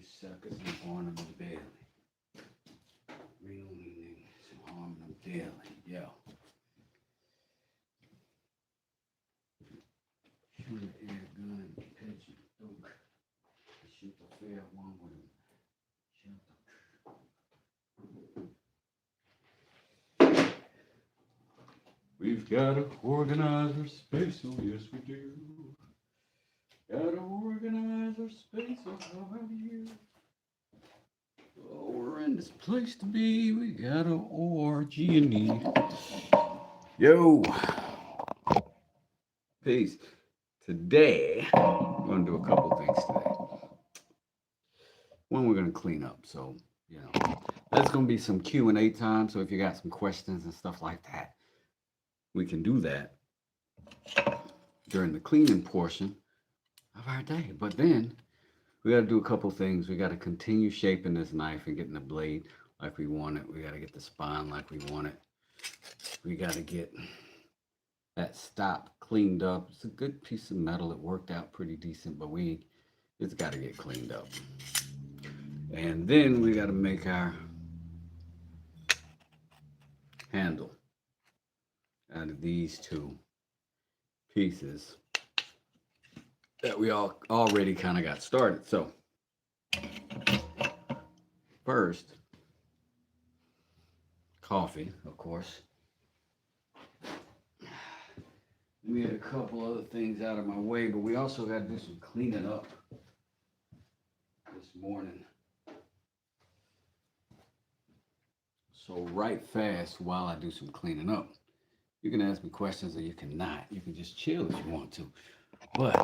You suckers and Barnum and Bailey. Real niggas and Harmon and Bailey. Yo. Shoot an air gun and pitch and duke. Shoot the fair one with him. We've got to organize our space, oh yes we do. Got to organize our space, oh how about you? Oh, we're in this place to be, we got to ORG&E. Yo, peace. Today, we're going to do a couple things today. One, we're going to clean up, so, you know, that's going to be some Q&A time, so if you got some questions and stuff like that, we can do that during the cleaning portion of our day. But then we got to do a couple things. We got to continue shaping this knife and getting the blade like we want it. We got to get the spine like we want it. We got to get that stop cleaned up. It's a good piece of metal. It worked out pretty decent, but it's got to get cleaned up. And then we got to make our handle out of these two pieces that we already kind of got started. So first, coffee, of course. Let me get a couple other things out of my way, but we also got to do some cleaning up this morning. So right fast while I do some cleaning up, you can ask me questions or you cannot. You can just chill if you want to. But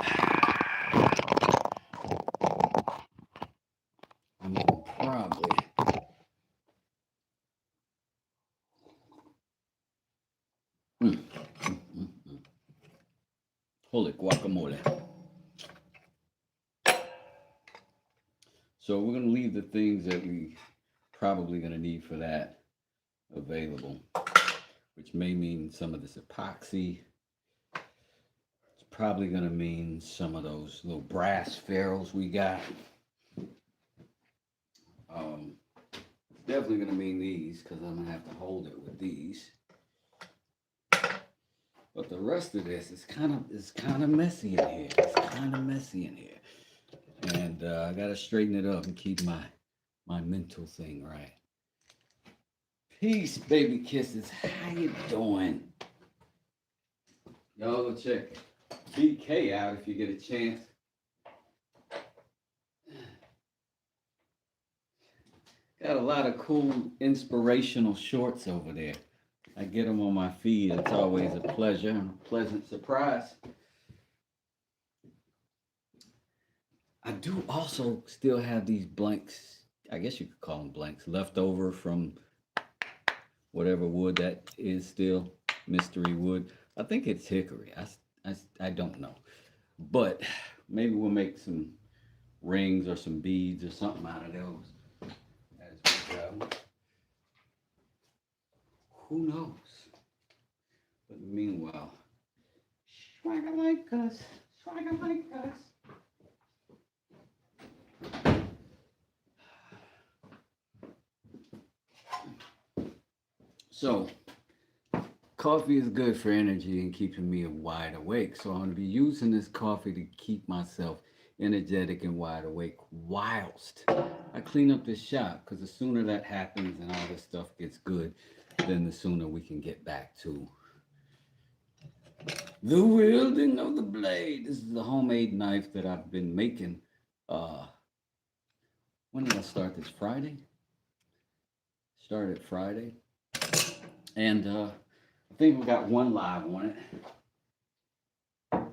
I'm gonna probably holy guacamole. So we're gonna leave the things that we probably gonna need for that available, which may mean some of this epoxy. It's probably gonna mean some of those little brass ferrules we got. Definitely gonna mean these because I'm gonna have to hold it with these. But the rest of this is kind of messy in here. It's kind of messy in here, and I gotta straighten it up and keep my mental thing right. Peace, baby kisses. How you doing? Y'all go check BK out if you get a chance. Got a lot of cool inspirational shorts over there. I get them on my feed. It's always a pleasure and a pleasant surprise. I do also still have these blanks, I guess you could call them blanks, left over from whatever wood that is still, mystery wood. I think it's hickory. I don't know. But maybe we'll make some rings or some beads or something out of those as we go. Who knows? But meanwhile, swagger like us, swagger like us. So, coffee is good for energy and keeping me wide awake. So I'm going to be using this coffee to keep myself energetic and wide awake whilst I clean up this shop. Because the sooner that happens and all this stuff gets good, then the sooner we can get back to the wielding of the blade. This is a homemade knife that I've been making. When did I start this? Friday? Started Friday. And I think we got one live on it. Right.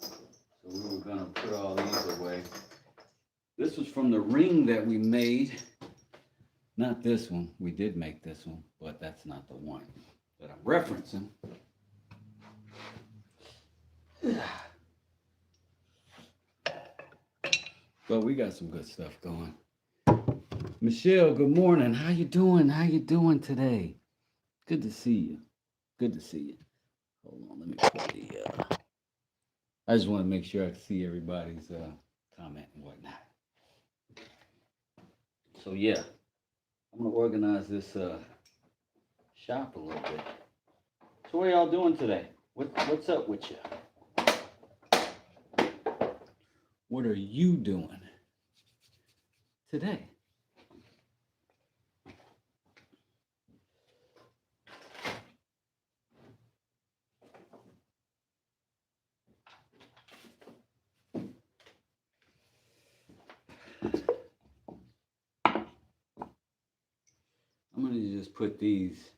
So we were gonna put all these away. This was from the ring that we made. Not this one. We did make this one, but that's not the one that I'm referencing. But we got some good stuff going. Michelle, good morning. How you doing? How you doing today? Good to see you. Good to see you. Hold on, let me put the I just want to make sure I can see everybody's comment and whatnot. So yeah, I'm gonna organize this shop a little bit. So what are y'all doing today? What's up with you? What are you doing today? I'm gonna just put these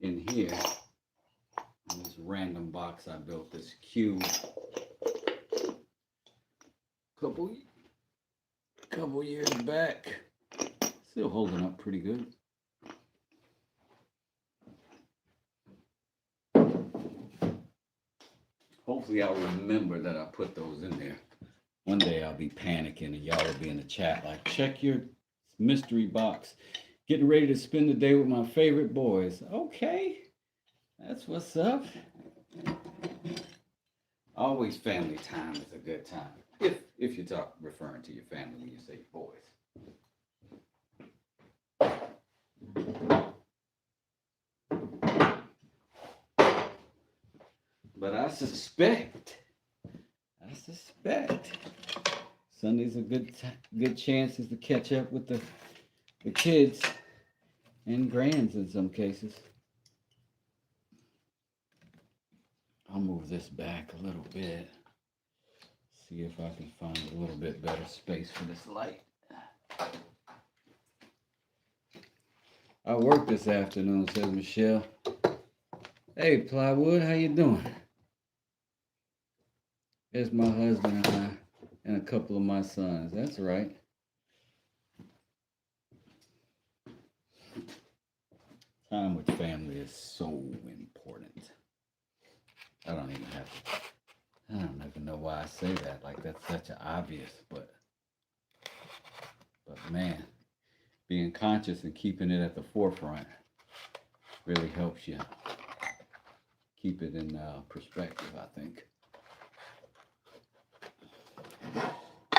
in here in this random box I built, this cube couple years back. Still holding up pretty good. Hopefully I'll remember that I put those in there. One day I'll be panicking and y'all will be in the chat like, check your mystery box. Getting ready to spend the day with my favorite boys. Okay, that's what's up. Always family time is a good time. If you're referring to your family when you say boys. But I suspect Sunday's a good chances to catch up with the kids and grands in some cases. I'll move this back a little bit. See if I can find a little bit better space for this light. I work this afternoon, says Michelle. Hey, Plywood, how you doing? There's my husband and I and a couple of my sons. That's right. Time with family is so important. I don't even know why I say that. Like that's such an obvious, but man, being conscious and keeping it at the forefront really helps you keep it in perspective, I think.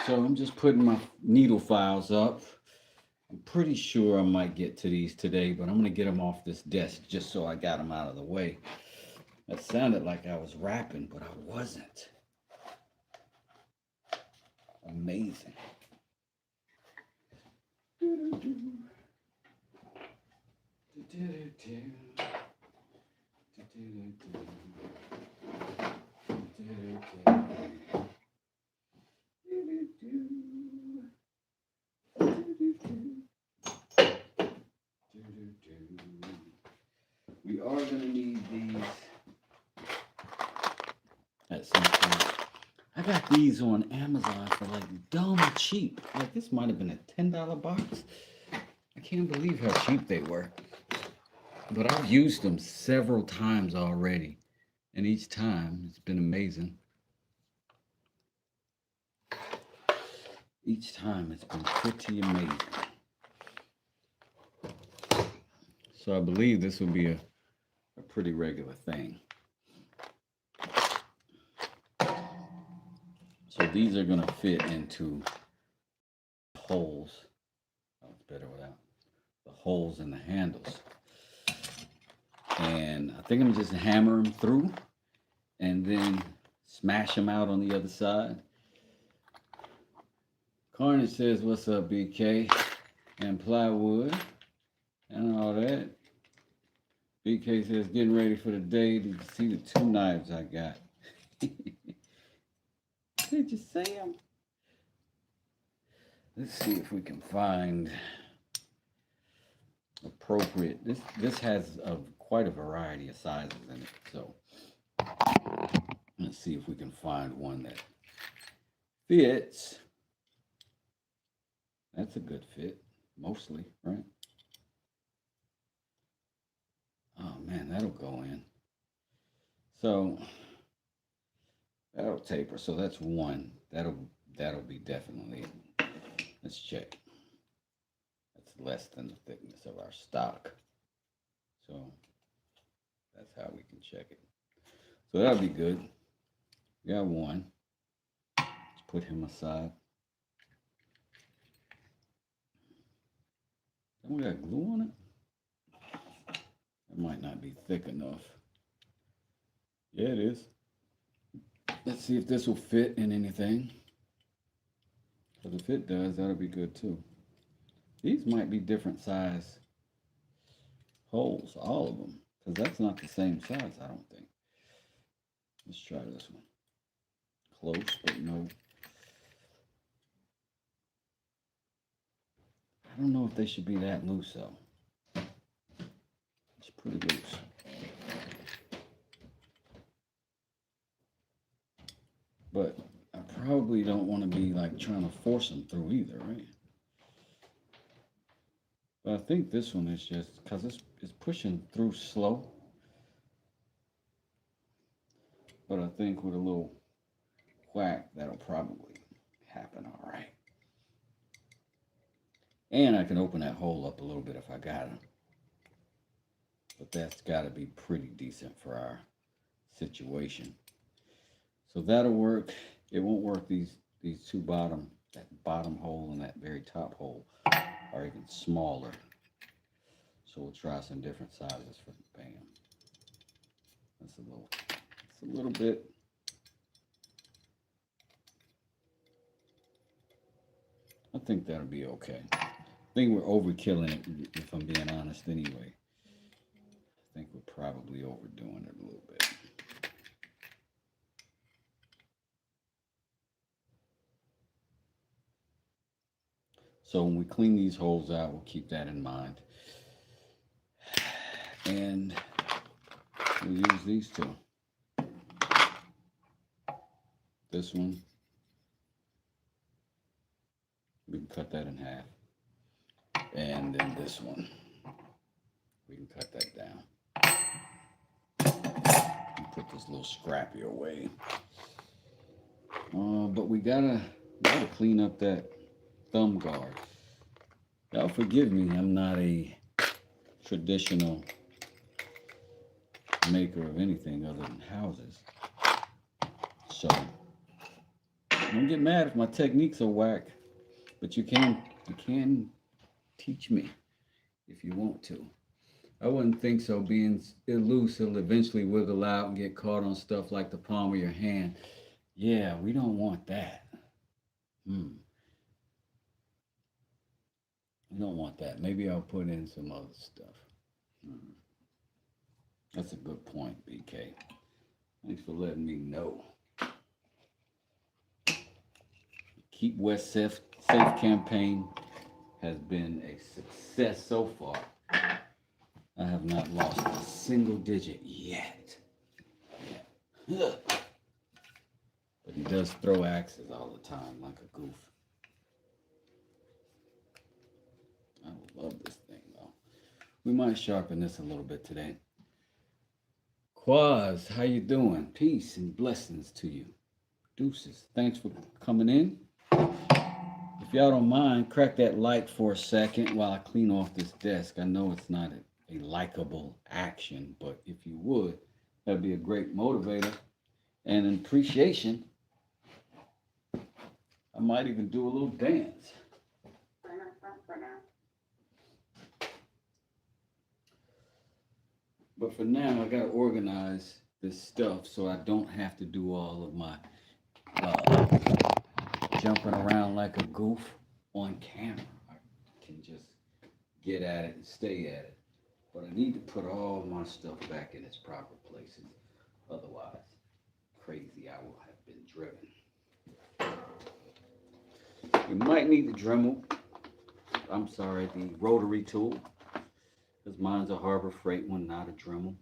So I'm just putting my needle files up. I'm pretty sure I might get to these today, but I'm going to get them off this desk just so I got them out of the way. That sounded like I was rapping, but I wasn't. Amazing. We are going to need these at some point. I got these on Amazon for like dumb cheap. Like this might have been a $10 box. I can't believe how cheap they were. But I've used them several times already. And each time it's been amazing. Each time it's been pretty amazing. So I believe this will be a pretty regular thing. So these are going to fit into holes. Oh, it's better without the holes in the handles. And I think I'm just hammer them through and then smash them out on the other side. Carnage says, what's up, BK? And Plywood and all that. BK says, getting ready for the day. Did you see the 2 knives I got? Did you see them? Let's see if we can find appropriate. This has quite a variety of sizes in it. So let's see if we can find one that fits. That's a good fit, mostly, right? Oh man, that'll go in. So that'll taper. So that's one. That'll be definitely it. Let's check. That's less than the thickness of our stock. So that's how we can check it. So that'll be good. We got one. put him aside. Don't we got glue on it? It might not be thick enough. Yeah, it is. Let's see if this will fit in anything. Because if it does, that'll be good too. These might be different size holes, all of them. Because that's not the same size, I don't think. Let's try this one. Close, but no. I don't know if they should be that loose though. It's pretty loose. But I probably don't want to be like trying to force them through either, right? But I think this one is just because it's pushing through slow. But I think with a little whack, that'll probably happen all right. And I can open that hole up a little bit if I got it. But that's got to be pretty decent for our situation. So that'll work. It won't work these two that bottom hole and that very top hole are even smaller. So we'll try some different sizes for the bam. It's a little bit. I think that'll be okay. I think we're overkilling it, if I'm being honest anyway. I think we're probably overdoing it a little bit. So when we clean these holes out, we'll keep that in mind. And we'll use these two. This one, we can cut that in half. And then this one, we can cut that down. And put this little scrappy away. But we gotta clean up that thumb guard. Y'all forgive me, I'm not a traditional maker of anything other than houses. So don't get mad if my techniques are whack, but you can teach me if you want to. I wouldn't think so. Being loose, it'll eventually wiggle out and get caught on stuff like the palm of your hand. Yeah, we don't want that. We don't want that. Maybe I'll put in some other stuff. That's a good point, BK. Thanks for letting me know. Keep West Safe campaign has been a success so far. I have not lost a single digit yet. But he does throw axes all the time like a goof. I love this thing though. We might sharpen this a little bit today. Quaz, how you doing? Peace and blessings to you. Deuces. Thanks for coming in. If y'all don't mind, crack that like for a second while I clean off this desk. I know it's not a likable action, but if you would, that'd be a great motivator and an appreciation. I might even do a little dance. But for now, I gotta organize this stuff so I don't have to do all of my jumping around like a goof on camera. I can just get at it and stay at it. But I need to put all my stuff back in its proper places. Otherwise, crazy I will have been driven. You might need the Dremel. I'm sorry, the rotary tool. Because mine's a Harbor Freight one, not a Dremel.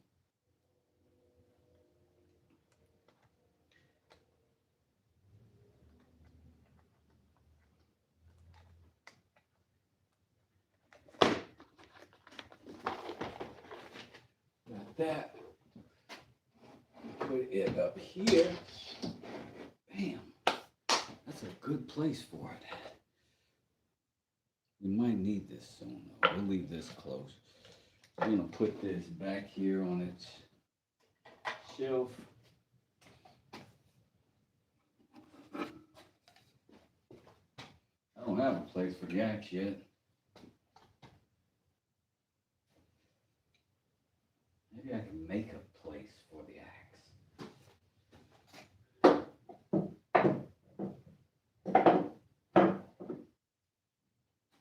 Got that. Put it up here. Bam. That's a good place for it. We might need this soon though. We'll leave this close. I'm gonna put this back here on its shelf. I don't have a place for the axe yet. Maybe I can make a place for the axe.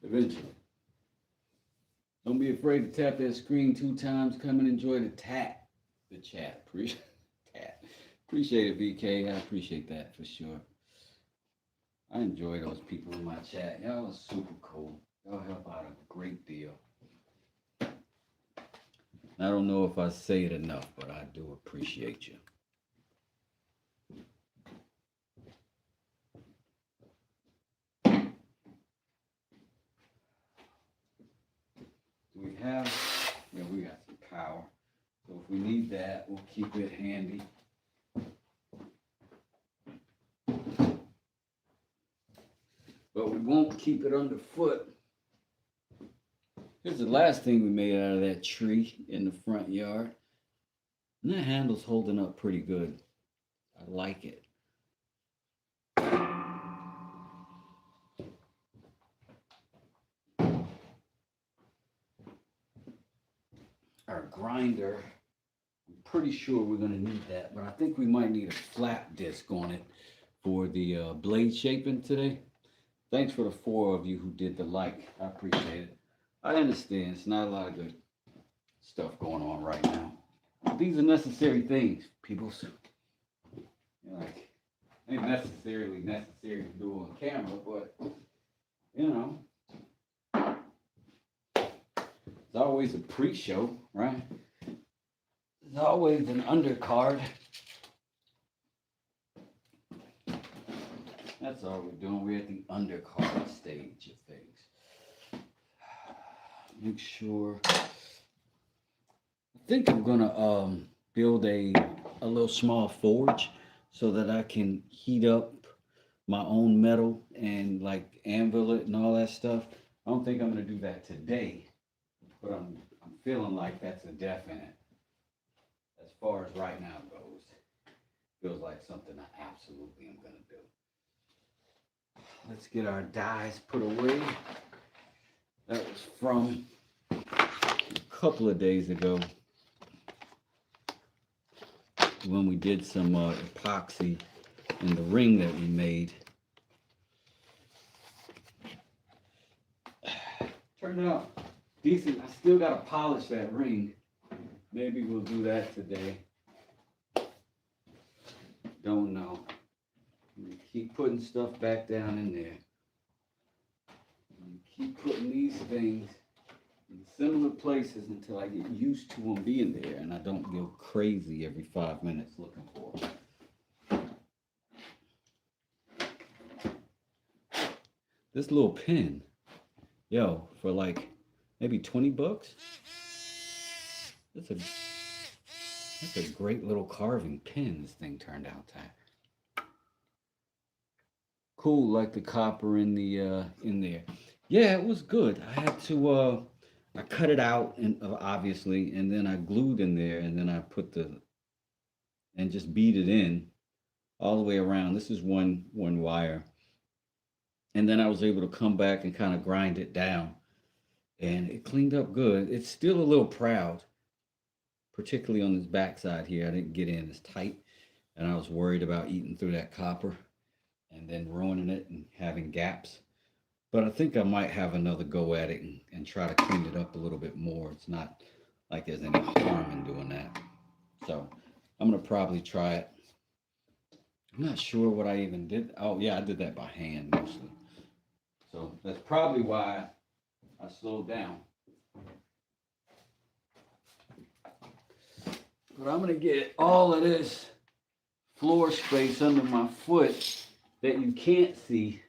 Eventually. Don't be afraid to tap that screen 2 times. Come and enjoy the chat. Appreciate it, VK. I appreciate that for sure. I enjoy those people in my chat. Y'all are super cool. Y'all help out a great deal. I don't know if I say it enough, but I do appreciate you. We have, yeah, we got some power. So if we need that, we'll keep it handy. But we won't keep it underfoot. Here's the last thing we made out of that tree in the front yard. And that handle's holding up pretty good. I like it. Our grinder, I'm pretty sure we're going to need that, but I think we might need a flat disc on it for the blade shaping today. Thanks for the 4 of you who did the like. I appreciate it. I understand it's not a lot of good stuff going on right now. These are necessary things, people. Like, ain't necessarily necessary to do on camera, but you know, it's always a pre-show, right? There's always an undercard. That's all we're doing. We're at the undercard stage of things. Make sure. I think I'm gonna build a little small forge so that I can heat up my own metal and like anvil it and all that stuff. I don't think I'm gonna do that today, but I'm feeling like that's a definite. As far as right now goes, feels like something I absolutely am gonna do. Let's get our dies put away. That was from a couple of days ago when we did some epoxy in the ring that we made. Turned out decent. I still got to polish that ring. Maybe we'll do that today. Don't know. Keep putting stuff back down in there. Keep putting these things in similar places until I get used to them being there and I don't go crazy every 5 minutes looking for them. This little pin, yo, for like maybe 20 bucks. That's a great little carving pin this thing turned out to have. Cool, like the copper in the in there. Yeah, it was good. I had to I cut it out and obviously, and then I glued in there, and then I put and just beat it in all the way around. This is one wire, and then I was able to come back and kind of grind it down, and it cleaned up good. It's still a little proud, particularly on this backside here. I didn't get in as tight, and I was worried about eating through that copper and then ruining it and having gaps. But I think I might have another go at it and try to clean it up a little bit more. It's not like there's any harm in doing that. So I'm going to probably try it. I'm not sure what I even did. Oh, yeah, I did that by hand mostly. So that's probably why I slowed down. But I'm going to get all of this floor space under my foot that you can't see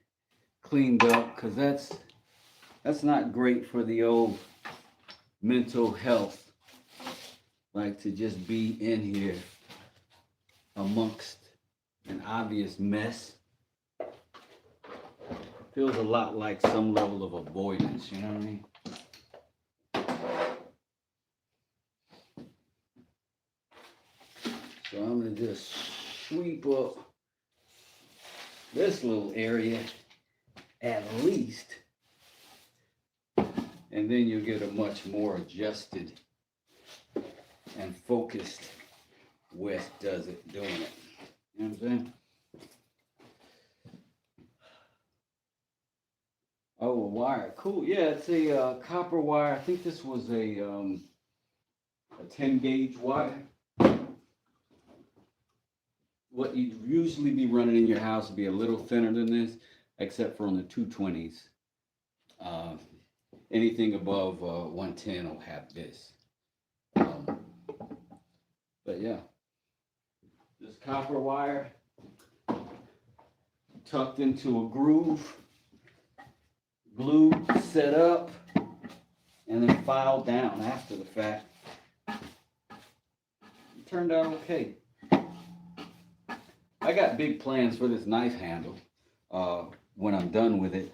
cleaned up, because that's not great for the old mental health, like to just be in here amongst an obvious mess. Feels a lot like some level of avoidance, you know what I mean? So I'm going to just sweep up this little area at least. And then you'll get a much more adjusted and focused West does it doing it. You know what I'm saying? Oh, a wire. Cool. Yeah, it's a copper wire. I think this was a 10 gauge wire. What you'd usually be running in your house would be a little thinner than this, except for on the 220s. Anything above 110 will have this. But yeah, this copper wire tucked into a groove, glued, set up, and then filed down after the fact. It turned out okay. I got big plans for this knife handle. When I'm done with it,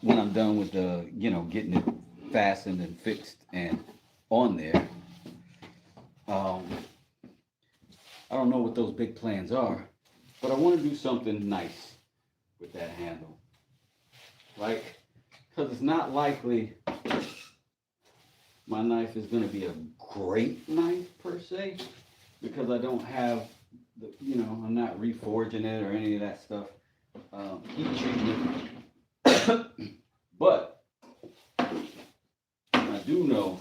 when I'm done with the, getting it fastened and fixed and on there. I don't know what those big plans are, but I want to do something nice with that handle. Like, because it's not likely my knife is going to be a great knife per se, because I don't have the, I'm not reforging it or any of that stuff. Heat treatment. But I do know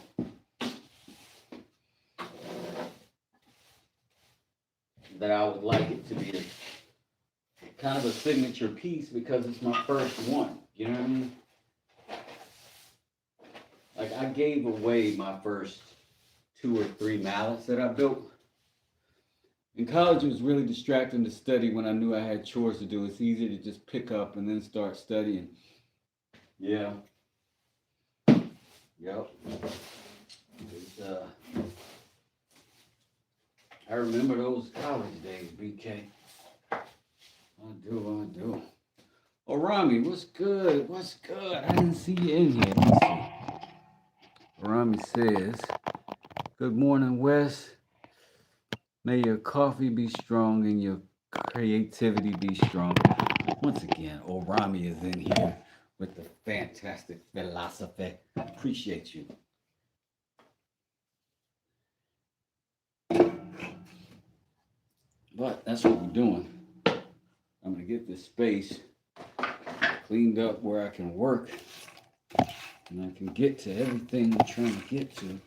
that I would like it to be kind of a signature piece because it's my first one. You know what I mean? Like, I gave away my first 2 or 3 mallets that I built. In college, it was really distracting to study when I knew I had chores to do. It's easy to just pick up and then start studying. Yeah. Yep. I remember those college days, BK. I do. Oh, Rami, what's good? What's good? I didn't see you in here. Let me see. Rami says, good morning, Wes. May your coffee be strong and your creativity be strong. Once again, Rami is in here with the fantastic philosophy. Appreciate you. But that's what we're doing. I'm going to get this space cleaned up where I can work and I can get to everything I'm trying to get to.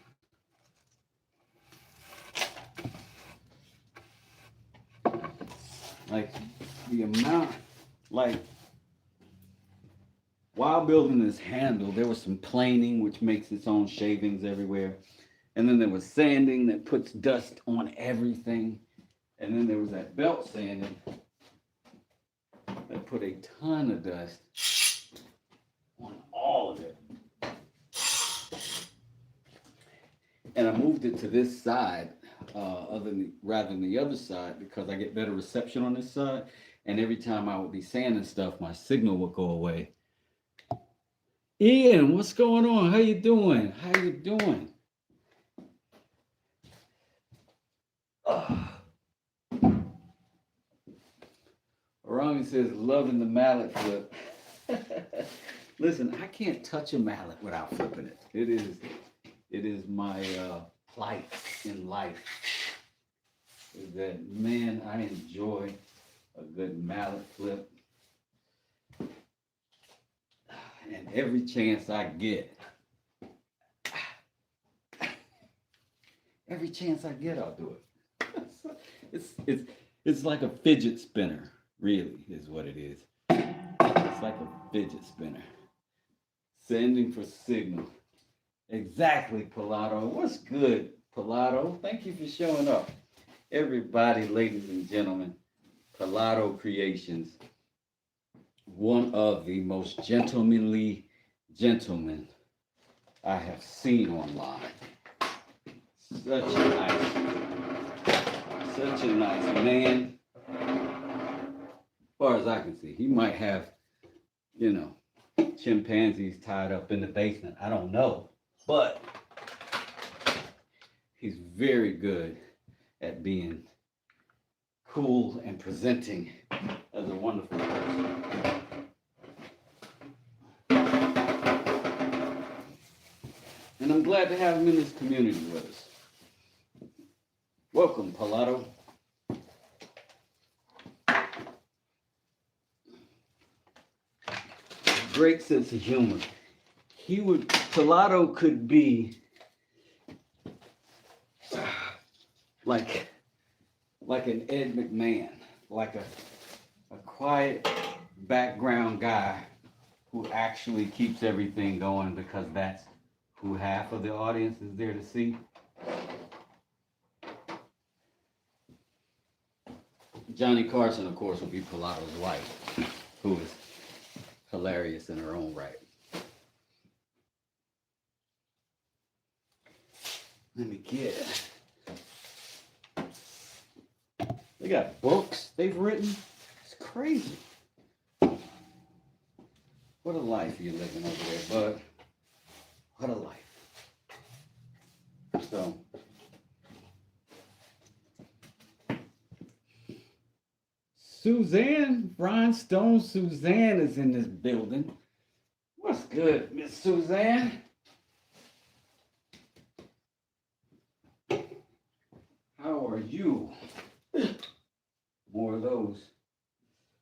Like, the amount, while building this handle, there was some planing, which makes its own shavings everywhere. And then there was sanding that puts dust on everything. And then there was that belt sanding that put a ton of dust on all of it. And I moved it to this side rather than the other side because I get better reception on this side. And every time I would be sanding stuff, my signal would go away. Ian, what's going on? How you doing? Rami says, loving the mallet flip. Listen, I can't touch a mallet without flipping it. It is my plight in life. Is that, man, I enjoy a good mallet flip. And every chance I get, I'll do it. It's like a fidget spinner, really, is what it is. It's like a fidget spinner. Sending for signal. Exactly, Pilato. What's good, Pilato? Thank you for showing up. Everybody, ladies and gentlemen, Pilato Creations. One of the most gentlemanly gentlemen I have seen online. Such a nice man. As far as I can see, he might have, chimpanzees tied up in the basement. I don't know, but he's very good at being cool and presenting as a wonderful person. And I'm glad to have him in this community with us. Welcome, Pilato. Great sense of humor. Pilato could be like an Ed McMahon, like a quiet background guy who actually keeps everything going because that's who half of the audience is there to see. Johnny Carson, of course, will be Pilato's wife, who is hilarious in her own right. Let me get it. They got books they've written. It's crazy. What a life you're living over there, bud. What a life. So, Suzanne, Rhinestone Suzanne is in this building. What's good, Miss Suzanne? How are you? More of those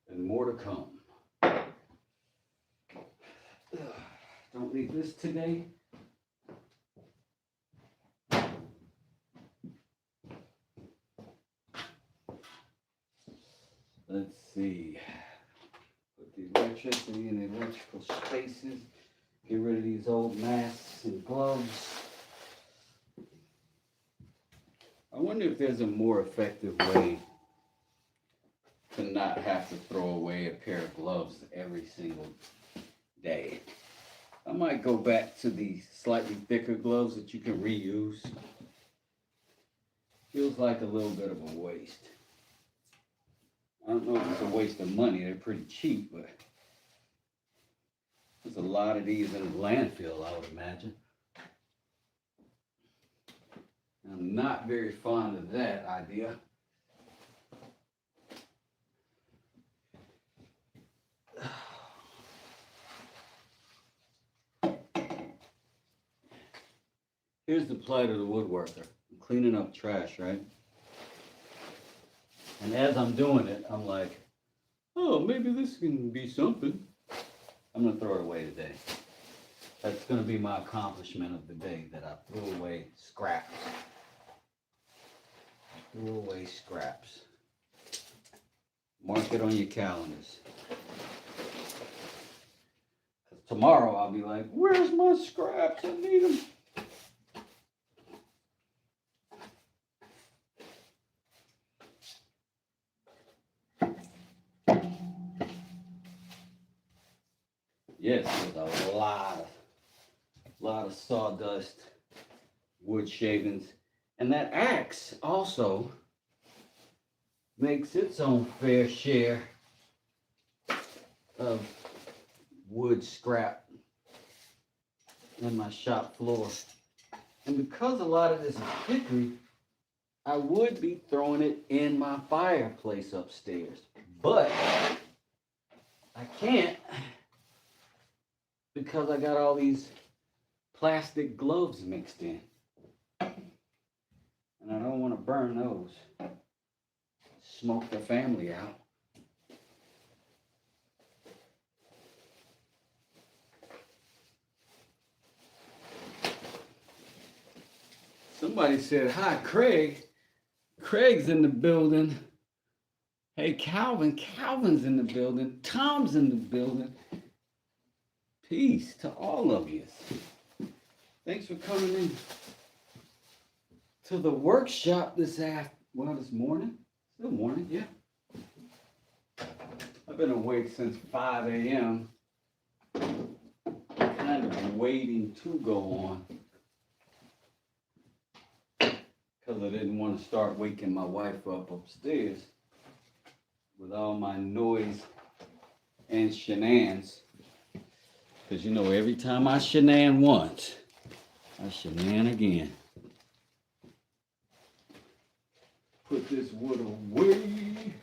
and more to come. Don't need this today. Let's see. Put the electricity in the electrical spaces. Get rid of these old masks and gloves. I wonder if there's a more effective way to not have to throw away a pair of gloves every single day. I might go back to the slightly thicker gloves that you can reuse. Feels like a little bit of a waste. I don't know if it's a waste of money. They're pretty cheap, but there's a lot of these in the landfill, I would imagine. I'm not very fond of that idea. Here's the plight of the woodworker. I'm cleaning up trash, right? And as I'm doing it, I'm like, oh, maybe this can be something. I'm going to throw it away today. That's going to be my accomplishment of the day, that I threw away scraps. Threw away scraps. Mark it on your calendars. Tomorrow I'll be like, where's my scraps? I need them. Yes, there's a lot of sawdust, wood shavings, and that axe also makes its own fair share of wood scrap in my shop floor. And because a lot of this is hickory, I would be throwing it in my fireplace upstairs, but I can't, because I got all these plastic gloves mixed in. And I don't want to burn those. Smoke the family out. Somebody said, hi, Craig. Craig's in the building. Hey, Calvin's in the building. Tom's in the building. Peace to all of you. Thanks for coming in to the workshop this morning. Still morning, yeah. I've been awake since 5 a.m. Kind of waiting to go on, because I didn't want to start waking my wife up upstairs with all my noise and shenanigans. Because you know, every time I shenan once, I shenan again. Put this wood away.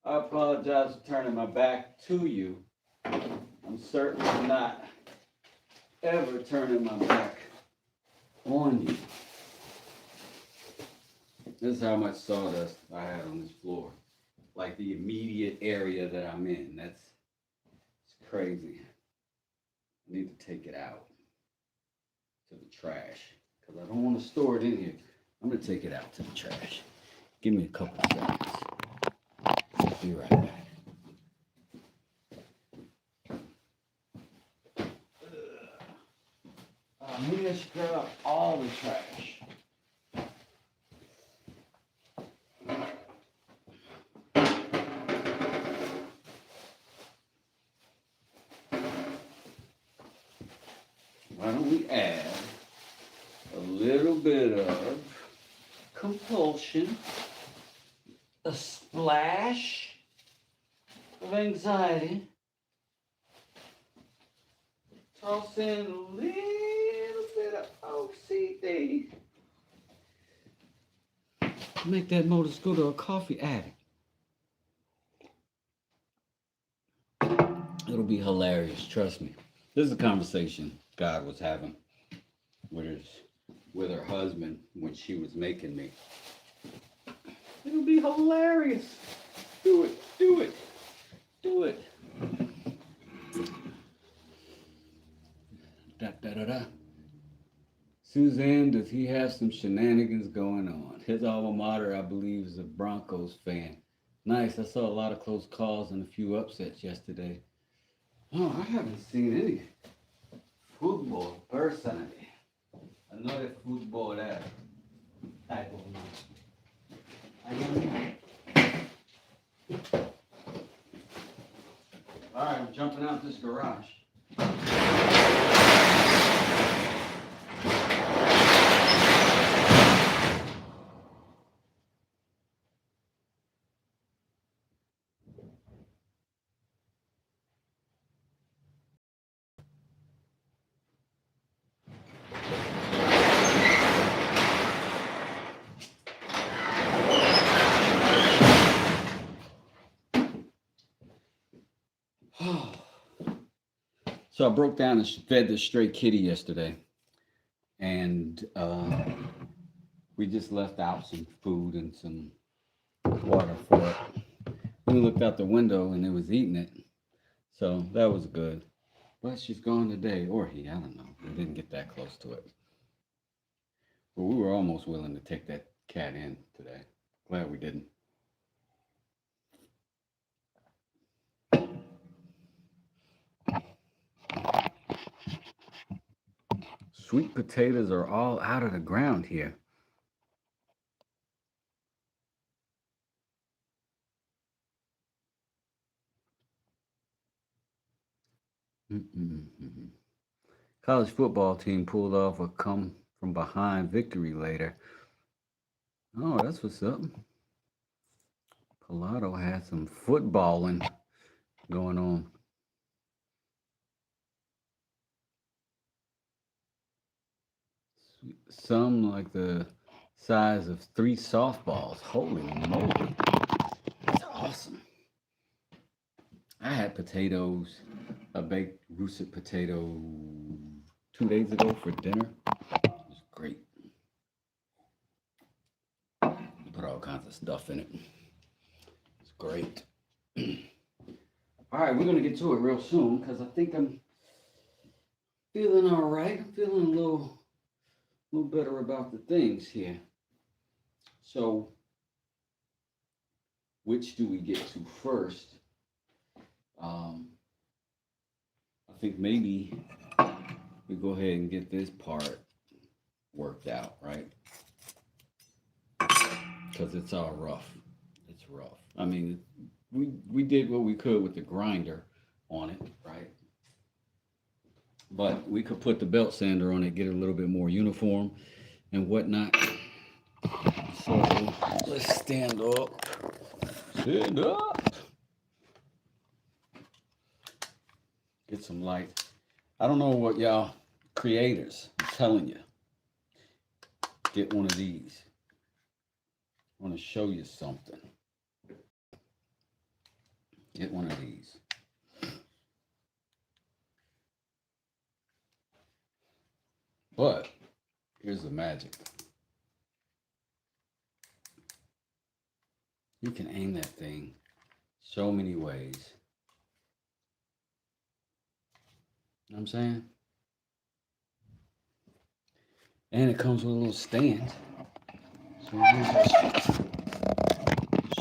I apologize for turning my back to you. I'm certainly not ever turning my back on you. This is how much sawdust I had on this floor. Like the immediate area that I'm in. It's crazy. I need to take it out to the trash because I don't want to store it in here. I'm going to take it out to the trash. Give me a couple of seconds. I'll be right back. I'm here to scrub all the trash. Why don't we add a little bit of compulsion, a splash of anxiety, toss in a little bit of OCD, make that motor scooter a coffee addict. It'll be hilarious, trust me. This is a conversation God was having with her husband when she was making me. It'll be hilarious. Do it, do it, do it. Da da da da. Suzanne, does he have some shenanigans going on? His alma mater, I believe, is a Broncos fan. Nice. I saw a lot of close calls and a few upsets yesterday. Oh, I haven't seen any football personally. Another football type of match. All right, I'm jumping out this garage. So I broke down and fed this stray kitty yesterday, and we just left out some food and some water for it. We looked out the window and it was eating it, so that was good. But she's gone today, or he, I don't know. We didn't get that close to it. But we were almost willing to take that cat in today. Glad we didn't. Sweet potatoes are all out of the ground here. College football team pulled off a come from behind victory later. Oh, that's what's up. Pilato had some footballing going on. Some like the size of 3 softballs. Holy moly. That's awesome. I had potatoes, a baked russet potato 2 days ago for dinner. It was great. Put all kinds of stuff in it. It's great. All right, we're going to get to it real soon because I think I'm feeling all right. I'm feeling a little better about the things here. So, which do we get to first? I think maybe we go ahead and get this part worked out, right? Because it's all rough. It's rough. I mean, we did what we could with the grinder on it, right? But we could put the belt sander on it, get it a little bit more uniform and whatnot. So let's stand up. Stand up. Get some light. I don't know what y'all creators, I'm telling you. Get one of these. I want to show you something. Get one of these. But here's the magic. You can aim that thing so many ways. You know what I'm saying? And it comes with a little stand. So you just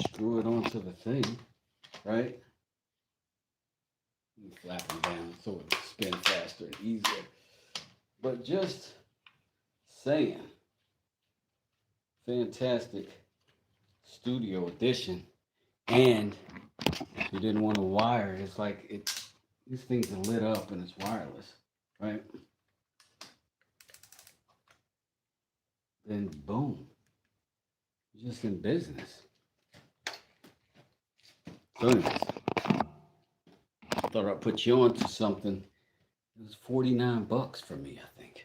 screw it onto the thing, right? You flap it down so it'll spin faster and easier. But just saying, fantastic studio edition. And if you didn't want to wire, it's like these things are lit up and it's wireless, right? Then boom, you're just in business. So anyways, thought I'd put you on to something. It was $49 for me, I think.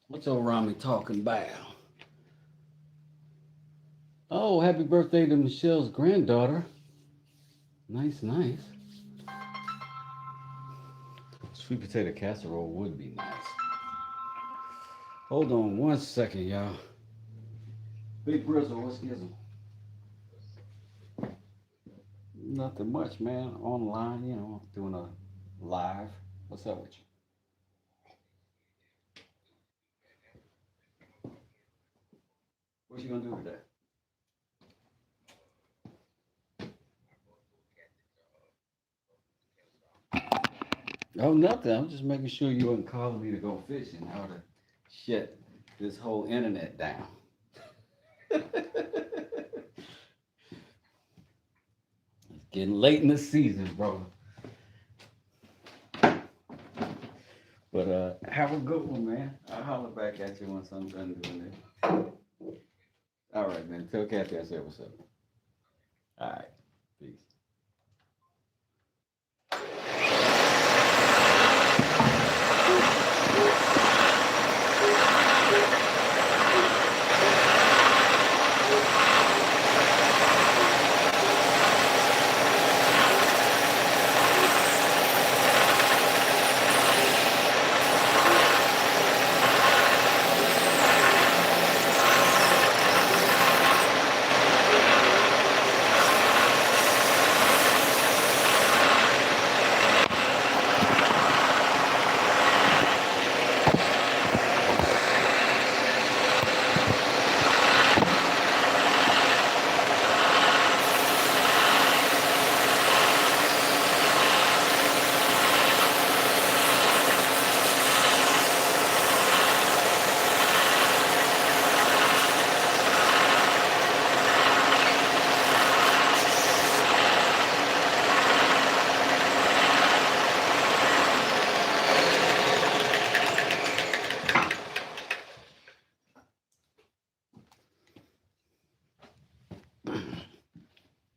What's old Rami talking about? Oh, happy birthday to Michelle's granddaughter. Nice, nice. Sweet potato casserole would be nice. Hold on one second, y'all. Big Grizzle, what's gizzle? Nothing much, man. Online, you know, doing a live. What's up with you? What you gonna do today? Oh, nothing. I'm just making sure you wasn't calling me to go fishing. I would have shut this whole internet down. It's getting late in the season, brother. But have a good one, man. I'll holler back at you once I'm done doing it. All right, man. Tell Kathy I said what's up. All right. Peace.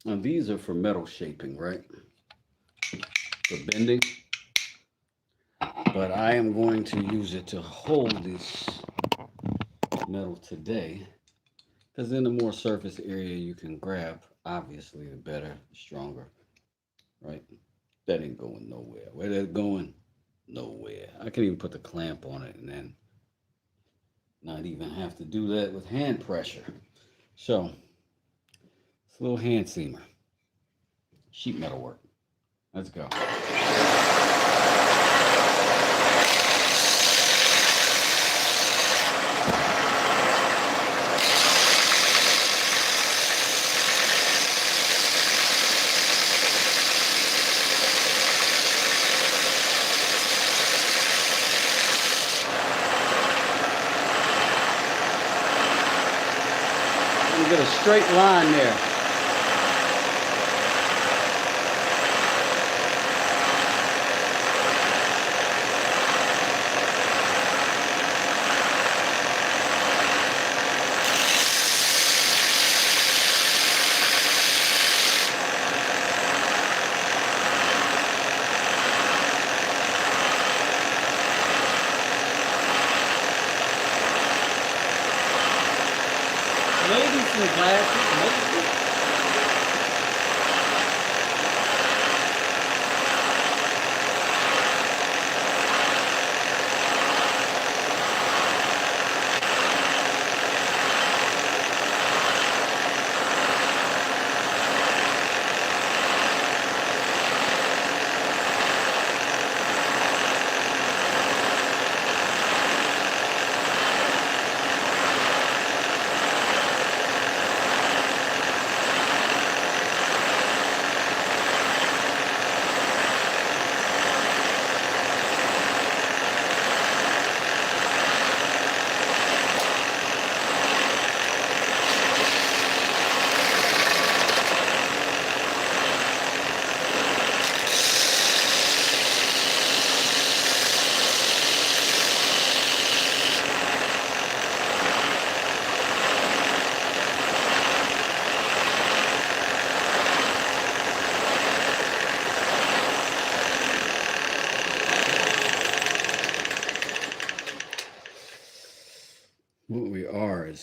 Now these are for metal shaping, right? For bending. But I am going to use it to hold this metal today. Because in the more surface area you can grab, obviously the better, the stronger, right? That ain't going nowhere. Where that's going? Nowhere. I can even put the clamp on it and then not even have to do that with hand pressure. So, it's a little hand seamer. Sheet metal work. Let's go. Get a straight line there. Maybe some glasses, maybe.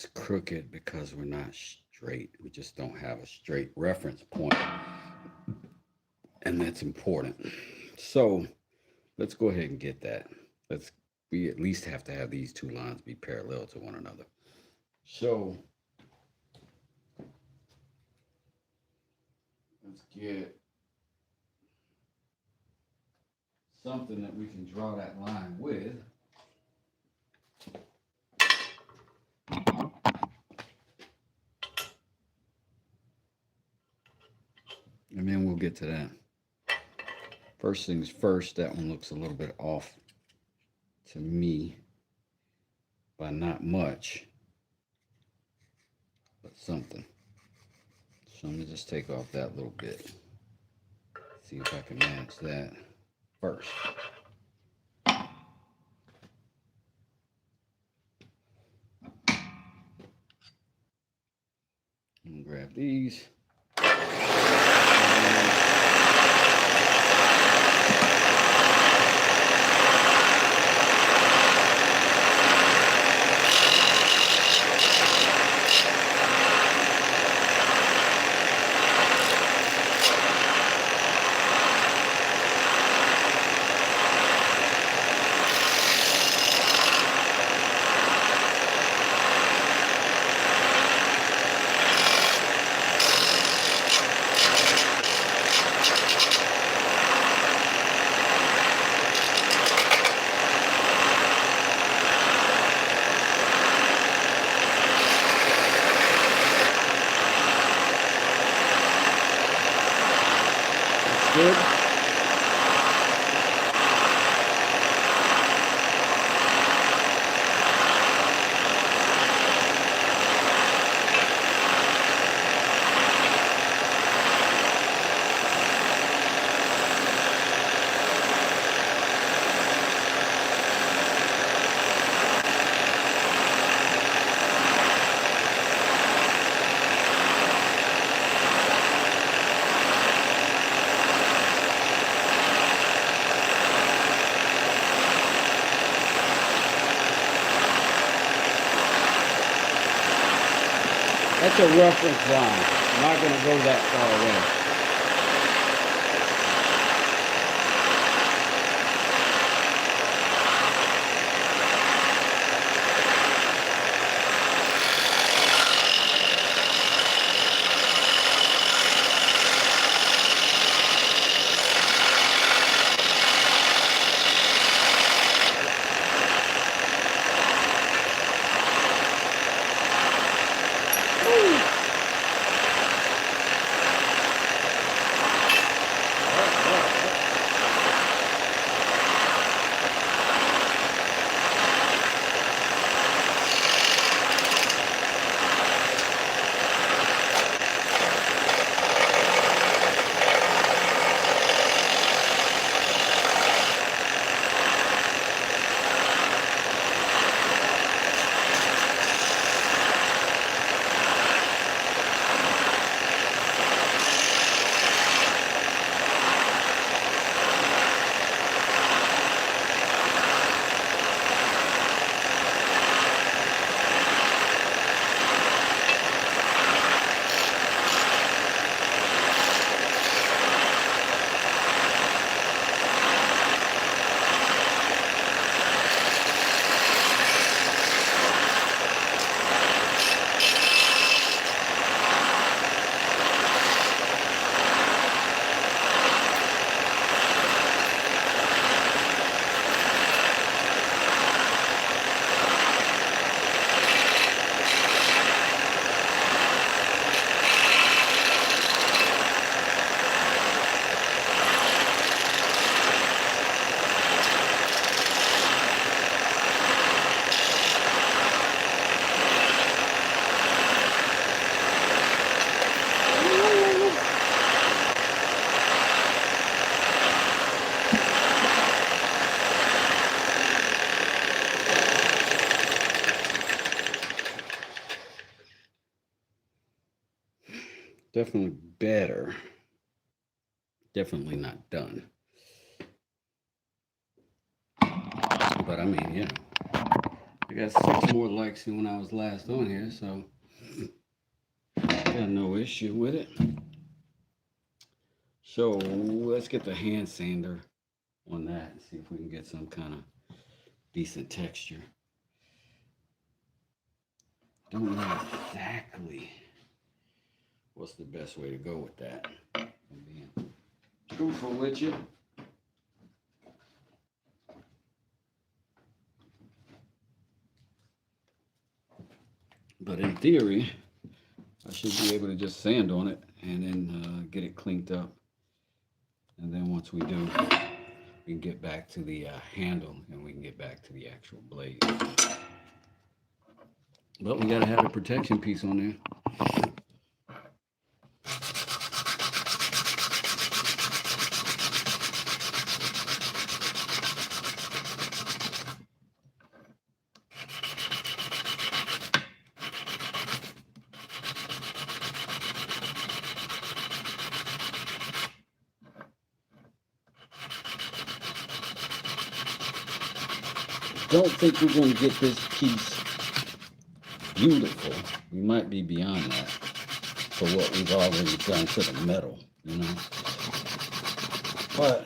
is crooked because we're not straight. We just don't have a straight reference point, and that's important. So let's go ahead and get that. We at least have to have these two lines be parallel to one another. So let's get something that we can draw that line with. And then we'll get to that. First things first, that one looks a little bit off to me, by not much, but something. So I'm gonna just take off that little bit. See if I can match that first. I'm gonna grab these. Good. That's a reference line. I'm not going to go that far away. Definitely better. Definitely not done. But I mean, yeah. got 6 more likes than when I was last on here, so got no issue with it. So let's get the hand sander on that and see if we can get some kind of decent texture. Don't know exactly what's the best way to go with that. I'm being truthful with you. But in theory, I should be able to just sand on it and then get it cleaned up. And then once we do, we can get back to the handle and we can get back to the actual blade. But we gotta have a protection piece on there. Don't think we're going to get this piece beautiful. We might be beyond that for what we've already done to the metal, you know. But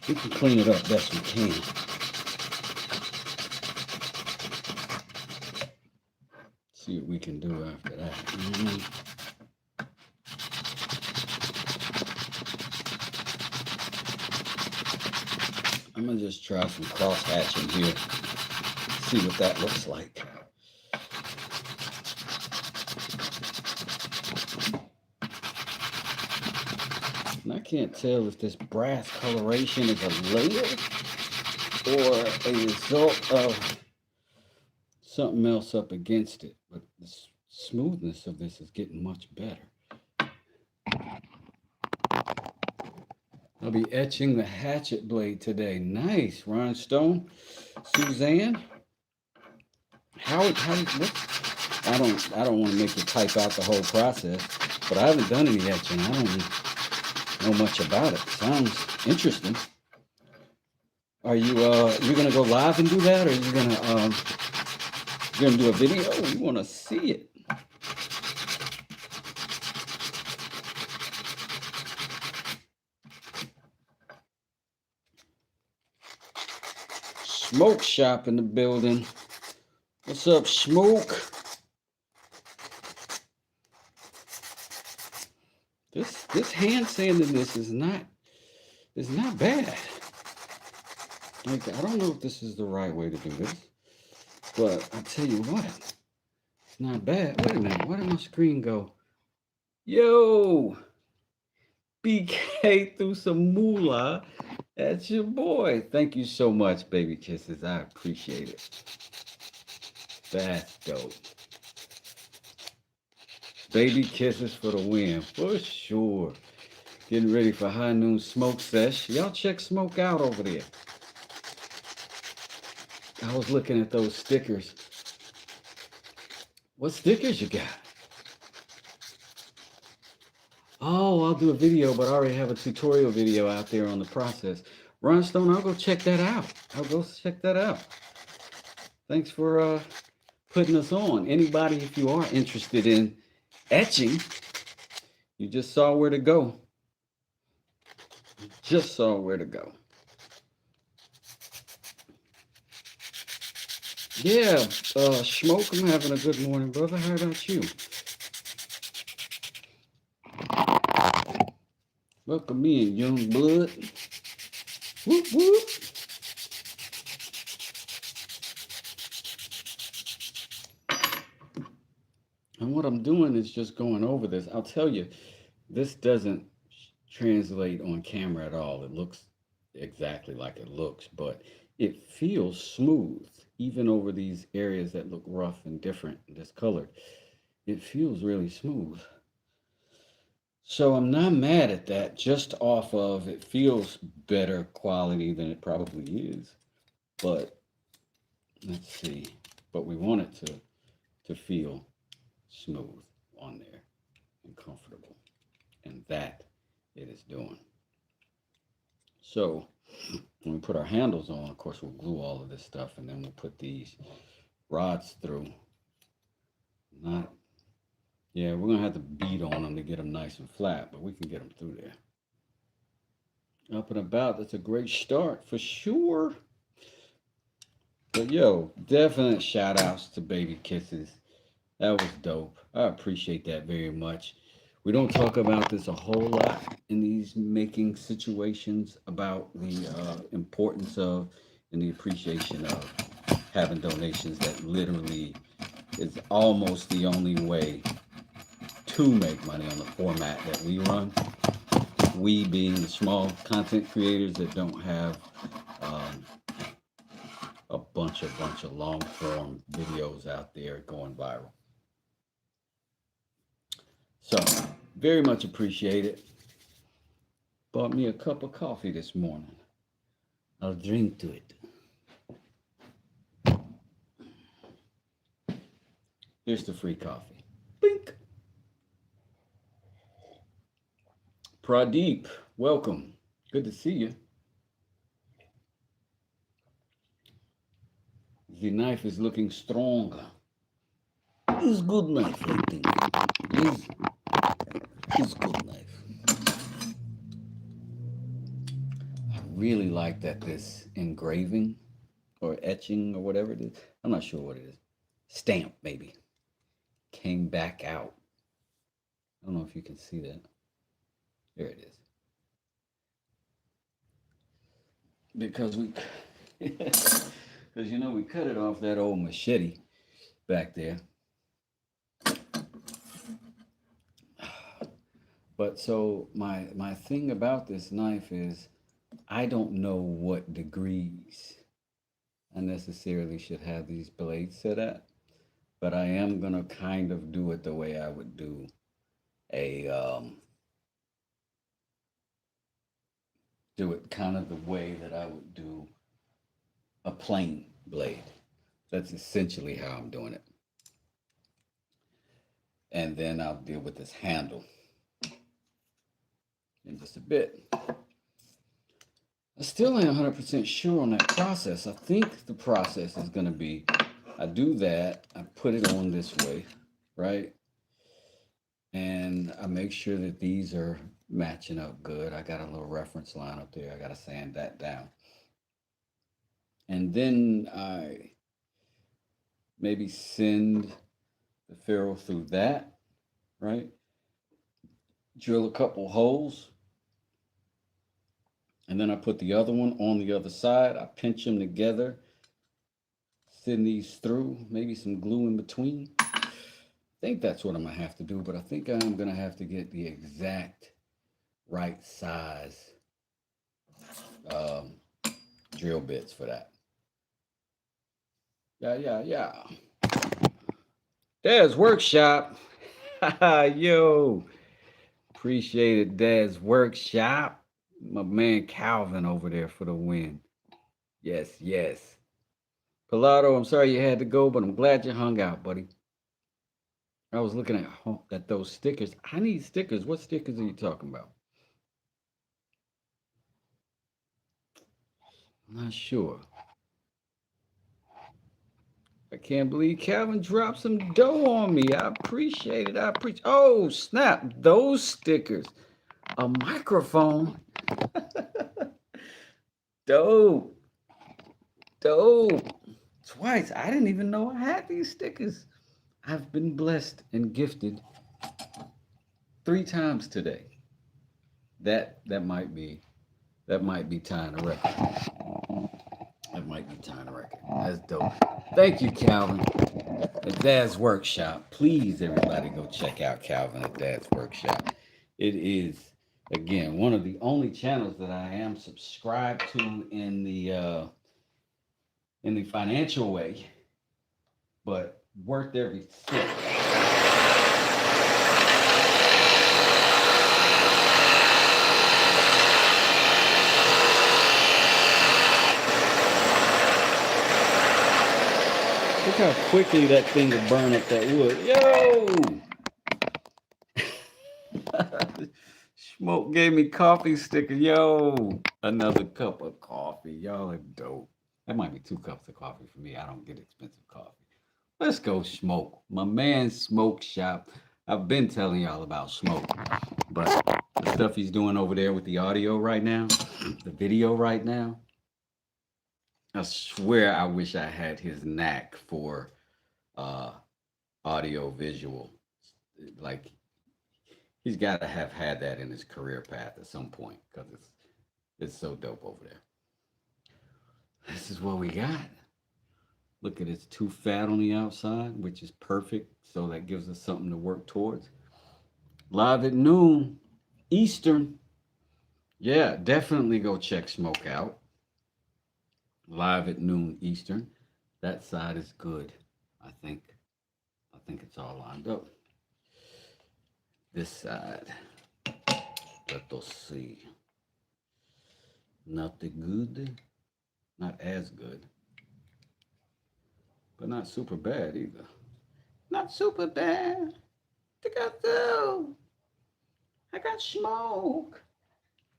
we can clean it up best we can. See what we can do after that. I'm going to just try some cross hatching here. See what that looks like. And I can't tell if this brass coloration is a layer or a result of something else up against it. But the smoothness of this is getting much better. I'll be etching the hatchet blade today. Nice, rhinestone. Suzanne. What? I don't want to make you type out the whole process, but I haven't done any etching. I don't know much about it. Sounds interesting. Are you gonna go live and do that, or are you gonna do a video? We want to see it. Smoke shop in the building. What's up, Smoke? This hand sanding this is not bad. Like, I don't know if this is the right way to do this, but I tell you what, it's not bad. Wait a minute, where did my screen go? Yo, BK threw some moolah. That's your boy. Thank you so much, baby kisses. I appreciate it. That's dope. Baby kisses for the win, for sure. Getting ready for high noon smoke sesh. Y'all check Smoke out over there. I was looking at those stickers. What stickers you got? Oh, I'll do a video, but I already have a tutorial video out there on the process. Rhinestone, I'll go check that out. Thanks for putting us on. Anybody, if you are interested in etching, you just saw where to go. Yeah, Smoke, I'm having a good morning, brother. How about you? Welcome me in, young blood. Whoop, whoop. And what I'm doing is just going over this. I'll tell you, this doesn't translate on camera at all. It looks exactly like it looks, but it feels smooth, even over these areas that look rough and different and discolored. It feels really smooth. So I'm not mad at that, just off of it feels better quality than it probably is. But let's see. But we want it to feel smooth on there and comfortable. And that it is doing. So when we put our handles on, of course, we'll glue all of this stuff, and then we'll put these rods through. Not, yeah, we're gonna have to beat on them to get them nice and flat, but we can get them through there. Up and about, that's a great start for sure. But yo, definite shout outs to Baby Kisses. That was dope. I appreciate that very much. We don't talk about this a whole lot in these making situations about the importance of and the appreciation of having donations. That literally is almost the only way to make money on the format that we run. We being the small content creators that don't have um, a bunch of long form videos out there going viral. So very much appreciate it. Bought me a cup of coffee this morning. I'll drink to it. Here's the free coffee. Bink. Pradeep, welcome. Good to see you. The knife is looking stronger. It's good knife, I think. It's good knife. I really like that this engraving or etching or whatever it is. I'm not sure what it is. Stamp, maybe. Came back out. I don't know if you can see that. There it is. Because because we cut it off that old machete back there. But so my thing about this knife is I don't know what degrees I necessarily should have these blades set at, but I am gonna kind of do it the way I would do a do it kind of the way that I would do a plain blade. That's essentially how I'm doing it. And then I'll deal with this handle in just a bit. I still ain't 100% sure on that process. I think the process is going to be, I do that, I put it on this way, right? And I make sure that these are matching up good. I got a little reference line up there. I got to sand that down. And then I maybe send the ferrule through that, right? Drill a couple holes. And then I put the other one on the other side. I pinch them together. Send these through. Maybe some glue in between. I think that's what I'm going to have to do. But I think I'm going to have to get the exact right size drill bits for that. Yeah. Dad's Workshop. Yo. Appreciate it, Dad's Workshop. My man Calvin over there for the win. Yes. Pilato, I'm sorry you had to go, but I'm glad you hung out, buddy. I was looking at those stickers. I need stickers. What stickers are you talking about? I'm not sure. I can't believe Calvin dropped some dough on me. I appreciate it. Oh, snap. Those stickers. A microphone. Dope. Twice. I didn't even know I had these stickers. I've been blessed and gifted 3 times today. That might be tying a record. That might be tying a record. That's dope. Thank you, Calvin. At Dad's Workshop. Please, everybody, go check out Calvin at Dad's Workshop. It is, again, one of the only channels that I am subscribed to in the financial way, but worth every cent. Look how quickly that thing will burn up that wood. Yo! Smoke gave me coffee sticker. Yo, another cup of coffee. Y'all are dope. That might be 2 cups of coffee for me. I don't get expensive coffee. Let's go Smoke. My man Smoke Shop. I've been telling y'all about Smoke, but the stuff he's doing over there with the audio right now, the video right now, I swear I wish I had his knack for uh, audio visual. Like he's got to have had that in his career path at some point because it's so dope over there. This is what we got. Look at it's too fat on the outside, which is perfect. So that gives us something to work towards. Live at noon Eastern. Yeah, definitely go check Smoke out. Live at noon Eastern. That side is good. I think. I think it's all lined up. This side. Let us see. Not the good. Not as good. But not super bad either. Not super bad. I got smoke.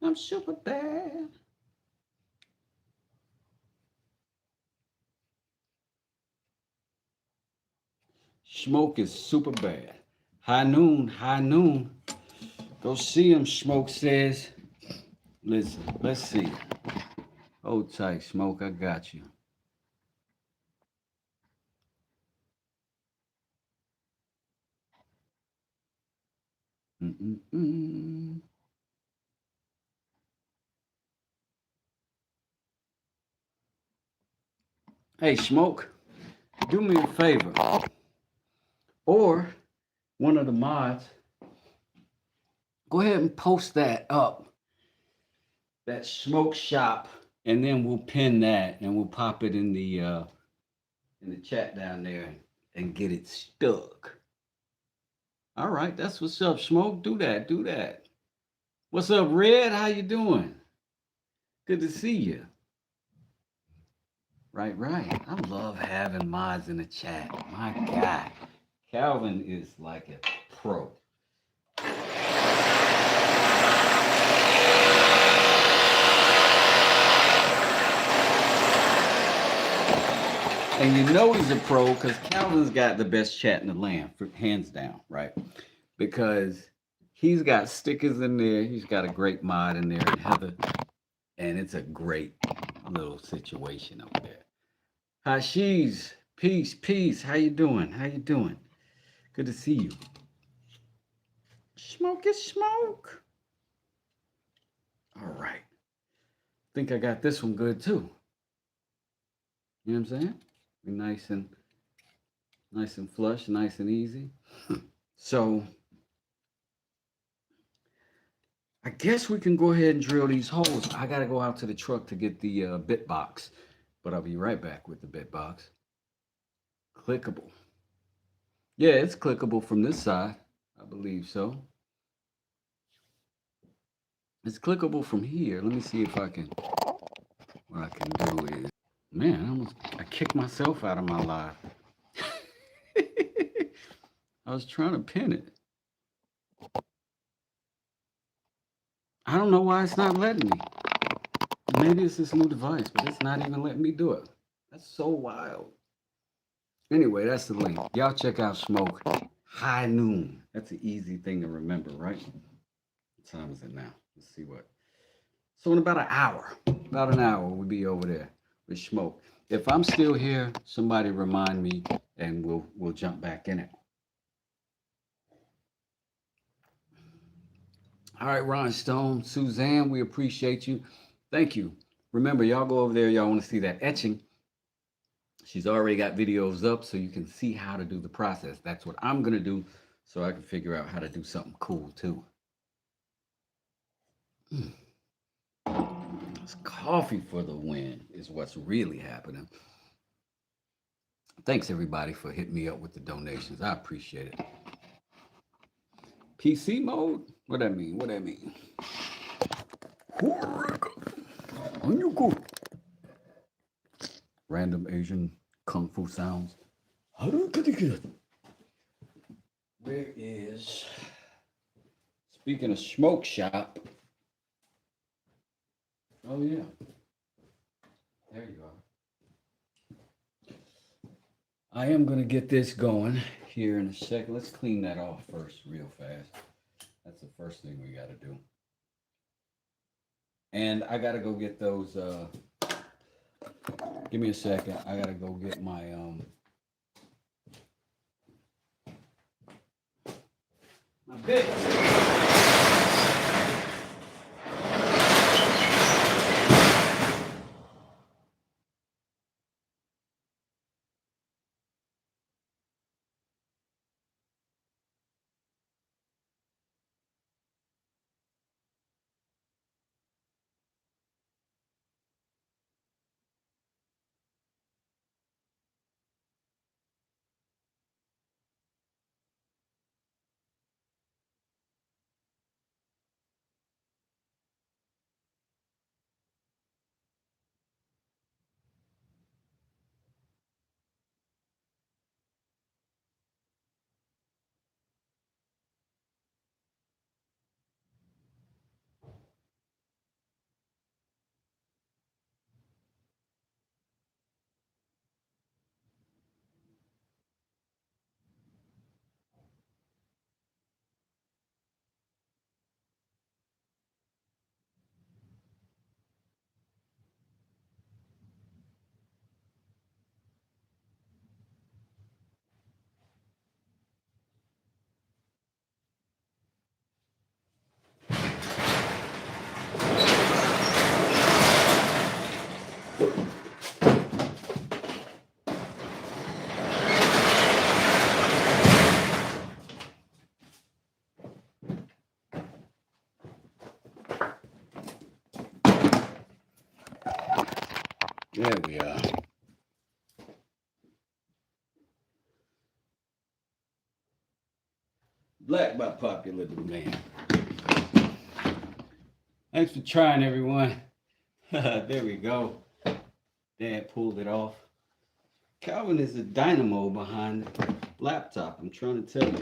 I'm super bad. Smoke is super bad. High noon, high noon. Go see him, Smoke says. Listen, let's see. Hold tight, Smoke, I got you. Mm-mm-mm. Hey, Smoke, do me a favor. Or one of the mods, go ahead and post that up, that Smoke Shop, and then we'll pin that and we'll pop it in the chat down there and get it stuck. All right, that's what's up, Smoke. Do that, do that. What's up, Red? How you doing? Good to see you. Right, right. I love having mods in the chat. My God, Calvin is like a pro. And you know he's a pro because Calvin's got the best chat in the land, hands down, right? Because he's got stickers in there. He's got a great mod in there, and Heather, and it's a great little situation over there. Hashish, peace, peace. How you doing? How you doing? Good to see you. Smoke is smoke. All right. Think I got this one good too. You know what I'm saying? Be nice and flush, nice and easy. So I guess we can go ahead and drill these holes. I gotta go out to the truck to get the bit box, but I'll be right back with the bit box. Clickable. Yeah, it's clickable from this side. I believe so. It's clickable from here. Let me see if I can. What I can do is, man, I kicked myself out of my live. I was trying to pin it. I don't know why it's not letting me. Maybe it's this new device, but it's not even letting me do it. That's so wild. Anyway, that's the link. Y'all check out Smoke. High noon. That's an easy thing to remember, right? What time is it now? Let's see what. So in about an hour, we'll be over there with Smoke. If I'm still here, somebody remind me, and we'll jump back in it. All right, Ron Stone, Suzanne, we appreciate you. Thank you. Remember, y'all go over there. Y'all want to see that etching. She's already got videos up so you can see how to do the process. That's what I'm going to do so I can figure out how to do something cool too. It's coffee for the win is what's really happening. Thanks everybody for hitting me up with the donations. I appreciate it. PC mode? What that mean? What that mean? On you go. Random Asian kung fu sounds. Where is Speaking of smoke shop. Oh yeah. There you are. I am going to get this going here in a second. Let's clean that off first real fast. That's the first thing we got to do. And I got to go get those, give me a second. I got to go get my bits. There we are. Black by popular demand. Thanks for trying, everyone. There we go. Dad pulled it off. Calvin is the dynamo behind the laptop. I'm trying to tell you.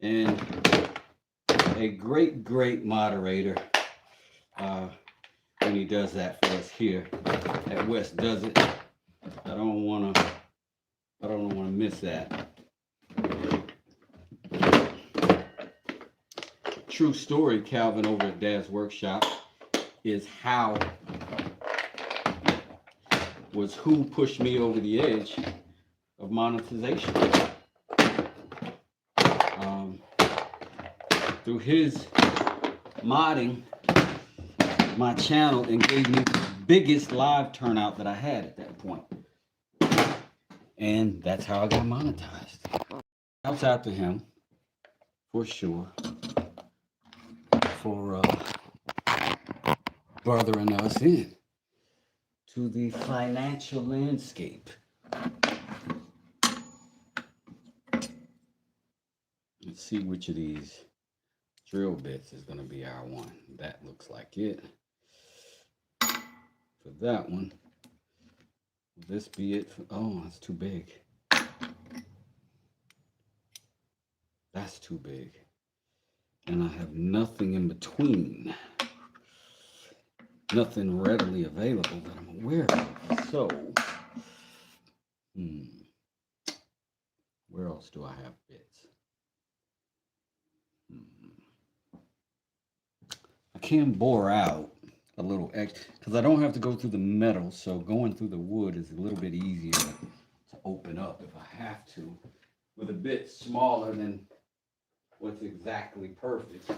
And a great moderator when he does that for us here at West Does It. I don't want to miss that. True story, Calvin over at Dad's Workshop is who pushed me over the edge of monetization. Through his modding my channel and gave me the biggest live turnout that I had at that point. And that's how I got monetized. Shouts out to him, for sure, for brothering us in to the financial landscape. Let's see which of these drill bits is going to be our one. That looks like it. For that one, will this be it? Oh, that's too big. That's too big. And I have nothing in between. Nothing readily available that I'm aware of. So, where else do I have bits? I can bore out a little extra because I don't have to go through the metal, so going through the wood is a little bit easier to open up if I have to, with a bit smaller than what's exactly perfect.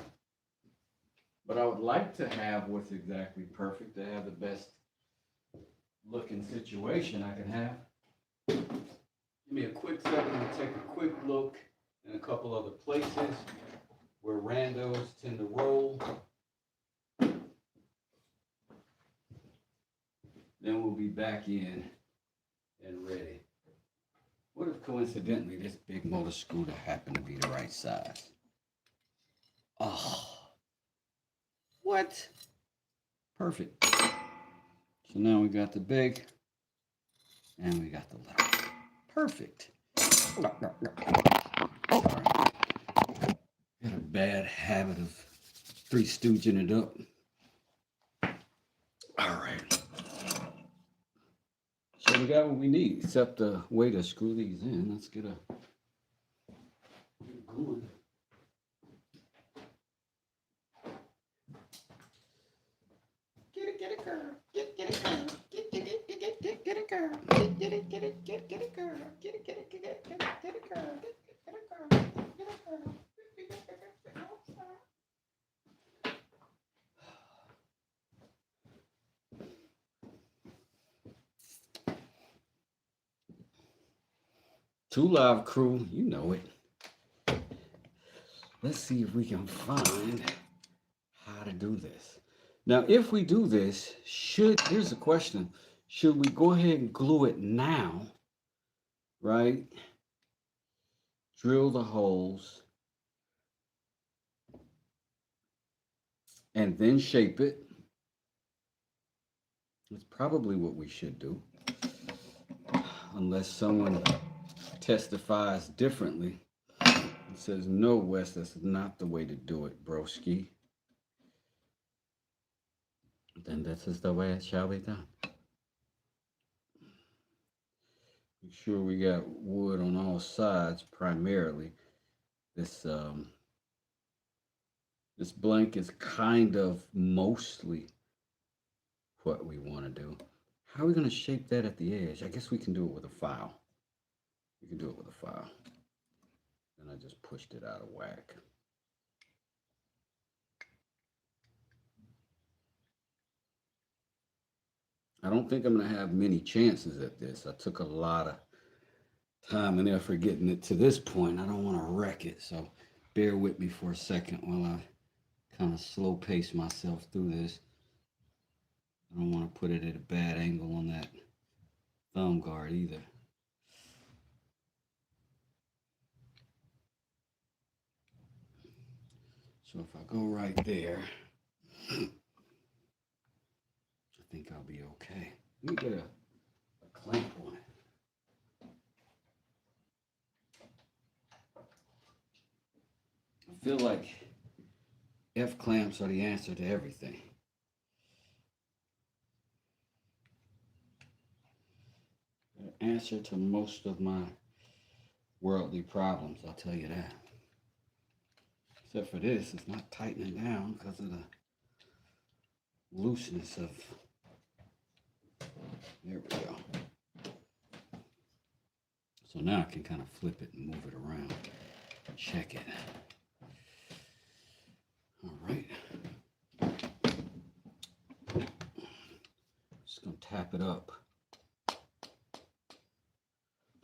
But I would like to have what's exactly perfect, to have the best looking situation I can have. Give me a quick second to take a quick look in a couple other places where randos tend to roll. Then we'll be back in and ready. What if coincidentally this big motor scooter happened to be the right size? Oh, what? Perfect. So now we got the big and we got the little. Perfect. bad habit of Three Stooging it up. All right. So we got what we need, except a way to screw these in. Let's get a going. Get it, girl. Get it, girl. Get it, girl. Get it, girl. Get it, girl. Get it, girl. Get it, girl. Get it, girl. Get it, girl. Two Live Crew, you know it. Let's see if we can find how to do this. Now, if we do this, here's the question. Should we go ahead and glue it now, right? Drill the holes and then shape it. That's probably what we should do. Unless someone testifies differently and says, no, Wes, that's not the way to do it, broski. Then this is the way it shall be done. Make sure we got wood on all sides primarily. This this blank is kind of mostly what we want to do. How are we going to shape that at the edge? I guess we can do it with a file. We can do it with a file. And I just pushed it out of whack. I don't think I'm going to have many chances at this. I took a lot of time and effort getting it to this point. I don't want to wreck it, so bear with me for a second while I kind of slow pace myself through this. I don't want to put it at a bad angle on that thumb guard either. So if I go right there, I think I'll be okay. Let me get a clamp on it. I feel like F clamps are the answer to everything. The answer to most of my worldly problems, I'll tell you that. Except for this, it's not tightening down because of the looseness of, there we go. So now I can kind of flip it and move it around, check it. All right. Just gonna tap it up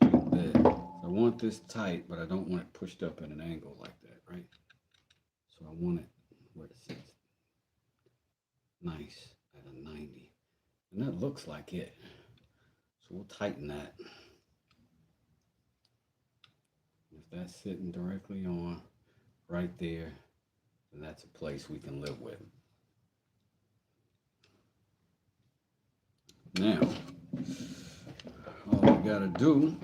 a bit. I want this tight, but I don't want it pushed up at an angle like that, right? So I want it where it sits nice at a 90. And that looks like it. So we'll tighten that. If that's sitting directly on right there, then that's a place we can live with. Now, all we gotta do,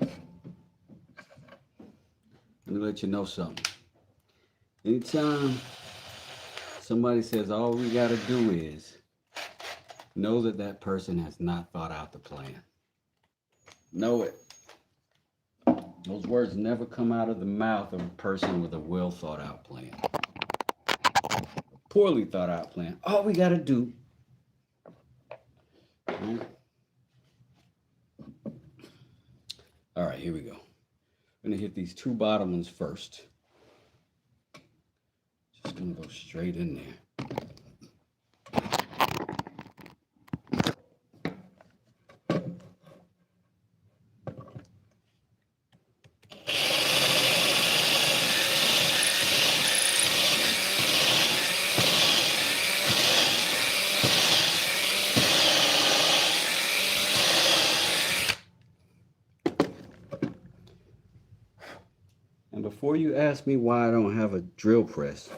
let me let you know something. Anytime somebody says all we gotta do is, know that that person has not thought out the plan. Know it. Those words never come out of the mouth of a person with a well thought out plan. A poorly thought out plan. All we gotta do. All right, here we go. I'm gonna hit these two bottom ones first. Just gonna go straight in there. And before you ask me why I don't have a drill press,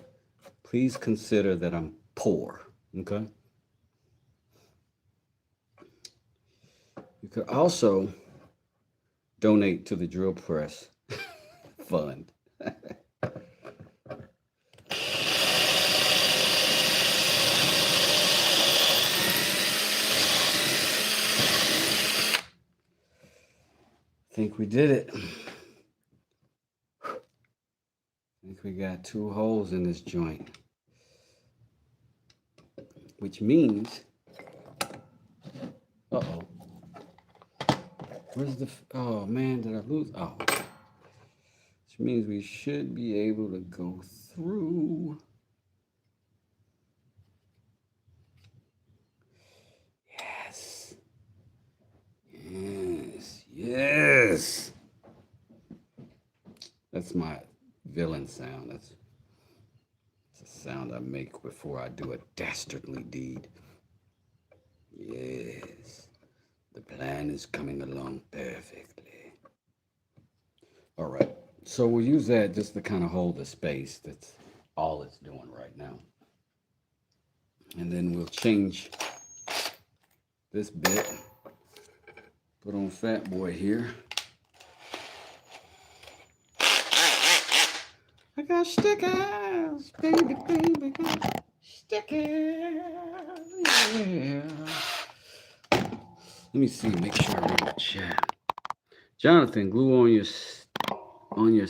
please consider that I'm poor, okay? You could also donate to the drill press fund. think we did it. I think we got 2 holes in this joint. Which means, uh-oh. Where's the, oh man, did I lose? Oh. Which means we should be able to go through. Yes. Yes. Yes. That's my villain sound. That's a sound I make before I do a dastardly deed. Yes. The plan is coming along perfectly. All right. So we'll use that just to kind of hold the space. That's all it's doing right now. And then we'll change this bit. Put on Fat Boy here. I got stickers, baby, baby, got stickers, yeah. Let me see, make sure I read the chat. Jonathan, glue on your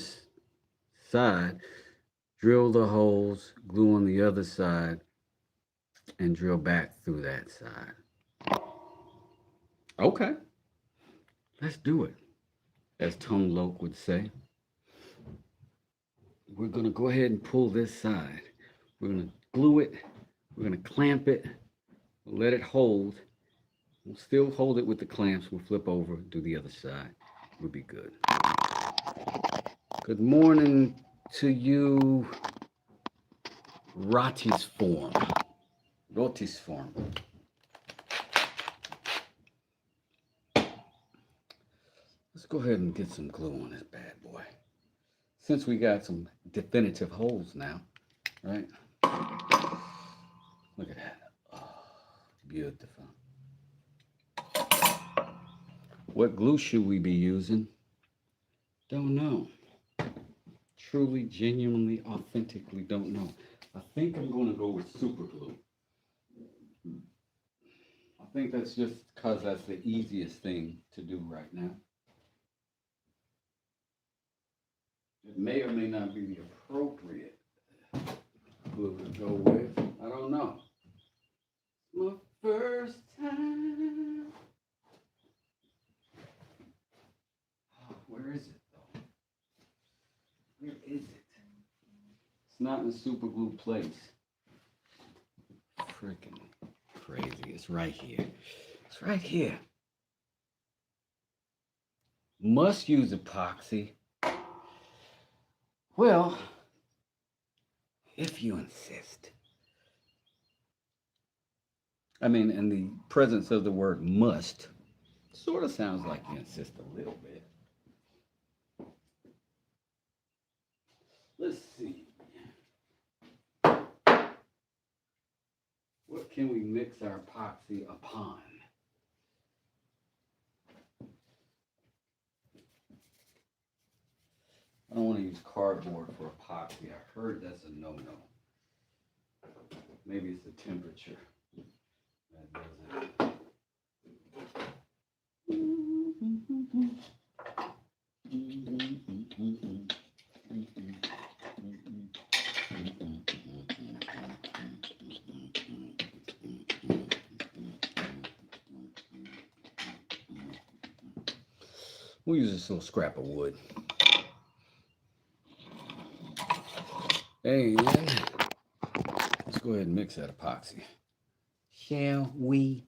side, drill the holes, glue on the other side, and drill back through that side. Okay, let's do it, as Tone Loc would say. We're gonna go ahead and pull this side. We're gonna glue it, we're gonna clamp it, let it hold. We'll still hold it with the clamps. We'll flip over, do the other side. We'll be good. Good morning to you, Rotis form. Rotis form. Let's go ahead and get some glue on this bad boy. Since we got some definitive holes now, right? Look at that. Oh, beautiful. What glue should we be using? Don't know. Truly, genuinely, authentically don't know. I think I'm going to go with super glue. I think that's just because that's the easiest thing to do right now. It may or may not be the appropriate glue to go with. I don't know. My first time. Oh, where is it though? Where is it? It's not in the super glue place. Freaking crazy. It's right here. It's right here. Must use epoxy. Well, if you insist. I mean, in the presence of the word must, sort of sounds like you insist a little bit. Let's see. What can we mix our epoxy upon? I don't want to use cardboard for epoxy. I heard that's a no-no. Maybe it's the temperature that does it. We'll use this little scrap of wood. And let's go ahead and mix that epoxy. Shall we?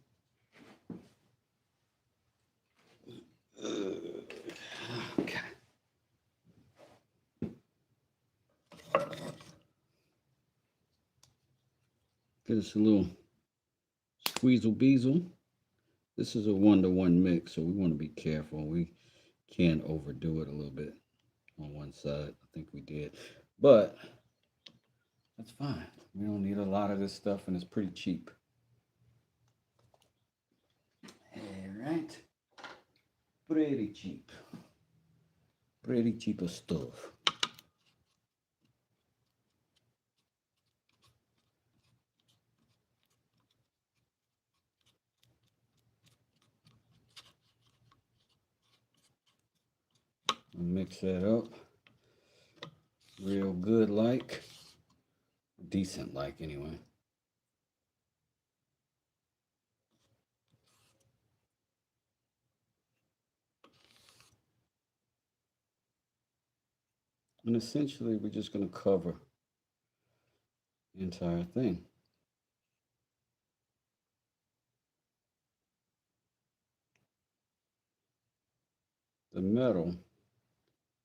Okay. Get us a little squeezle beezle. This is a 1-to-1 mix, so we want to be careful. We can overdo it a little bit on one side. I think we did. But that's fine. We don't need a lot of this stuff, and it's pretty cheap. All right. Pretty cheap. Pretty cheap of stuff. Mix that up real good like. Decent like anyway. And essentially we're just going to cover the entire thing. The metal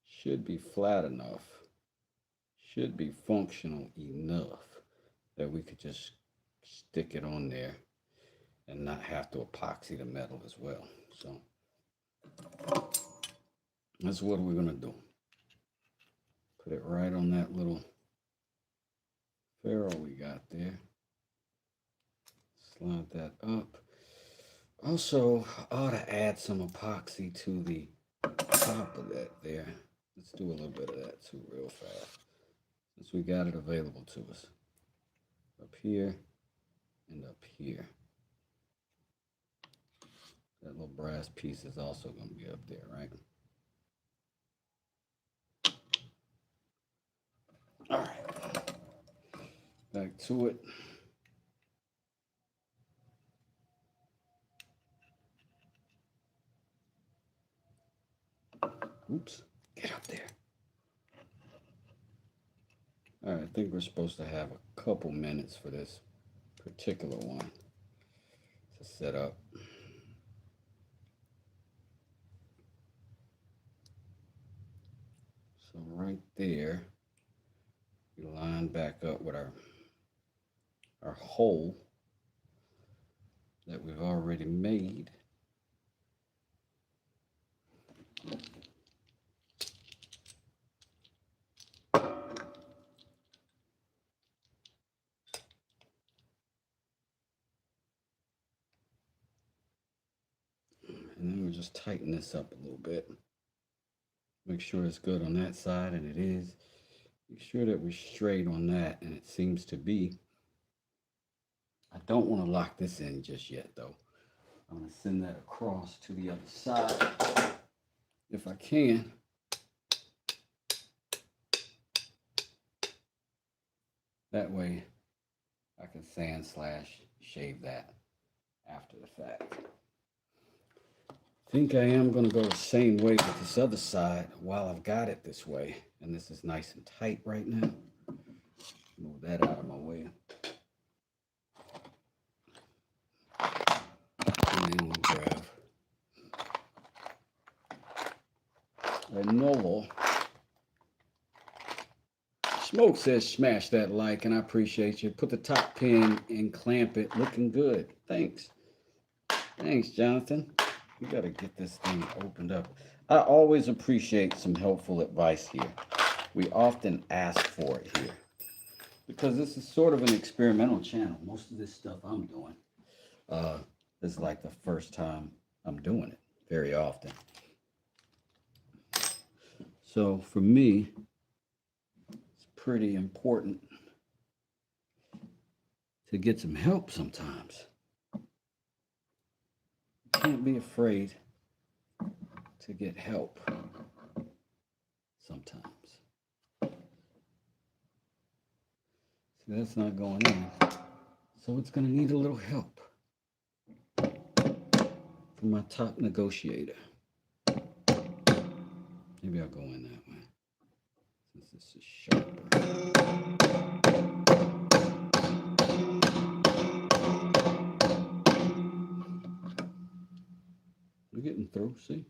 should be flat enough, should be functional enough that we could just stick it on there and not have to epoxy the metal as well. So that's what we're going to do. Put it right on that little ferrule we got there. Slide that up. Also, I ought to add some epoxy to the top of that there. Let's do a little bit of that too real fast, since we got it available to us. Up here and up here. That little brass piece is also going to be up there, right? All right. Back to it. Oops. Get up there. All right, I think we're supposed to have a couple minutes for this particular one to set up. So right there, we line back up with our hole that we've already made. And then we'll just tighten this up a little bit. Make sure it's good on that side, and it is. Make sure that we're straight on that, and it seems to be. I don't want to lock this in just yet, though. I'm going to send that across to the other side, if I can. That way, I can sand slash shave that after the fact. I think I am going to go the same way with this other side while I've got it this way. And this is nice and tight right now. Move that out of my way. And then we'll grab a Novel. Smoke says smash that like, and I appreciate you. Put the top pin and clamp it. Looking good. Thanks. Thanks, Jonathan. We got to get this thing opened up. I always appreciate some helpful advice here. We often ask for it here because this is sort of an experimental channel. Most of this stuff I'm doing is like the first time I'm doing it very often. So for me, it's pretty important to get some help sometimes. You can't be afraid to get help sometimes. See, that's not going in, so it's going to need a little help from my top negotiator. Maybe I'll go in that way, since this is sharper. We're getting through, see?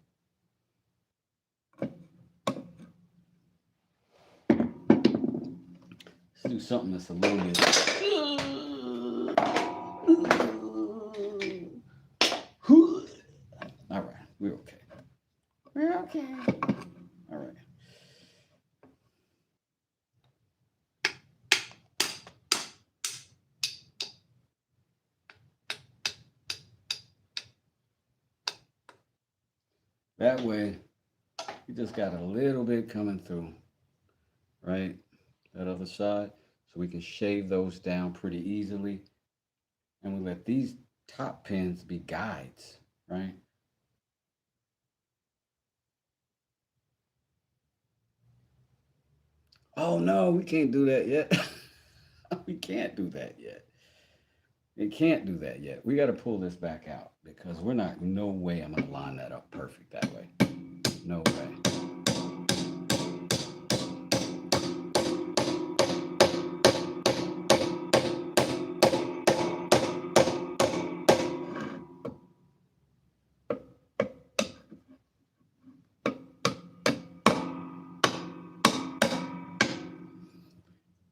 Let's do something that's a little bit. All right, we're okay. We're okay. All right. That way, you just got a little bit coming through, right? That other side. So we can shave those down pretty easily. And we let these top pins be guides, right? Oh no, we can't do that yet. We can't do that yet. It can't do that yet. We got to pull this back out because we're not, no way I'm going to line that up perfect that way. No way.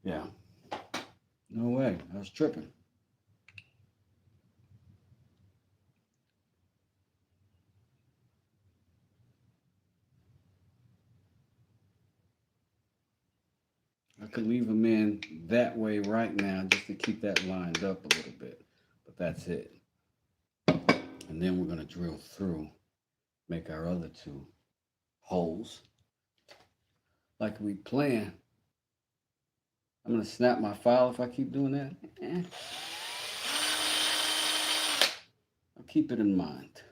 Yeah. No way. I was tripping. I could leave them in that way right now just to keep that lined up a little bit. But that's it. And then we're going to drill through, make our other two holes like we planned. I'm going to snap my file if I keep doing that. I'll keep it in mind.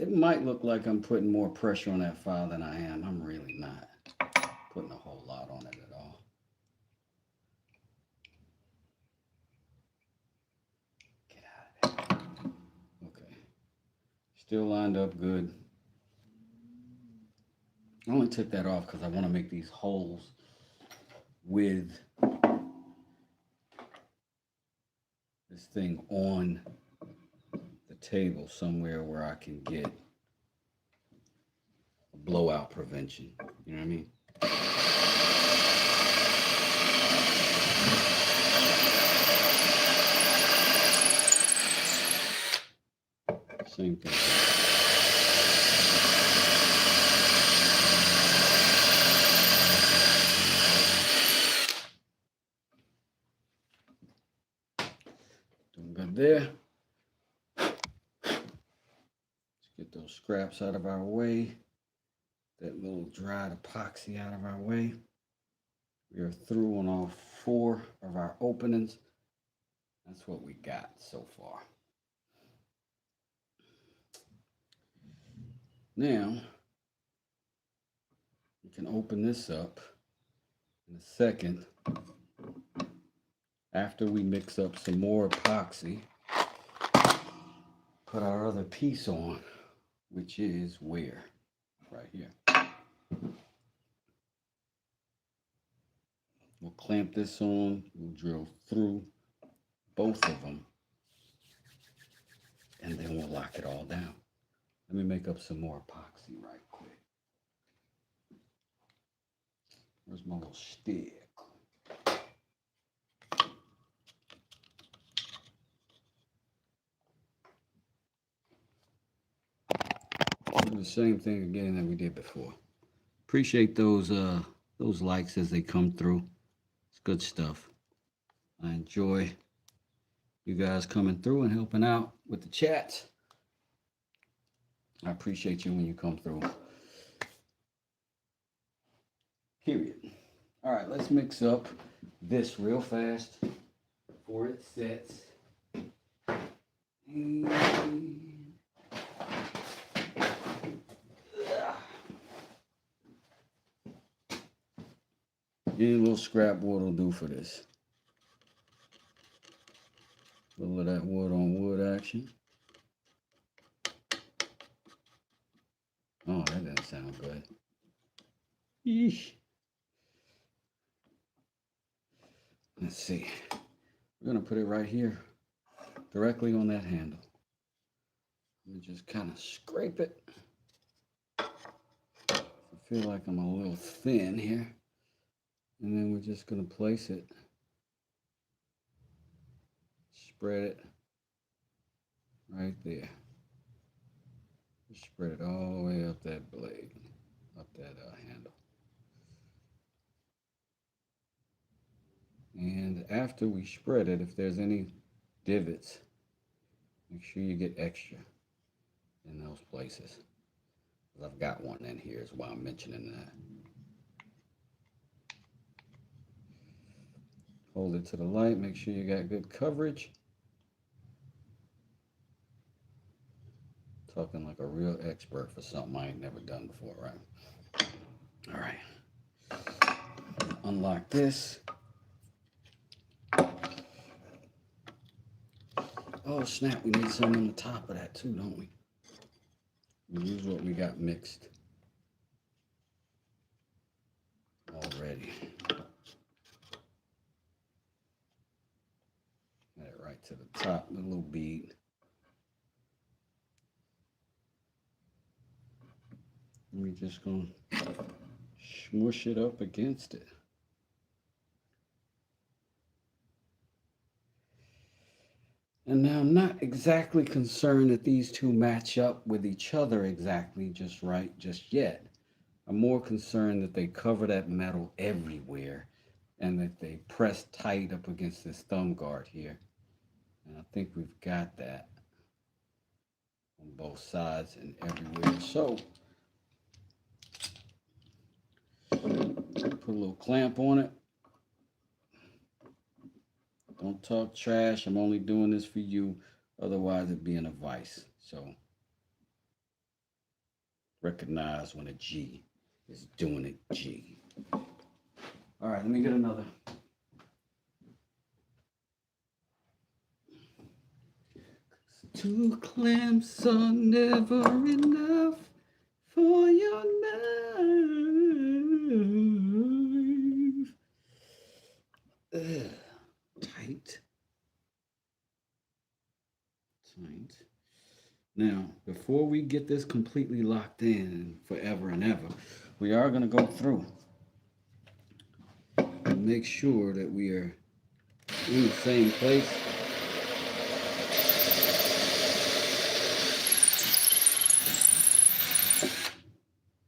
It might look like I'm putting more pressure on that file than I am. I'm really not putting a whole lot on it at all. Get out of there. Okay. Still lined up good. I only took that off because I want to make these holes with this thing on the table somewhere where I can get a blowout prevention. You know what I mean? Same thing. Doing good there. Let's get those scraps out of our way. That little dried epoxy out of our way. We are through on all 4 of our openings. That's what we got so far. Now, we can open this up in a second after we mix up some more epoxy, put our other piece on, which is where? Right here. We'll clamp this on, we'll drill through both of them, and then we'll lock it all down. Let me make up some more epoxy right quick. Where's my little stick? Do the same thing again that we did before. Appreciate those likes as they come through. It's good stuff. I enjoy you guys coming through and helping out with the chats. I appreciate you when you come through. Period. All right, let's mix up this real fast before it sets. Any little scrap wood will do for this. A little of that wood on wood action. Oh, that doesn't sound good. Eesh. Let's see. We're going to put it right here, directly on that handle. Let me just kind of scrape it. I feel like I'm a little thin here. And then we're just going to place it. Spread it right there. Just spread it all the way up that blade, up that handle. And after we spread it, if there's any divots, make sure you get extra in those places. I've got one in here is why I'm mentioning that. Hold it to the light, make sure you got good coverage. Talking like a real expert for something I ain't never done before, right? All right. Unlock this. Oh, snap. We need some on the top of that, too, don't we? We use what we got mixed already. Add it right to the top, the little bead. And we're just going to smush it up against it. And now I'm not exactly concerned that these two match up with each other exactly just right just yet. I'm more concerned that they cover that metal everywhere and that they press tight up against this thumb guard here. And I think we've got that on both sides and everywhere. So put a little clamp on it. Don't talk trash. I'm only doing this for you. Otherwise, it'd be an advice. So recognize when a G is doing it G. All right, let me get another. Two clamps are never enough for your knife. Tight. Tight. Now, before we get this completely locked in forever and ever, we are going to go through and make sure that we are in the same place.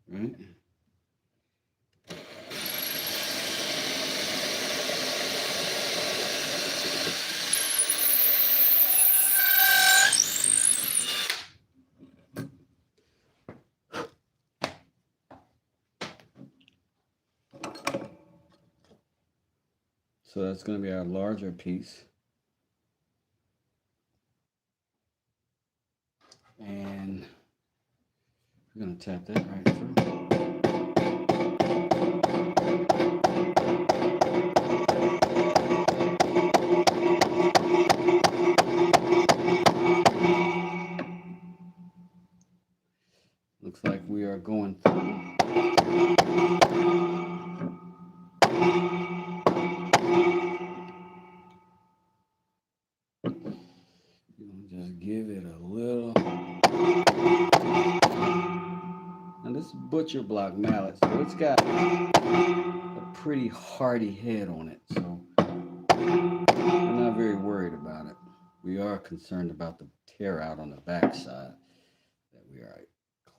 Right? So that's going to be our larger piece. And we're going to tap that right through. Looks like we are going through. Just give it a little. Now this is butcher block mallet, so it's got a pretty hardy head on it, so I'm not very worried about it. We are concerned about the tear out on the back side that we are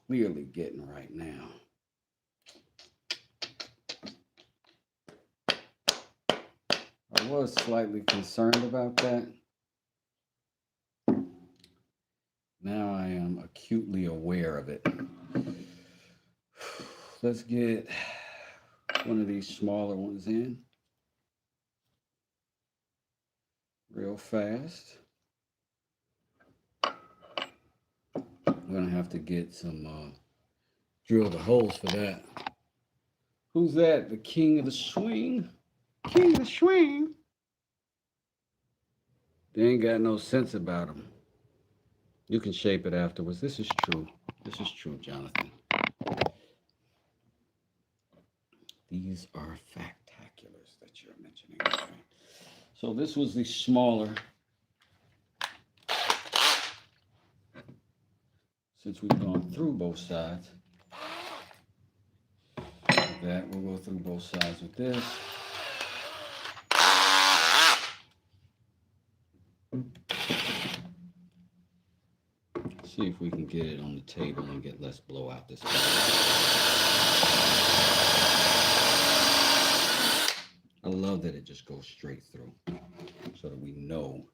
clearly getting right now. I was slightly concerned about that. Now I am acutely aware of it. Let's get one of these smaller ones in real fast. I'm gonna have to get some drill the holes for that. Who's that? The king of the swing? King of the swing? They ain't got no sense about them. You can shape it afterwards. This is true. This is true, Jonathan. These are factaculars that you're mentioning. Right? So this was the smaller. Since we've gone through both sides. Like that, we'll go through both sides with this. See if we can get it on the table and get less blowout this time. I love that it just goes straight through so that we know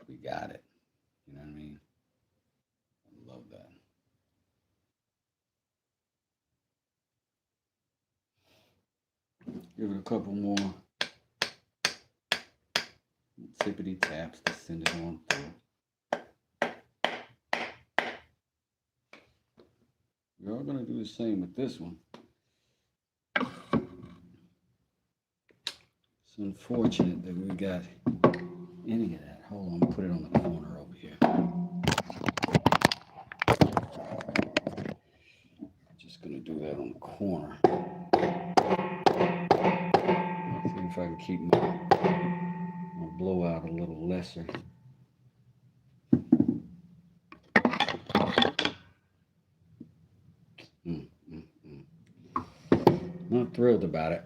we got it. You know what I mean? I love that. Give it a couple more tippity taps to send it on through. We're all going to do the same with this one. It's unfortunate that we got any of that. Hold on, put it on the corner over here. Just going to do that on the corner. See if I can keep my blowout a little lesser. Not thrilled about it.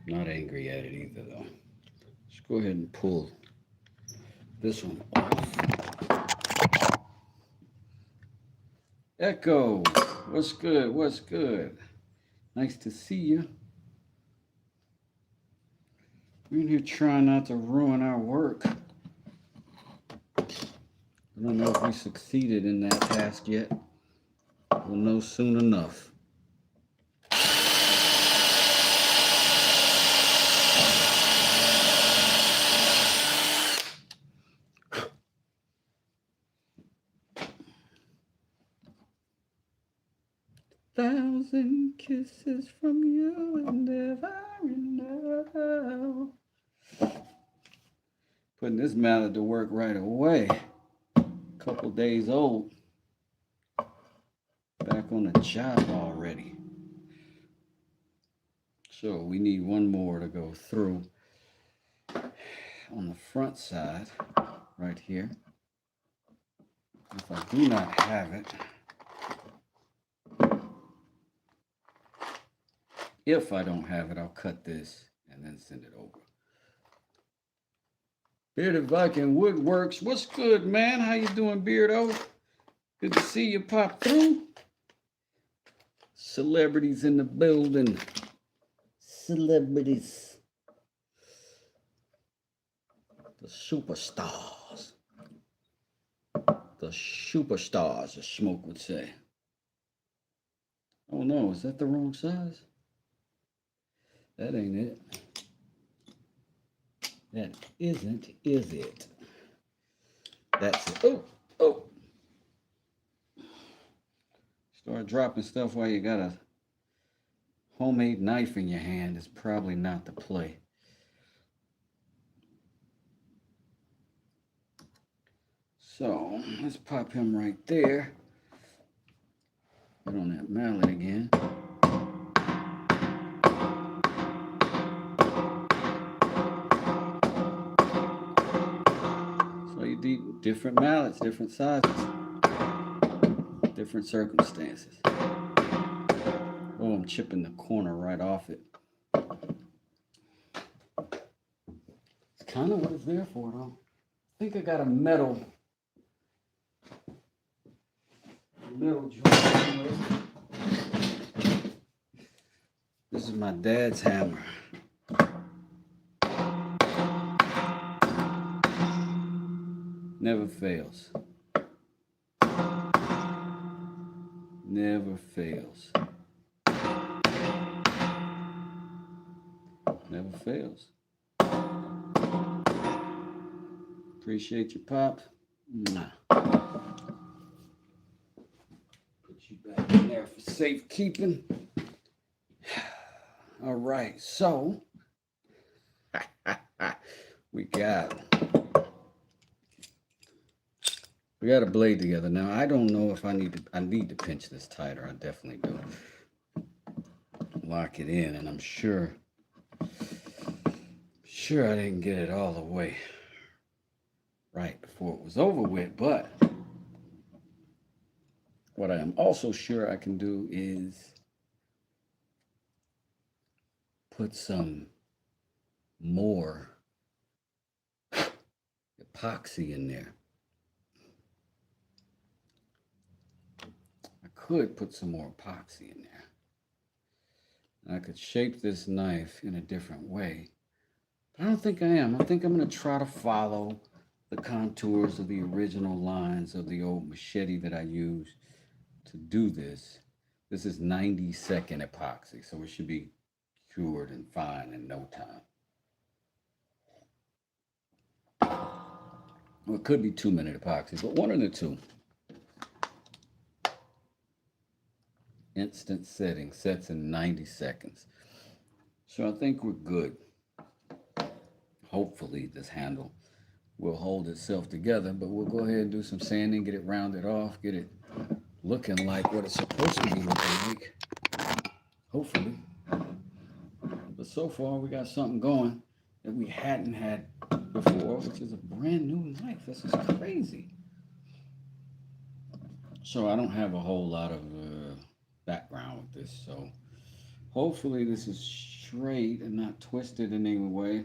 Not angry at it either, though. Let's go ahead and pull this one off. Echo, what's good? What's good? Nice to see you. We're in here trying not to ruin our work. I don't know if we succeeded in that task yet. We'll know soon enough. Thousand kisses from you and every now. Putting this mallet to work right away. Couple days old. Back on the job already. So we need one more to go through on the front side right here. If I do not have it, if I don't have it, I'll cut this and then send it over. Bearded Viking Woodworks, what's good, man? How you doing, Beardo? Good to see you pop through. Celebrities in the building. Celebrities. The superstars. The superstars, as Smoke would say. Oh no, is that the wrong size? That ain't it. That isn't, is it? That's it. Oh, oh. Start dropping stuff while you got a homemade knife in your hand is probably not the play. So let's pop him right there. Put on that mallet again. So you do different mallets, different sizes, different circumstances. Oh, I'm chipping the corner right off it. It's kind of what it's there for, though. I think I got a metal joint. This is my dad's hammer. Never fails. Never fails. Never fails. Appreciate you, Pop. Nah. Put you back in there for safekeeping. All right, so we got a blade together. Now I don't know if I need to pinch this tighter. I definitely do. Lock it in, and I'm sure I didn't get it all the way right before it was over with, but what I am also sure I can do is put some more epoxy in there. I could put some more epoxy in there. And I could shape this knife in a different way. But I don't think I am. I think I'm going to try to follow the contours of the original lines of the old machete that I used to do this. This is 90-second epoxy, so it should be cured and fine in no time. Well, it could be 2-minute epoxy, but one of the two. instant setting, sets in 90 seconds. So I think we're good. Hopefully this handle will hold itself together, but we'll go ahead and do some sanding, get it rounded off, get it looking like what it's supposed to be looking like. Hopefully. But so far we got something going that we hadn't had before, which is a brand new knife. This is crazy. So I don't have a whole lot of background with this, so hopefully this is straight and not twisted in any way.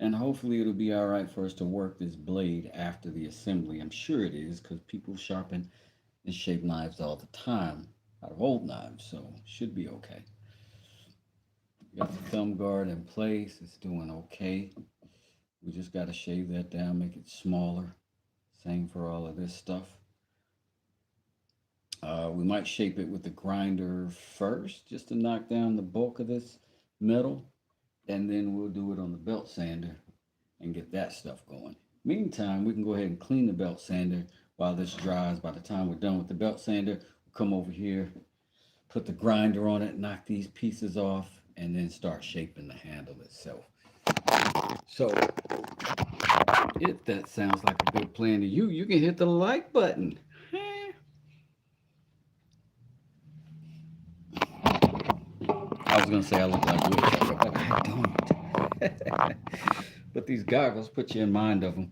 And hopefully it'll be all right for us to work this blade after the assembly. I'm sure it is, because people sharpen and shape knives all the time out of old knives, so it should be okay. Got the thumb guard in place. It's doing okay. We just got to shave that down, make it smaller. Same for all of this stuff. We might shape it with the grinder first, just to knock down the bulk of this metal, and then we'll do it on the belt sander and get that stuff going. Meantime, we can go ahead and clean the belt sander while this dries. By the time we're done with the belt sander, we'll come over here, put the grinder on it, knock these pieces off, and then start shaping the handle itself. So if that sounds like a good plan to you, you can hit the like button. I was going to say I look like woodchucker, but I don't. But these goggles put you in mind of them.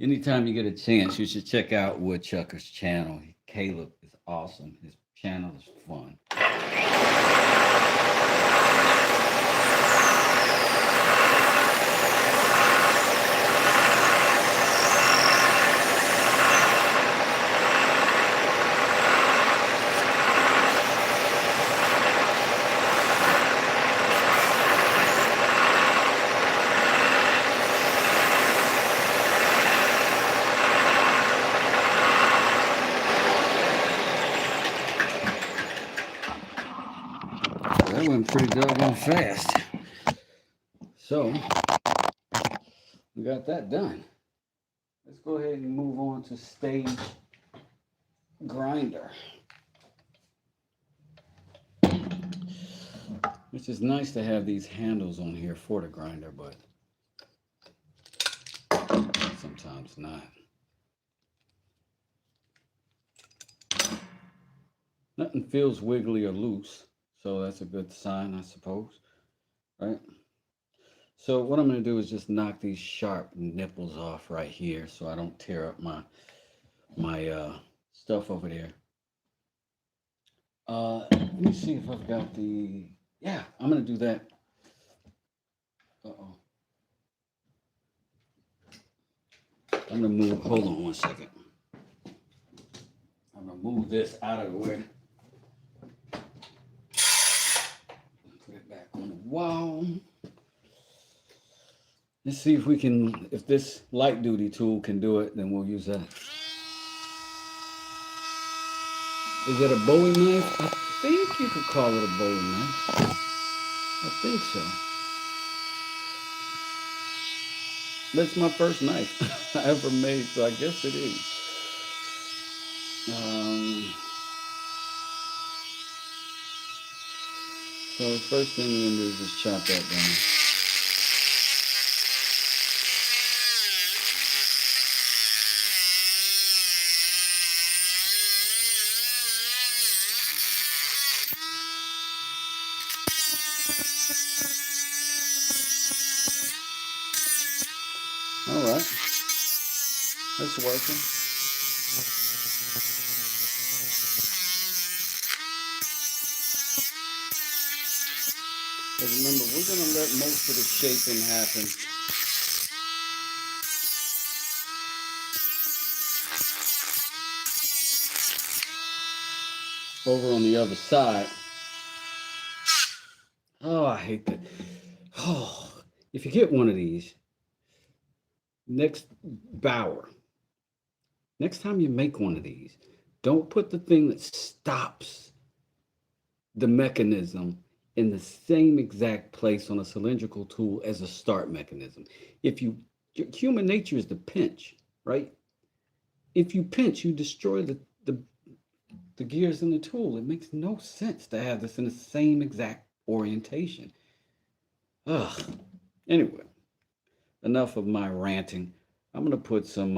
Anytime you get a chance, you should check out Woodchucker's channel. Caleb is awesome. His channel is fun. That went pretty doggone fast. So, we got that done. Let's go ahead and move on to stage grinder. Which is nice to have these handles on here for the grinder, but sometimes not. Nothing feels wiggly or loose, so that's a good sign, I suppose, right? So what I'm going to do is just knock these sharp nipples off right here so I don't tear up my stuff over there. Let me see if I've got the... Yeah, I'm going to do that. Uh-oh. I'm going to move... Hold on one second. I'm going to move this out of the way. Put it back on the wall. Let's see if we can... If this light duty tool can do it, then we'll use that. Is it a Bowie knife? I think you could call it a Bowie knife. I think so. That's my first knife I ever made, so I guess it is. So the first thing we're going to do is just chop that down. All right, that's working. But remember, we're going to let most of the shaping happen. Over on the other side. Oh, I hate that. Oh, if you get one of these, next time you make one of these, don't put the thing that stops the mechanism in the same exact place on a cylindrical tool as a start mechanism. Human nature is to pinch, right? If you pinch, you destroy the the gears in the tool. It makes no sense to have this in the same exact orientation. Ugh. Anyway, enough of my ranting. I'm gonna put some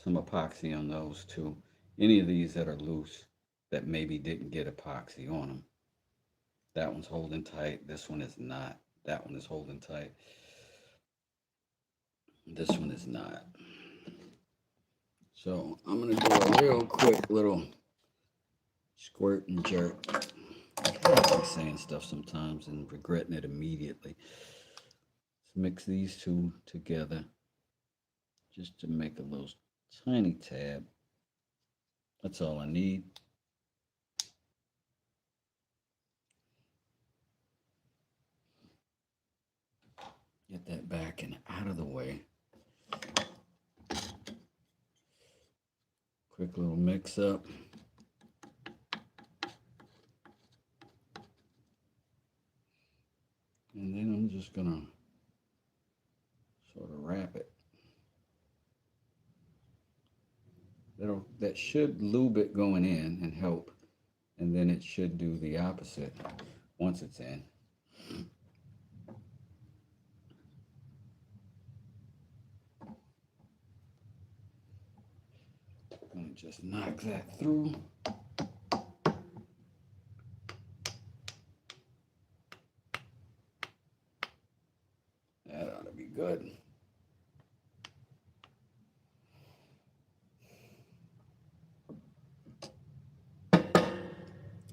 epoxy on those too. Any of these that are loose that maybe didn't get epoxy on them. That one's holding tight. This one is not. That one is holding tight. This one is not. So I'm gonna do a real quick little squirt and jerk. I like saying stuff sometimes and regretting it immediately. Let's mix these two together just to make a little tiny tab. That's all I need. Get that back and out of the way. Quick little mix up. And then I'm just gonna sort of wrap it. That should lube it going in and help. And then it should do the opposite once it's in. I'm gonna just knock that through. That ought to be good.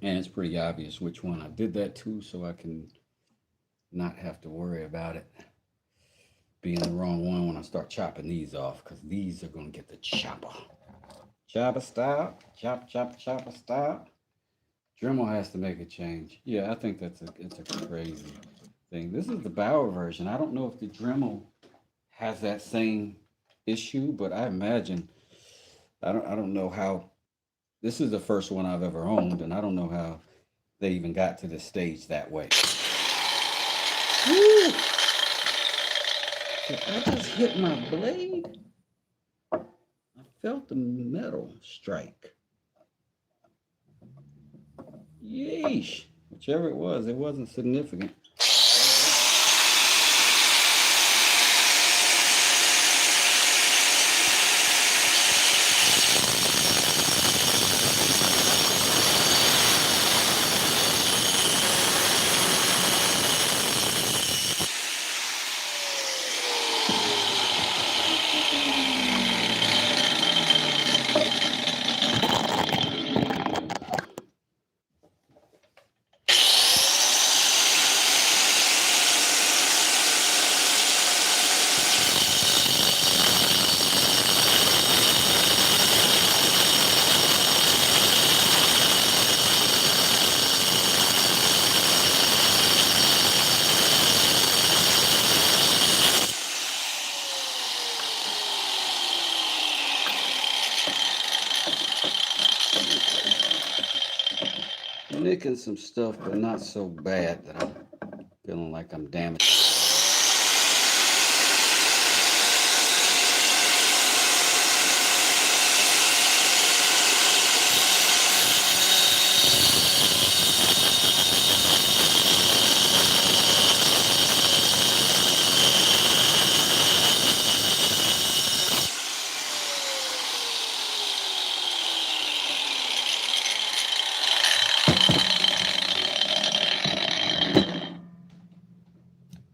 And it's pretty obvious which one I did that to, so I can not have to worry about it being the wrong one when I start chopping these off, because these are going to get the chopper. Chopper style, chopper style. Dremel has to make a change. Yeah, I think it's a crazy thing. This is the Bauer version. I don't know if the Dremel has that same issue, but I imagine, I don't know how. This is the first one I've ever owned, and I don't know how they even got to this stage that way. Woo! Did I just hit my blade? I felt the metal strike. Yeesh. Whichever it wasn't significant. Nicking some stuff, but not so bad that I'm feeling like I'm damaged.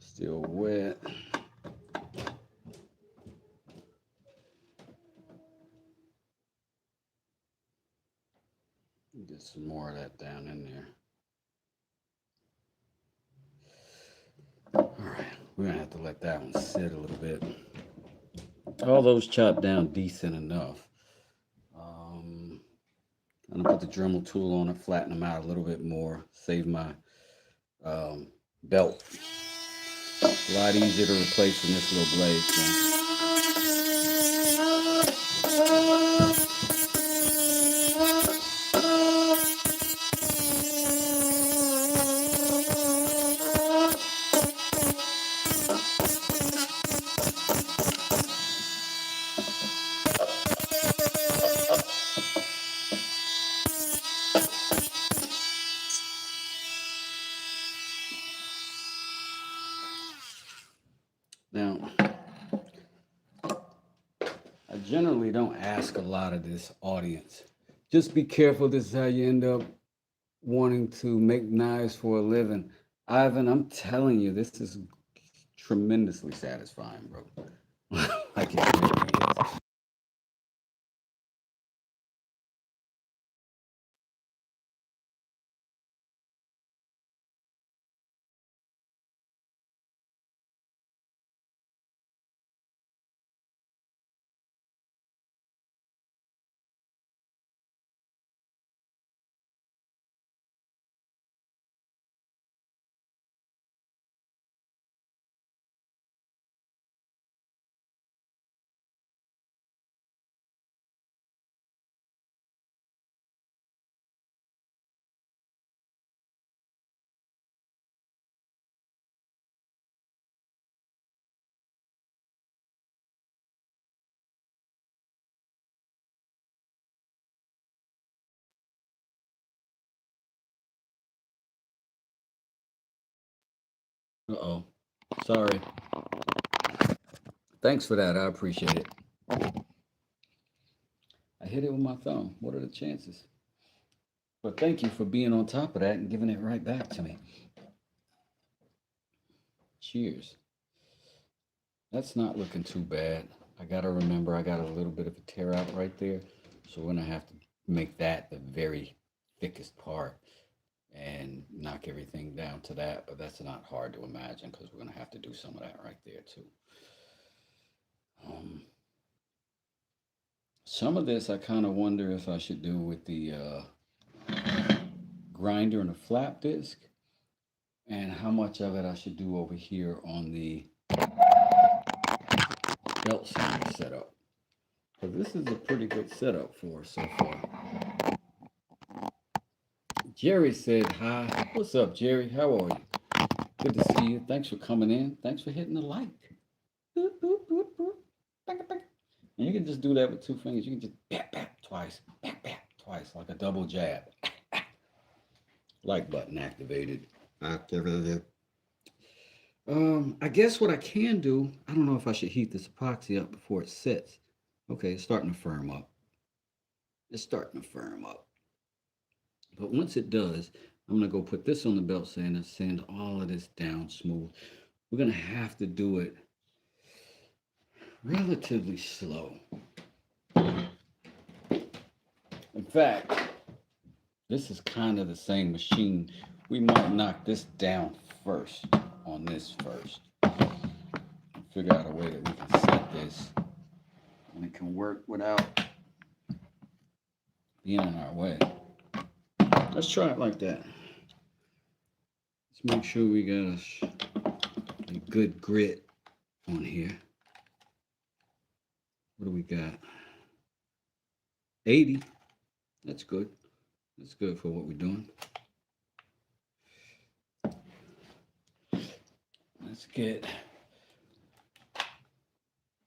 Still wet. Get some more of that down in there. All right, we're gonna have to let that one sit a little bit. All those chopped down decent enough. I'm gonna put the Dremel tool on it, flatten them out a little bit more, save my belt. A lot easier to replace than this little blade. So. don't ask a lot of this audience. Just be careful. This is how you end up wanting to make knives for a living. Ivan, I'm telling you, this is tremendously satisfying, bro. Like it really is. Uh-oh. Sorry. Thanks for that. I appreciate it. I hit it with my thumb. What are the chances? But thank you for being on top of that and giving it right back to me. Cheers. That's not looking too bad. I gotta remember I got a little bit of a tear out right there. So we're gonna have to make that the very thickest part and knock everything down to that. But that's not hard to imagine because we're gonna have to do some of that right there too. Some of this I kind of wonder if I should do with the grinder and a flap disc, and how much of it I should do over here on the belt sander setup. Because this is a pretty good setup for us so far. Jerry said hi. What's up, Jerry? How are you? Good to see you. Thanks for coming in. Thanks for hitting the like. Boop, boop, boop, boop. Bang, bang. And you can just do that with two fingers. You can just bap, bap twice, bap, bap twice, like a double jab. Like button activated. Activated. I guess what I can do, I don't know if I should heat this epoxy up before it sets. Okay, it's starting to firm up. It's starting to firm up. But once it does, I'm going to go put this on the belt sander, sand all of this down smooth. We're going to have to do it relatively slow. In fact, this is kind of the same machine. We might knock this down first, on this first. Figure out a way that we can set this and it can work without being in our way. Let's try it like that. Let's make sure we got a good grit on here. What do we got? 80. That's good. That's good for what we're doing. Let's get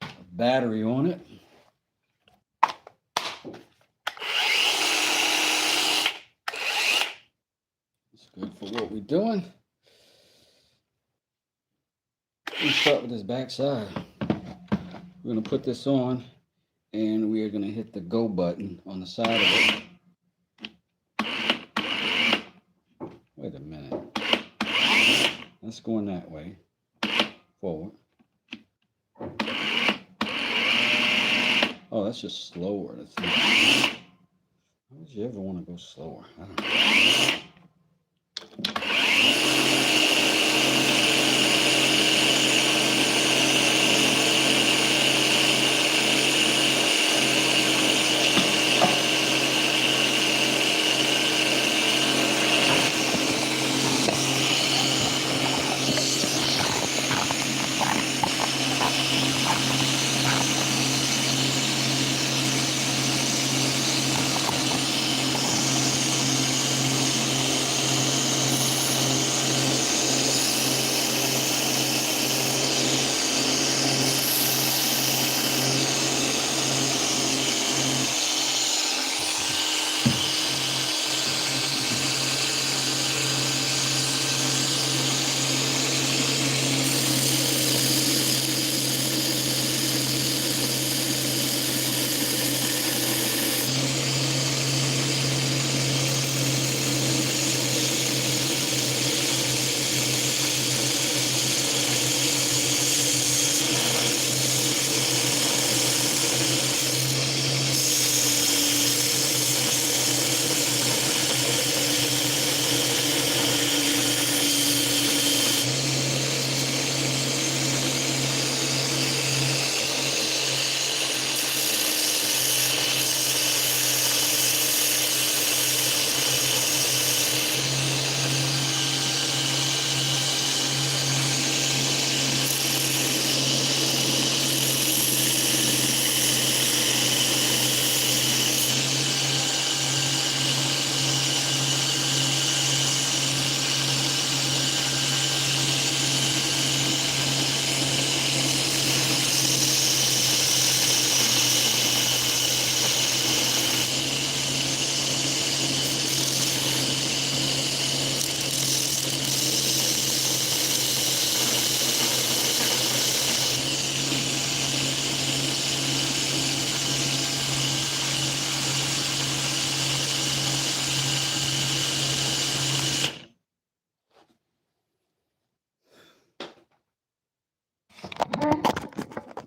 a battery on it. It's good for what we're doing. Let's start with this back side. We're going to put this on and we are going to hit the go button on the side of it. Wait a minute. That's going that way. Forward. Oh, that's just slower. That's not... Why would you ever want to go slower? I don't know.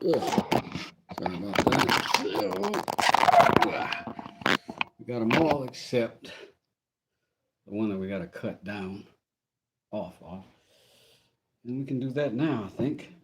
Sorry about that. We got them all except the one that we got to cut down off. And we can do that now, I think.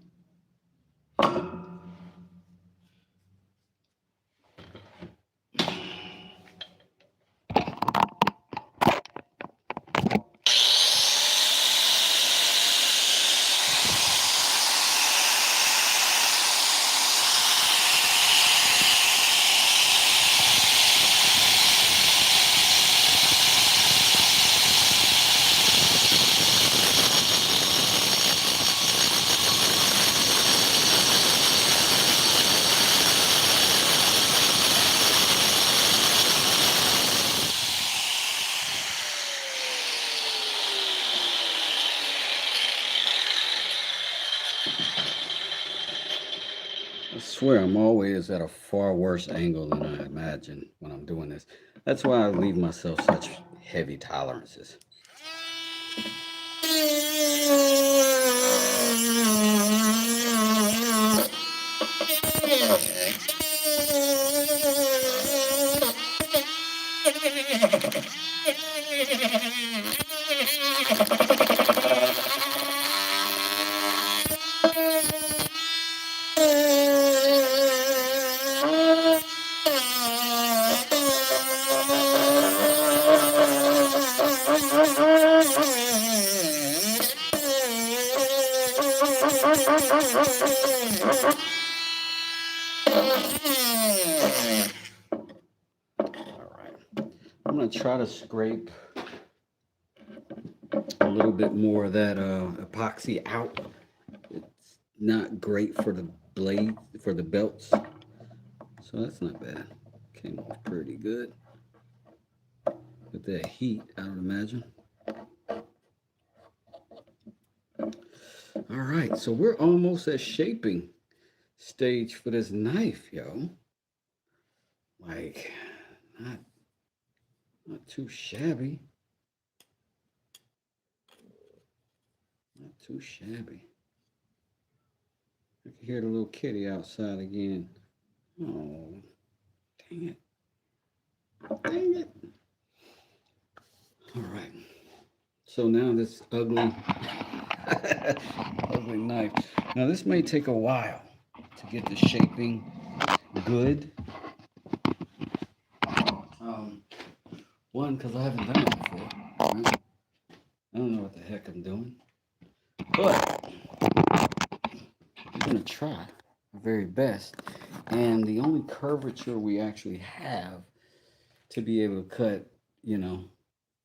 I swear I'm always at a far worse angle than I imagine when I'm doing this. That's why I leave myself such heavy tolerances. I'm going to try to scrape a little bit more of that epoxy out. It's not great for the blade, for the belts. So that's not bad. Came off pretty good. With that heat, I would imagine. All right, so we're almost at shaping stage for this knife, yo. Like, not too shabby. Not too shabby. I can hear the little kitty outside again. Oh, dang it. Dang it. All right. So now this ugly, ugly knife. Now this may take a while to get the shaping good. One, because I haven't done it before. Right? I don't know what the heck I'm doing. But I'm going to try our very best. And the only curvature we actually have to be able to cut, you know,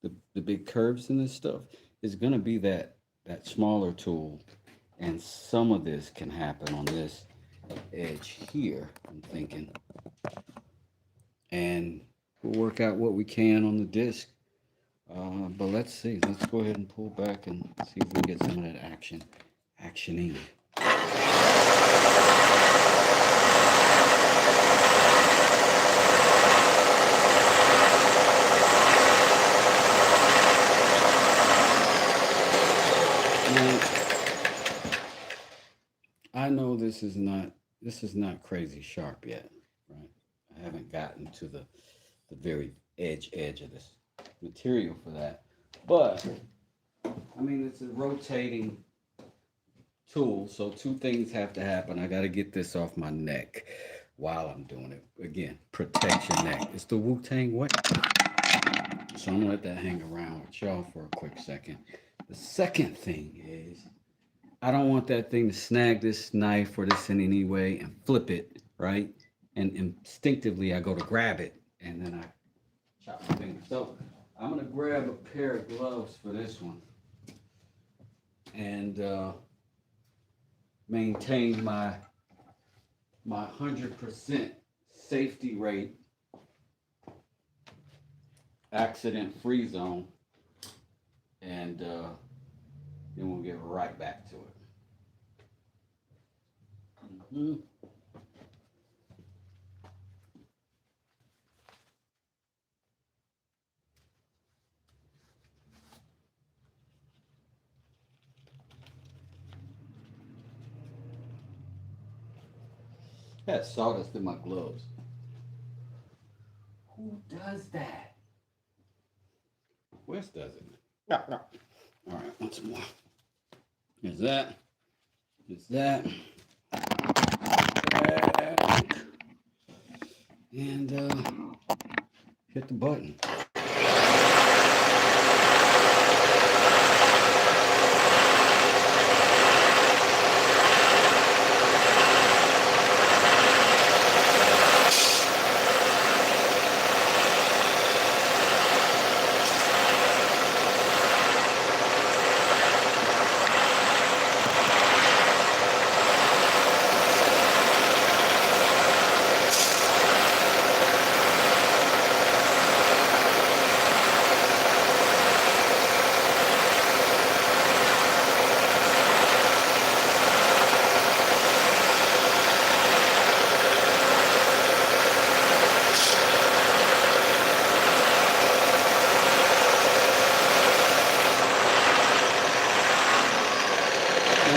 the big curves in this stuff is going to be that smaller tool. And some of this can happen on this edge here, I'm thinking. And we'll work out what we can on the disc. But let's see. Let's go ahead and pull back and see if we can get some of that actioning. Now, I know this is not crazy sharp yet, right? I haven't gotten to the very edge of this material for that. But I mean, it's a rotating tool, so two things have to happen. I got to get this off my neck while I'm doing it. Again, protect your neck. It's the Wu-Tang way. So I'm gonna let that hang around with y'all for a quick second. The second thing is I don't want that thing to snag this knife or this in any way and flip it, right? And instinctively I go to grab it and then I chop my finger. So I'm gonna grab a pair of gloves for this one and maintain my 100% safety rate, accident-free zone, and then we'll get right back to it. Mm-hmm. Had sawdust in my gloves. Who does that? Wes does it. No, no. All right, once more. Here's that. Here's that. And hit the button.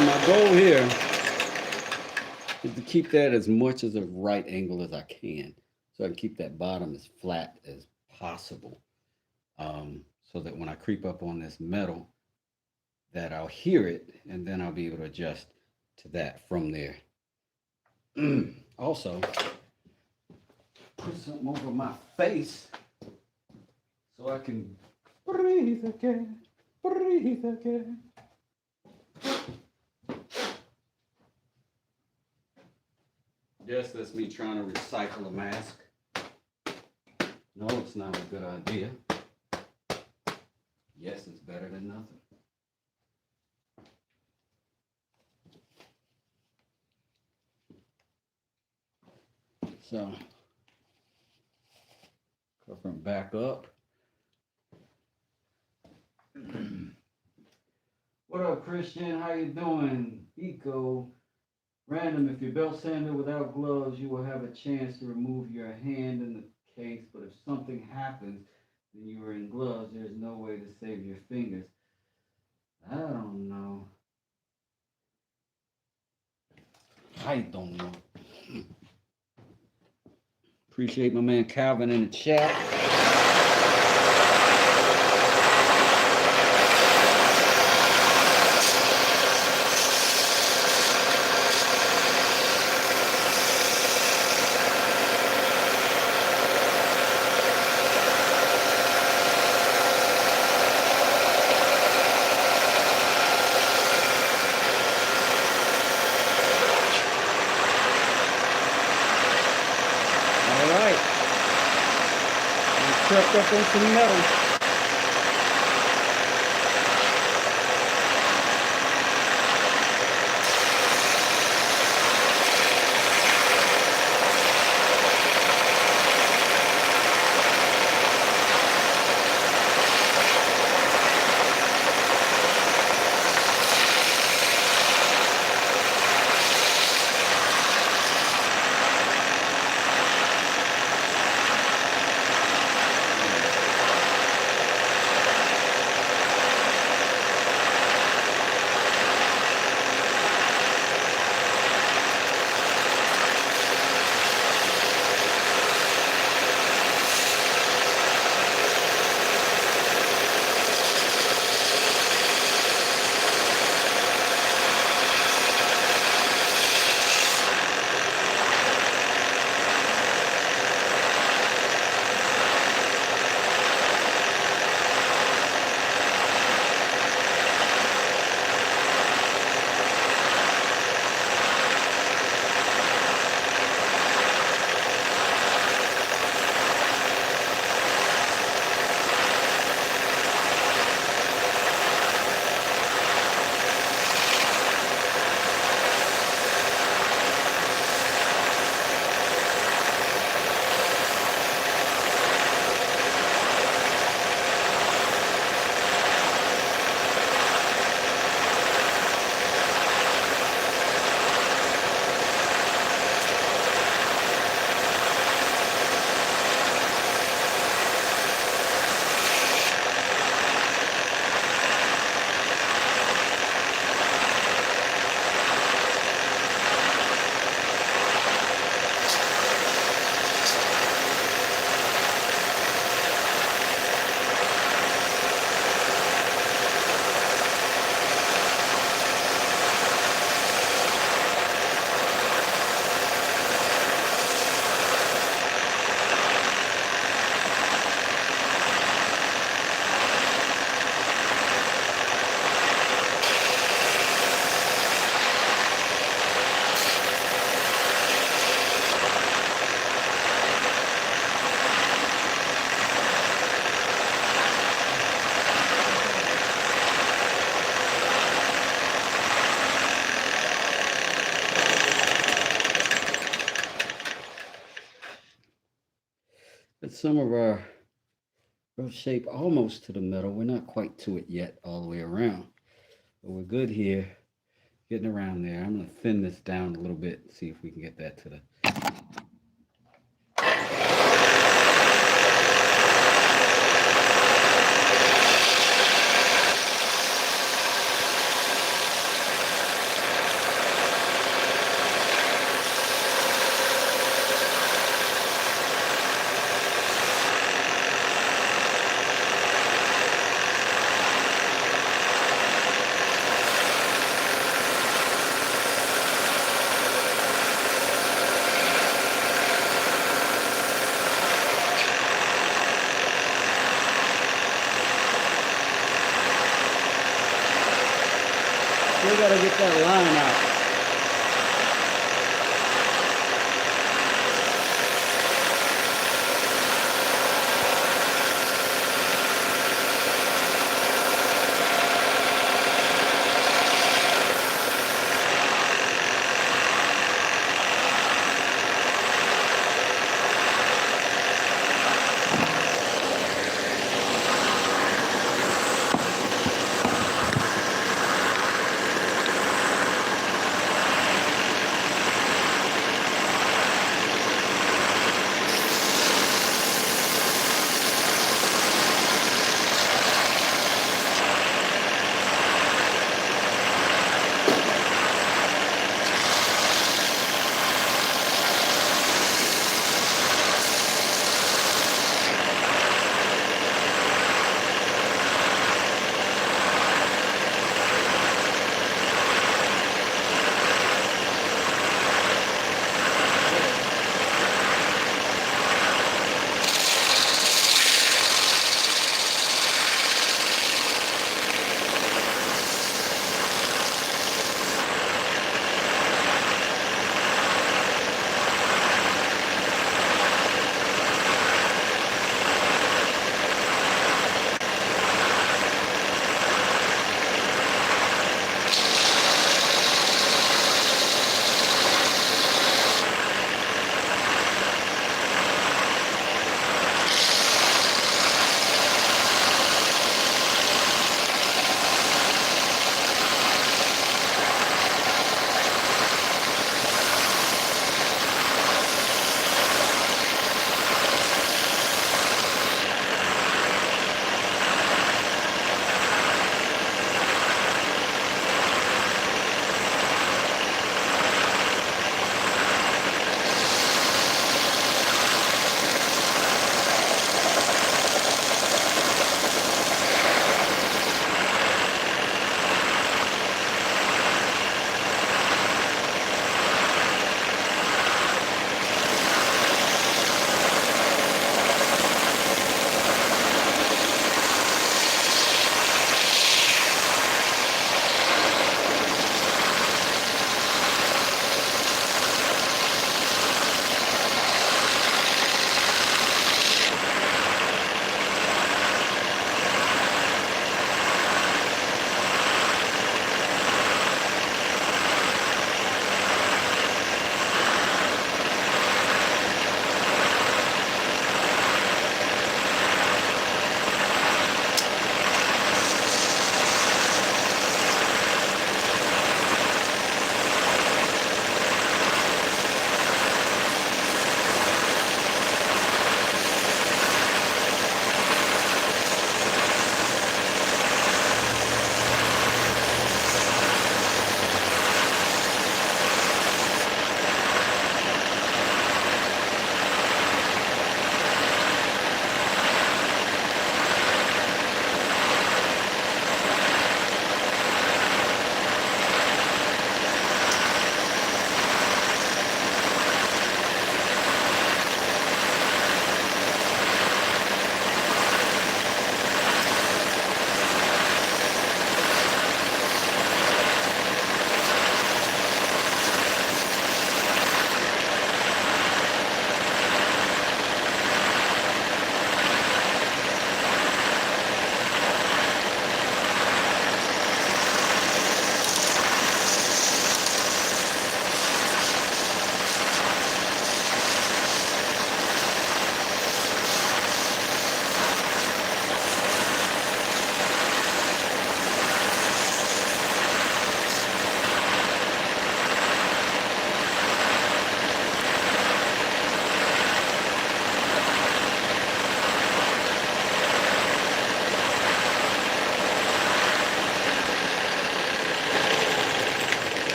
My goal here is to keep that as much as a right angle as I can, so I can keep that bottom as flat as possible, so that when I creep up on this metal, that I'll hear it, and then I'll be able to adjust to that from there. Also, put something over my face so I can breathe again, breathe again. Yes, that's me trying to recycle a mask. No, it's not a good idea. Yes, it's better than nothing. So, cover them back up. What up, Christian? How you doing? Eco. Random, if you belt sander without gloves, you will have a chance to remove your hand in the case, but if something happens and you are in gloves, there's no way to save your fingers. I don't know. I don't know. Appreciate my man Calvin in the chat. Crept up on some metal. some of our rough shape almost to the metal. We're not quite to it yet all the way around, but we're good here, getting around there. I'm going to thin this down a little bit, see if we can get that to the we got to get that line out.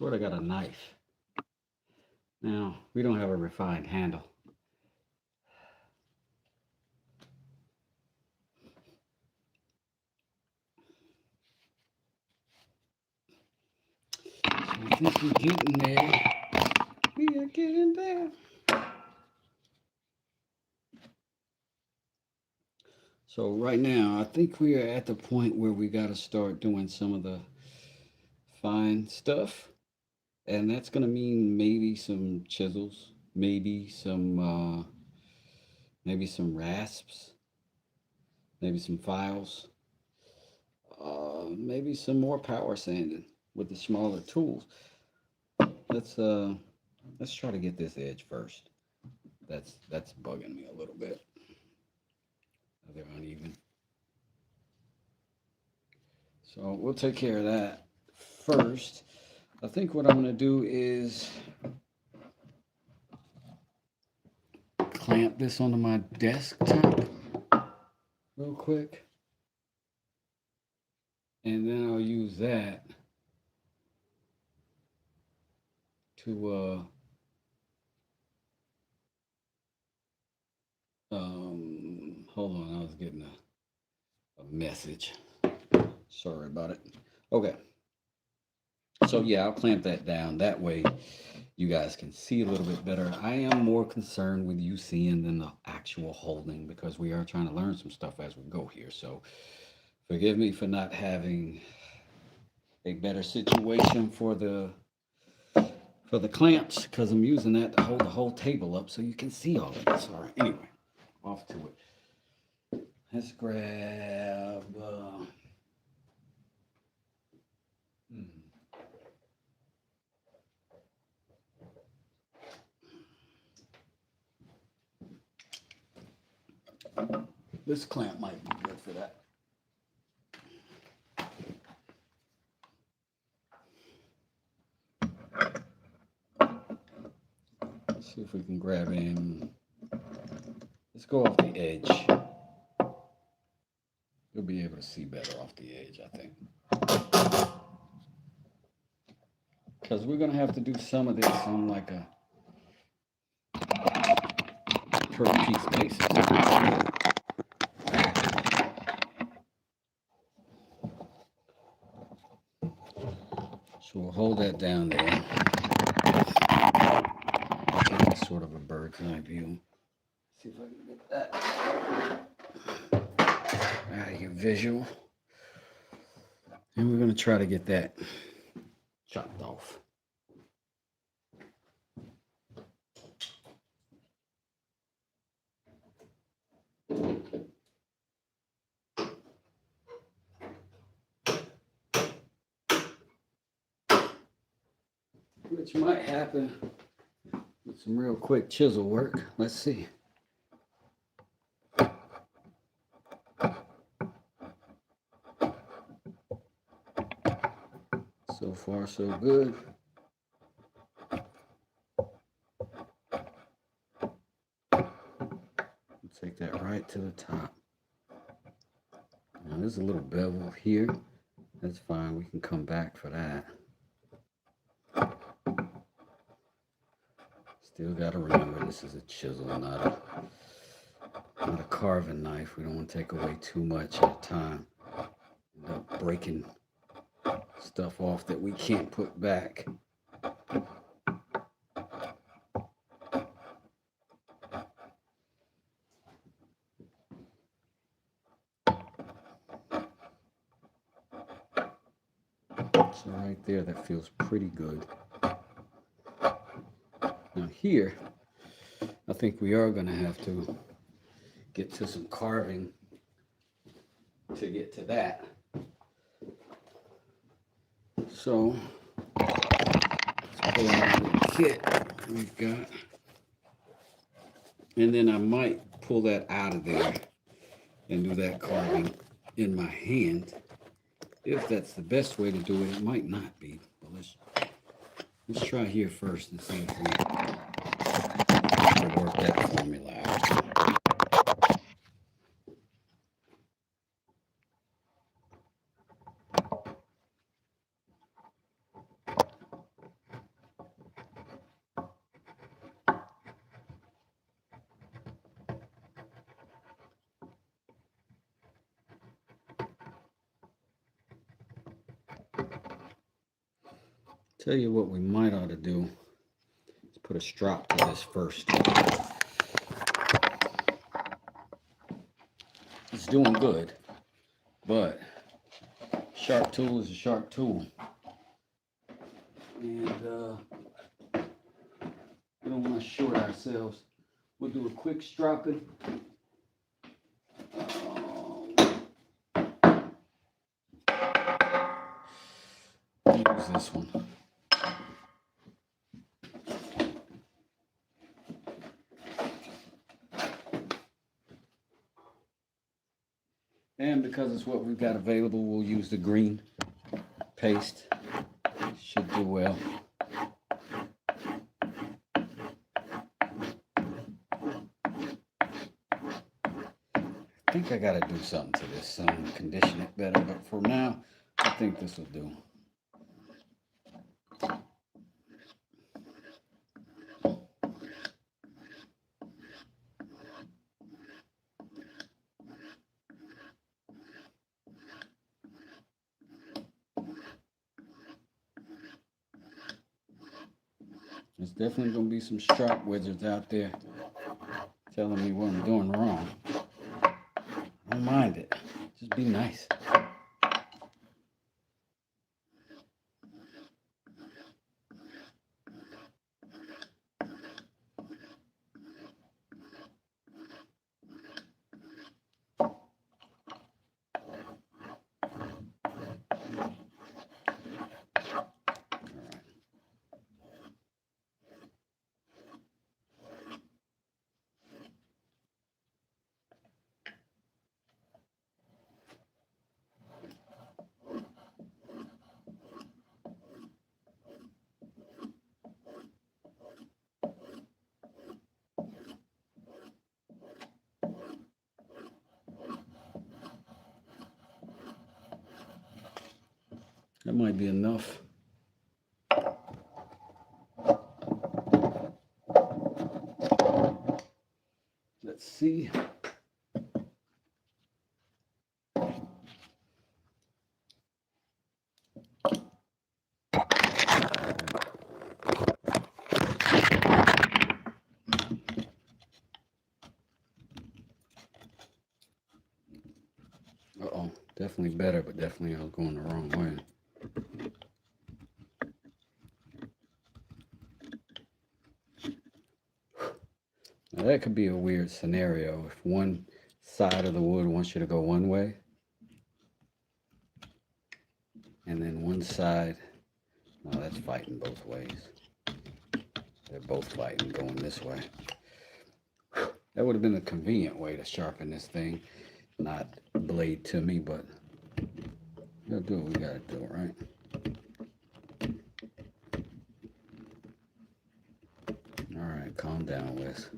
sort of got a knife. Now, we don't have a refined handle. So I think we're getting there. We are getting there. So right now, I think we are at the point where we got to start doing some of the fine stuff. And that's going to mean maybe some chisels, maybe some rasps, maybe some files, maybe some more power sanding with the smaller tools. Let's uh, let's try to get this edge first. That's bugging me a little bit. They're uneven. So we'll take care of that first. I think what I'm going to do is clamp this onto my desktop real quick. And then I'll use that to hold on, I was getting a message. Sorry about it. Okay. So yeah, I'll clamp that down. That way you guys can see a little bit better. I am more concerned with you seeing than the actual holding because we are trying to learn some stuff as we go here. So forgive me for not having a better situation for the clamps because I'm using that to hold the whole table up so you can see all of this. All right, anyway, off to it. Let's grab this clamp might be good for that. Let's see if we can grab him. Let's go off the edge. You'll be able to see better off the edge, I think. Because we're going to have to do some of this on like a per piece basis. So we'll hold that down there. Get sort of a bird's eye view. See if I can get that out of your visual. And we're going to try to get that chopped off. Which might happen with some real quick chisel work. Let's see. So far, so good. Take that right to the top. Now there's a little bevel here. That's fine. We can come back for that. Still got to remember this is a chisel, not a carving knife. We don't want to take away too much at a time. End up breaking stuff off that we can't put back. So right there, that feels pretty good. Now here, I think we are going to have to get to some carving to get to that. So let's pull out the kit we've got. And then I might pull that out of there and do that carving in my hand. If that's the best way to do it, it might not be. But let's try here first and see if we can work that formula out. Tell you what we might ought to do is put a strop to this first. It's doing good, but sharp tool is a sharp tool. And we don't want to short ourselves. We'll do a quick stropping. Use this one. And because it's what we've got available, we'll use the green paste. Should do well. I think I gotta do something to this condition it better, but for now, I think this will do. There's definitely going to be some strop wizards out there telling me what I'm doing wrong. I don't mind it. Just be nice. That might be enough. Let's see. Uh-oh, definitely better, but definitely I was going the wrong way. Now that could be a weird scenario if one side of the wood wants you to go one way and then one side, no, that's fighting both ways. They're both fighting going this way. That would have been a convenient way to sharpen this thing, not blade to me, but we'll do what we gotta do, right? All right, calm down, Wes.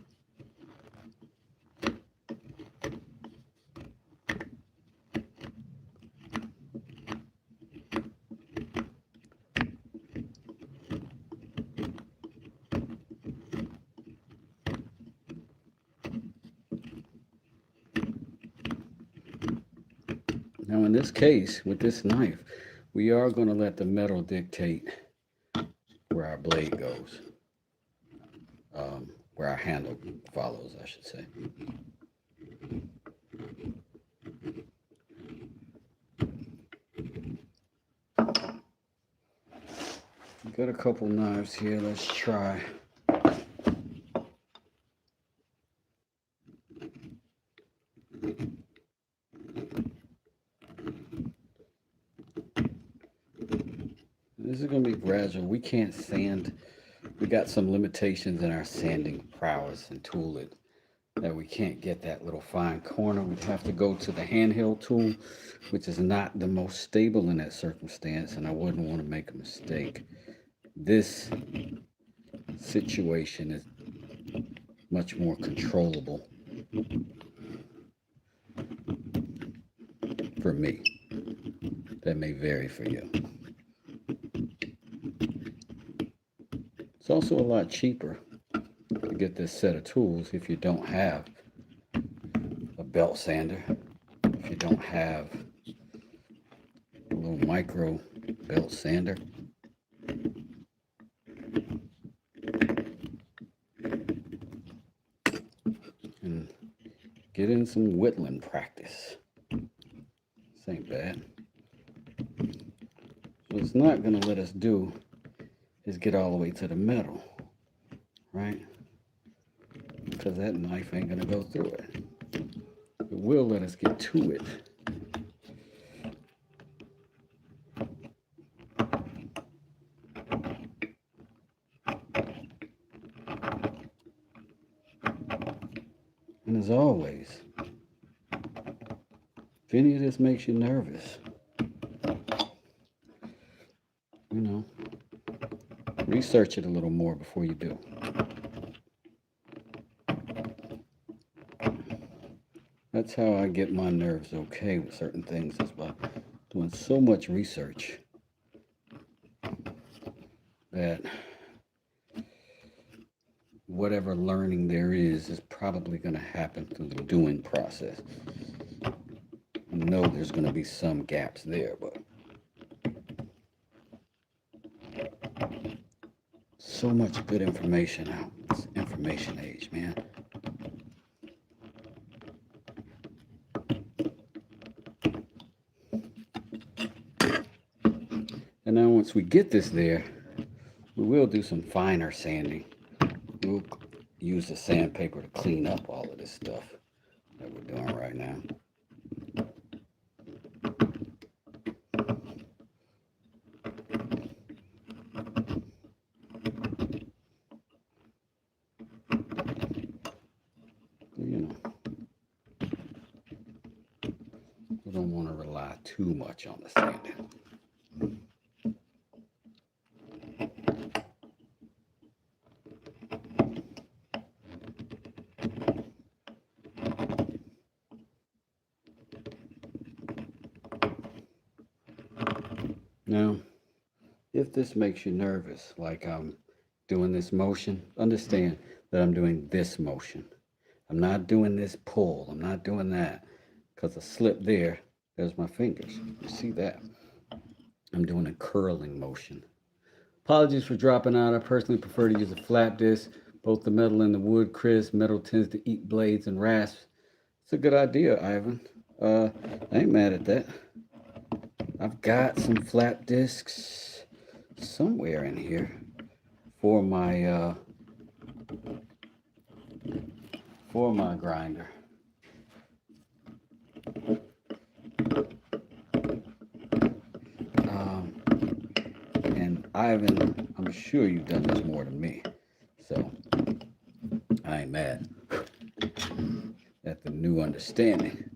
Now in this case, with this knife, we are going to let the metal dictate where our blade goes, where our handle follows, I should say. Got a couple knives here, let's try. This is going to be gradual. We can't sand. We got some limitations in our sanding prowess and tool it that we can't get that little fine corner. We'd have to go to the handheld tool, which is not the most stable in that circumstance, and I wouldn't want to make a mistake. This situation is much more controllable for me. That may vary for you. It's also a lot cheaper to get this set of tools if you don't have a belt sander, if you don't have a little micro belt sander. get in some whittling practice. This ain't bad. What it's not going to let us do is get all the way to the metal, right? Because that knife ain't going to go through it. It will let us get to it. And as always, if any of this makes you nervous, you know, research it a little more before you do. That's how I get my nerves okay with certain things, is by doing so much research that whatever learning there is probably going to happen through the doing process. I know there's going to be some gaps there, but so much good information out. It's information age, man. And now once we get this there, we will do some finer sanding. We'll use the sandpaper to clean up all of this stuff that we're doing right now. You know, we don't want to rely too much on the sanding. Now, if this makes you nervous, like I'm doing this motion, understand that I'm doing this motion. I'm not doing this pull. I'm not doing that, because a slip there, there's my fingers. You see that? I'm doing a curling motion. Apologies for dropping out. I personally prefer to use a flat disc. Both the metal and the wood crisp. Metal tends to eat blades and rasps. It's a good idea, Ivan. I ain't mad at that. I've got some flat discs somewhere in here for my grinder. And Ivan, I'm sure you've done this more than me, so I ain't mad at the new understanding,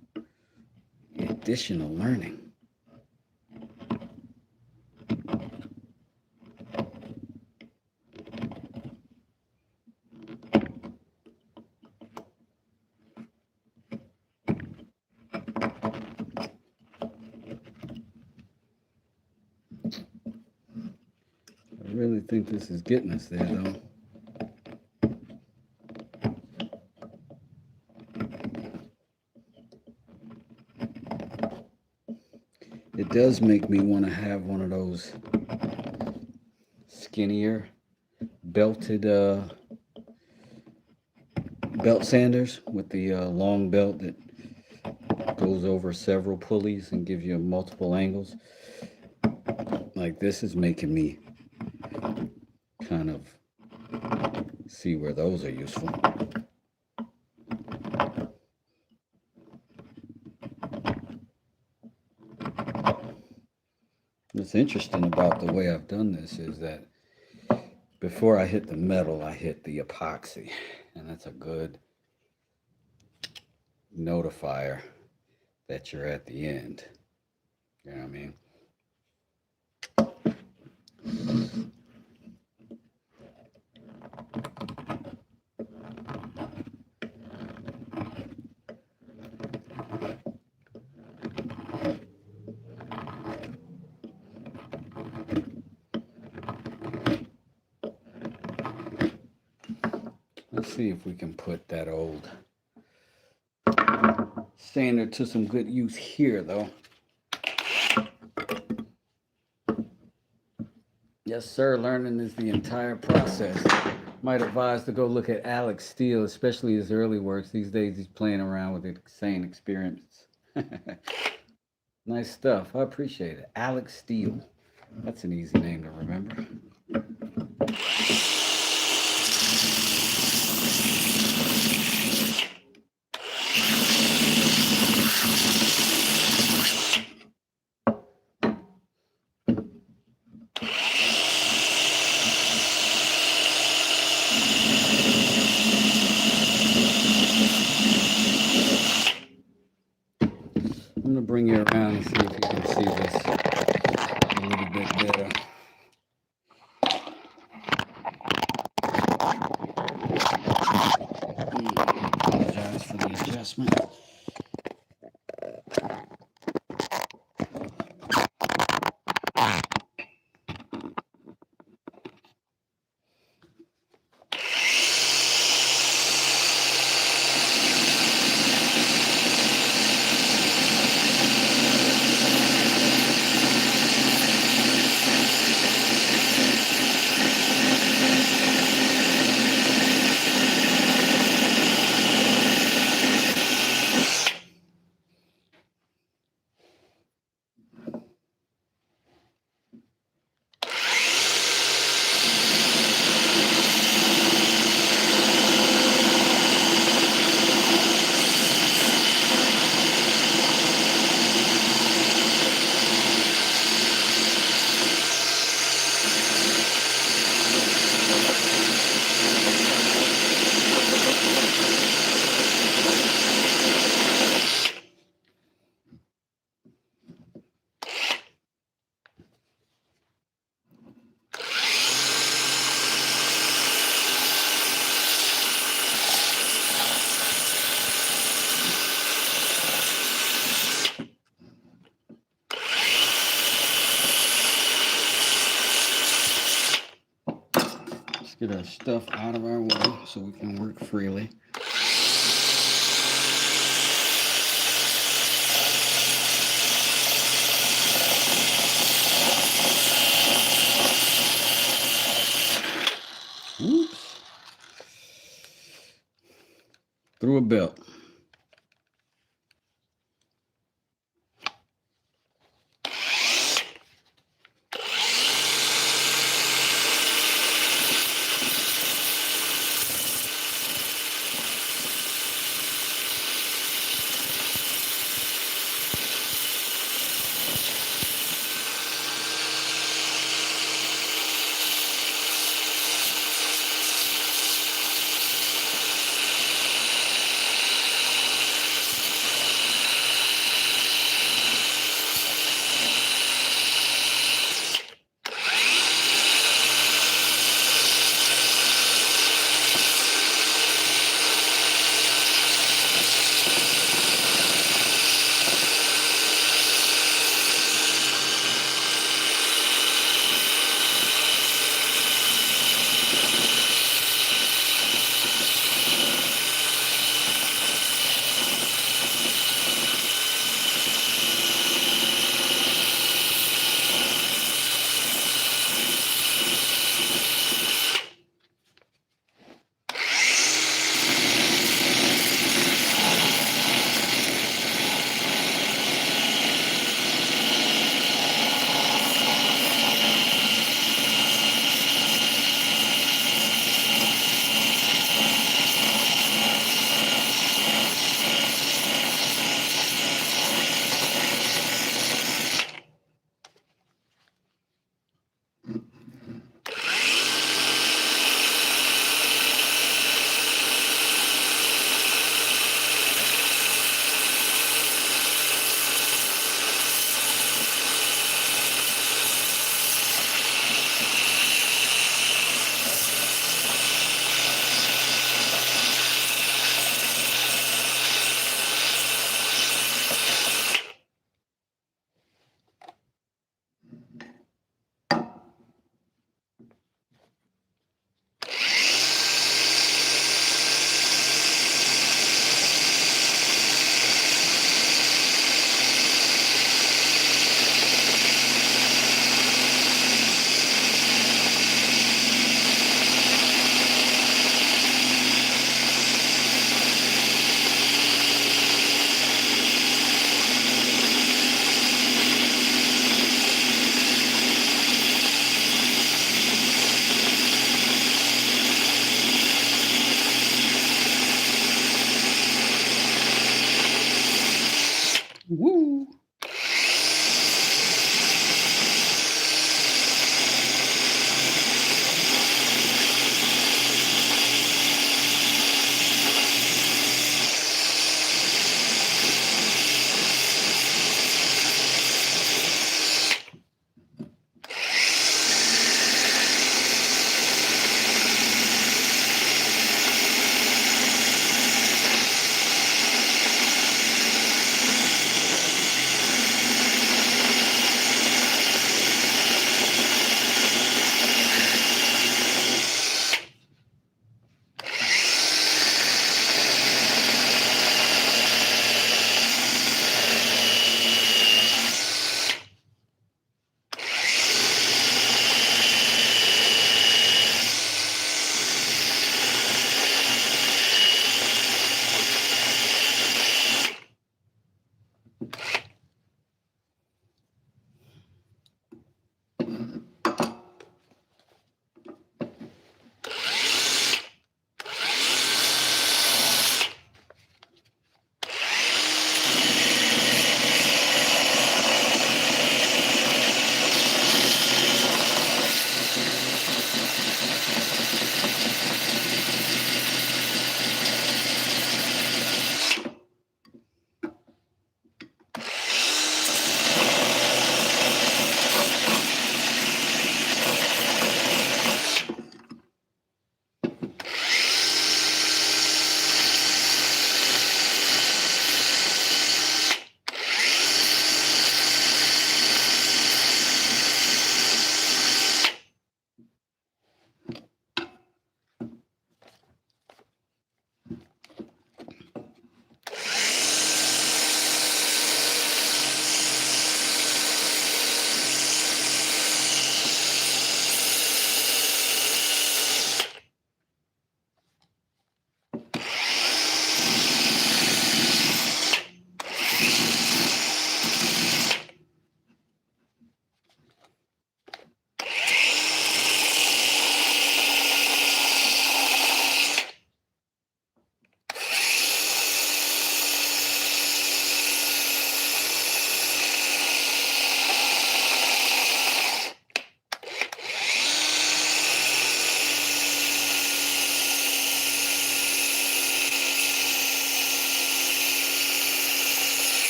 the additional learning. I really think this is getting us there, though. It does make me want to have one of those skinnier belted belt sanders with the long belt that goes over several pulleys and gives you multiple angles. Like, this is making me kind of see where those are useful. What's interesting about the way I've done this is that before I hit the metal, I hit the epoxy, and that's a good notifier that you're at the end. You know what I mean? Let's see if we can put that old sander to some good use here, though. Yes, sir. Learning is the entire process. Might advise to go look at Alex Steele, especially his early works. These days he's playing around with insane experiments. Nice stuff. I appreciate it. Alex Steele. That's an easy name to remember. I'm going to bring you around and see if you can see this a little bit better. Apologize for the adjustment. Get our stuff out of our way so we can work freely. Oops. Through a belt.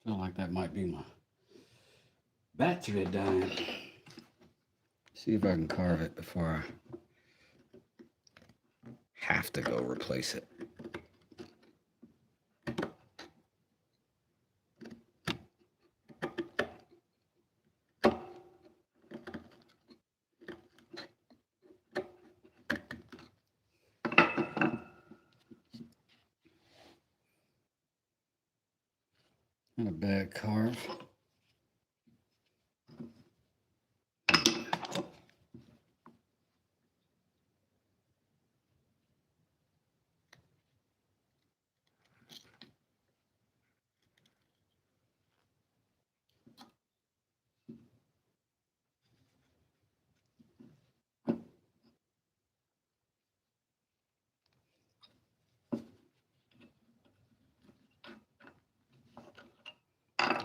Feel like that might be my battery dying. See if I can carve it before I have to go replace it. Not a bad carve.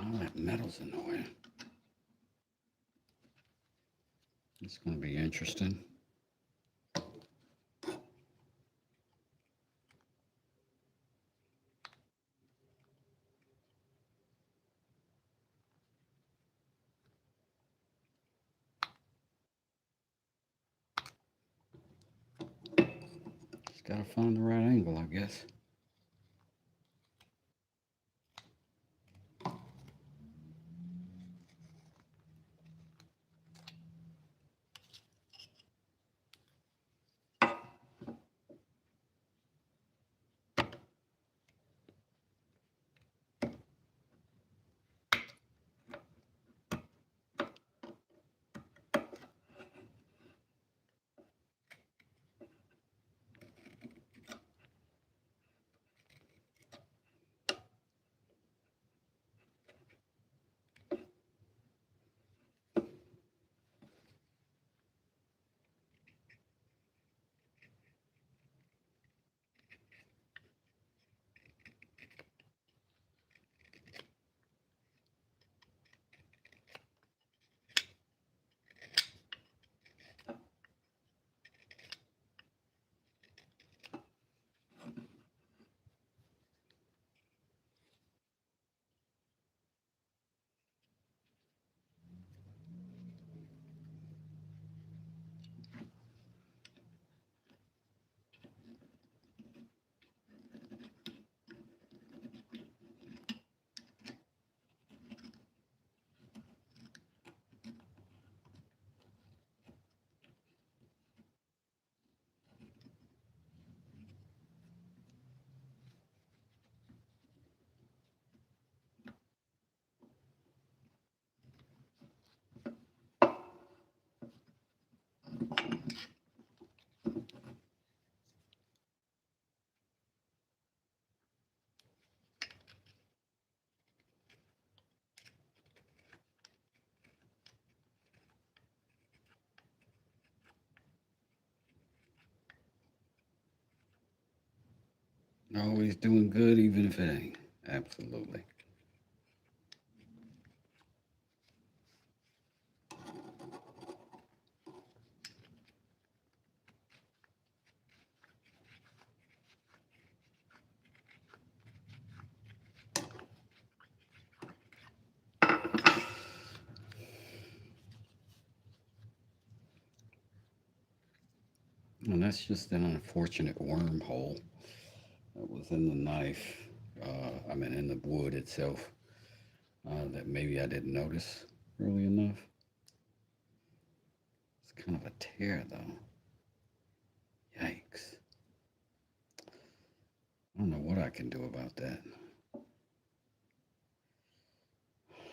Oh, that metal's in the way. It's going to be interesting. Just got to find the right angle, I guess. Always doing good, even if it ain't. Absolutely. And that's just an unfortunate wormhole that was in the knife. In the wood itself, that maybe I didn't notice early enough. It's kind of a tear, though. Yikes. I don't know what I can do about that.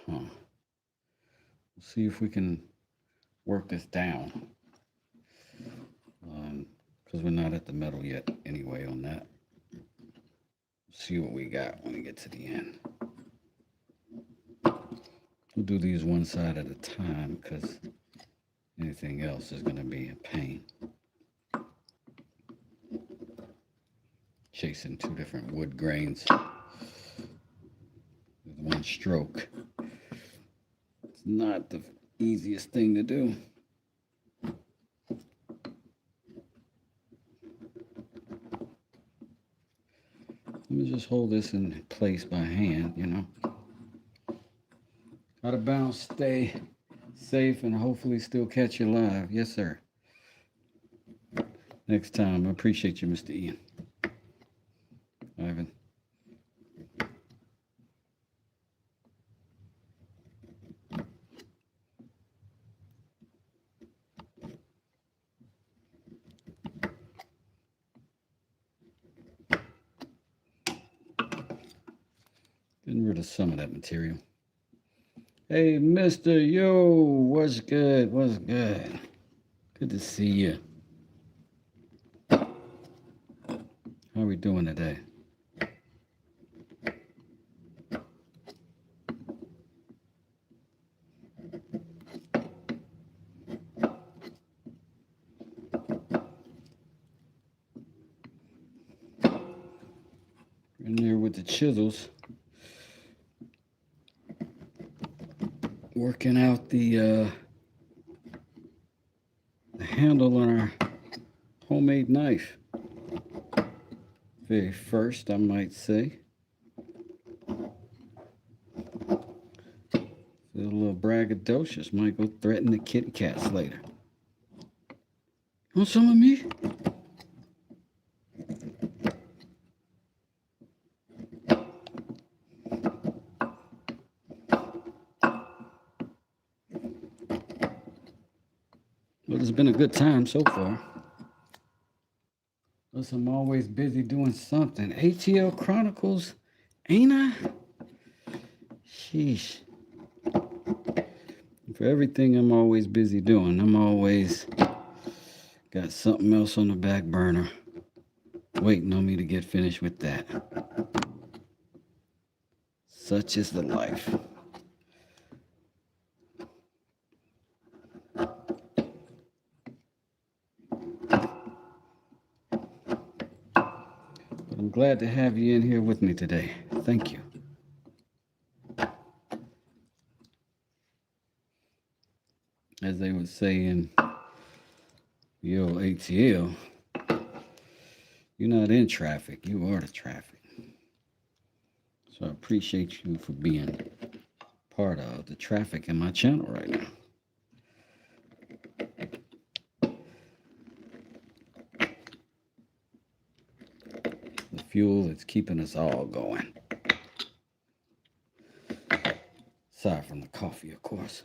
Huh. We'll see if we can work this down. Because we're not at the metal yet anyway on that. See what we got when we get to the end. We'll do these one side at a time because anything else is going to be a pain. Chasing two different wood grains with one stroke. It's not the easiest thing to do. Let me just hold this in place by hand, Out of bounds, stay safe, and hopefully still catch you live. Yes, sir. Next time. I appreciate you, Mr. Ian. Ivan. Getting rid of some of that material. Hey, Mr. Yo, what's good? What's good? Good to see you. How are we doing today? In there with the chisels. Working out the handle on our homemade knife. Very first, I might say. Feel a little braggadocious. Might go threaten the kitty cats later. Want some of me? Well, it's been a good time so far. Plus, I'm always busy doing something. ATL Chronicles, ain't I? Sheesh. For everything I'm always busy doing, I'm always got something else on the back burner waiting on me to get finished with that. Such is the life. But I'm glad to have you in here with me today. Thank you. As they would say in the old ATL, you're not in traffic, you are the traffic. So I appreciate you for being part of the traffic in my channel right now. The fuel that's keeping us all going. Aside from the coffee, of course.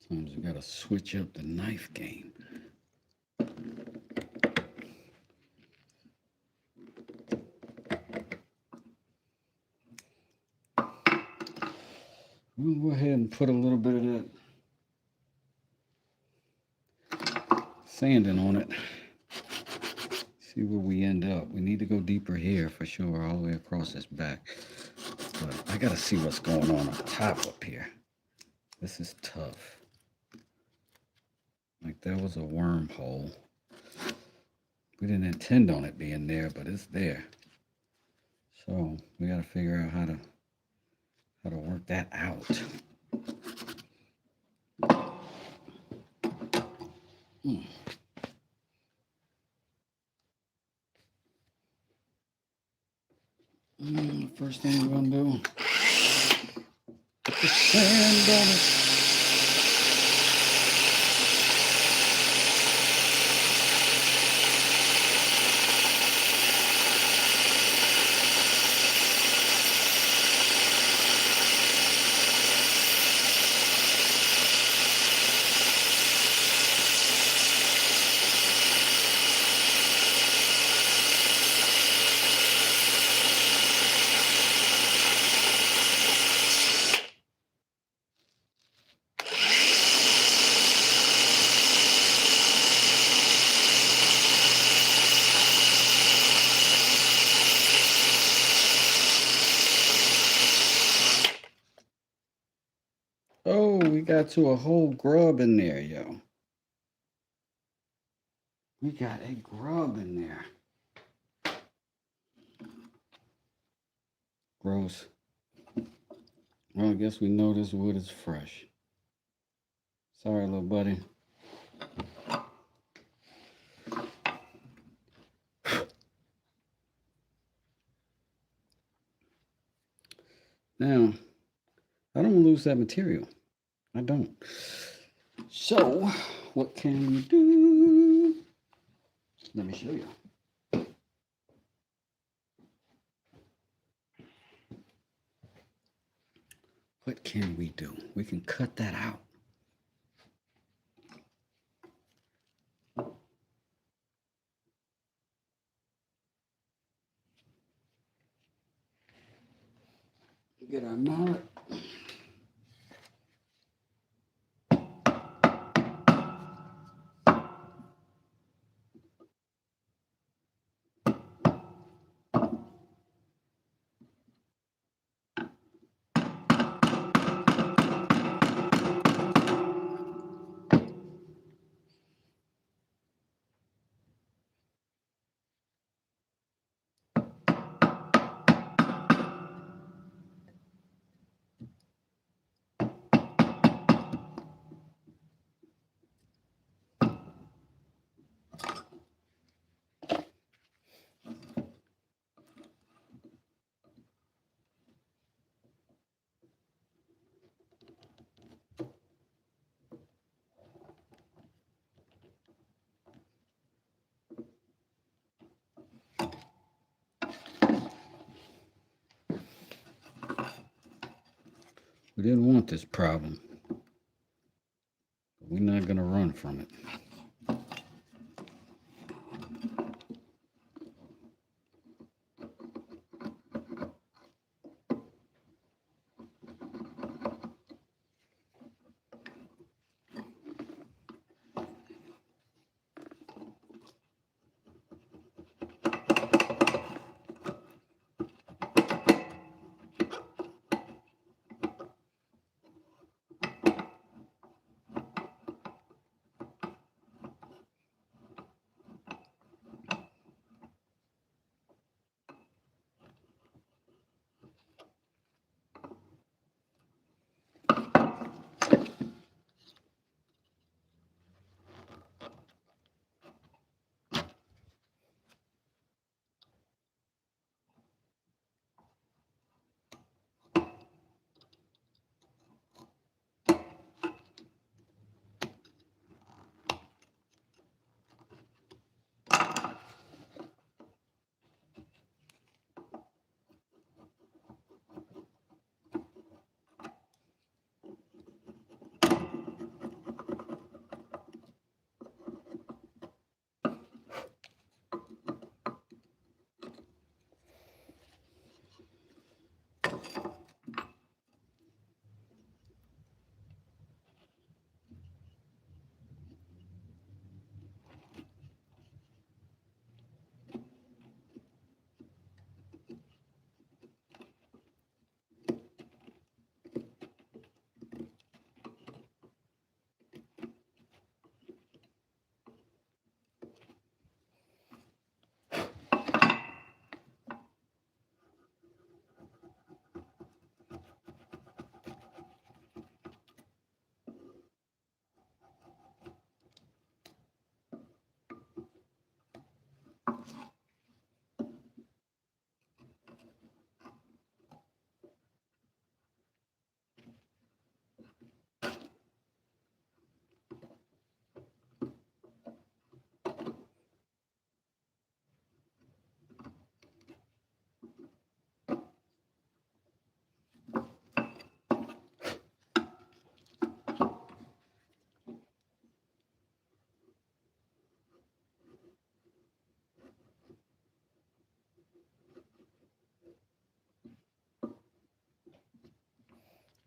Sometimes we gotta switch up the knife game. We'll go ahead and put a little bit of that sanding on it. See where we end up. We need to go deeper here for sure, all the way across this back. But I gotta see what's going on top up here. This is tough. Like that was a wormhole. We didn't intend on it being there, but it's there. So we gotta figure out how to work that out. First thing we're gonna do, put the sand on it. Oh, we got to a whole grub in there, yo. We got a grub in there. Gross. Well, I guess we know this wood is fresh. Sorry, little buddy. Now, I don't lose that material. I don't. So, what can we do? Let me show you. What can we do? We can cut that out. Get our mallet. We didn't want this problem, but we're not going to run from it.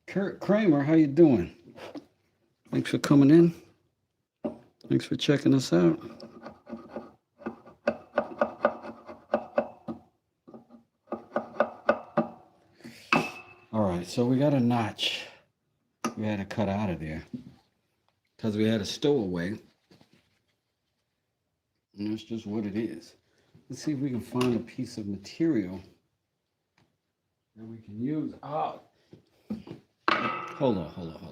Kurt Kramer, how you doing? Thanks for coming in. Thanks for checking us out. All right, so we got a notch we had to cut out of there because we had a stowaway. And that's just what it is. Let's see if we can find a piece of material that we can use. Oh, hold on.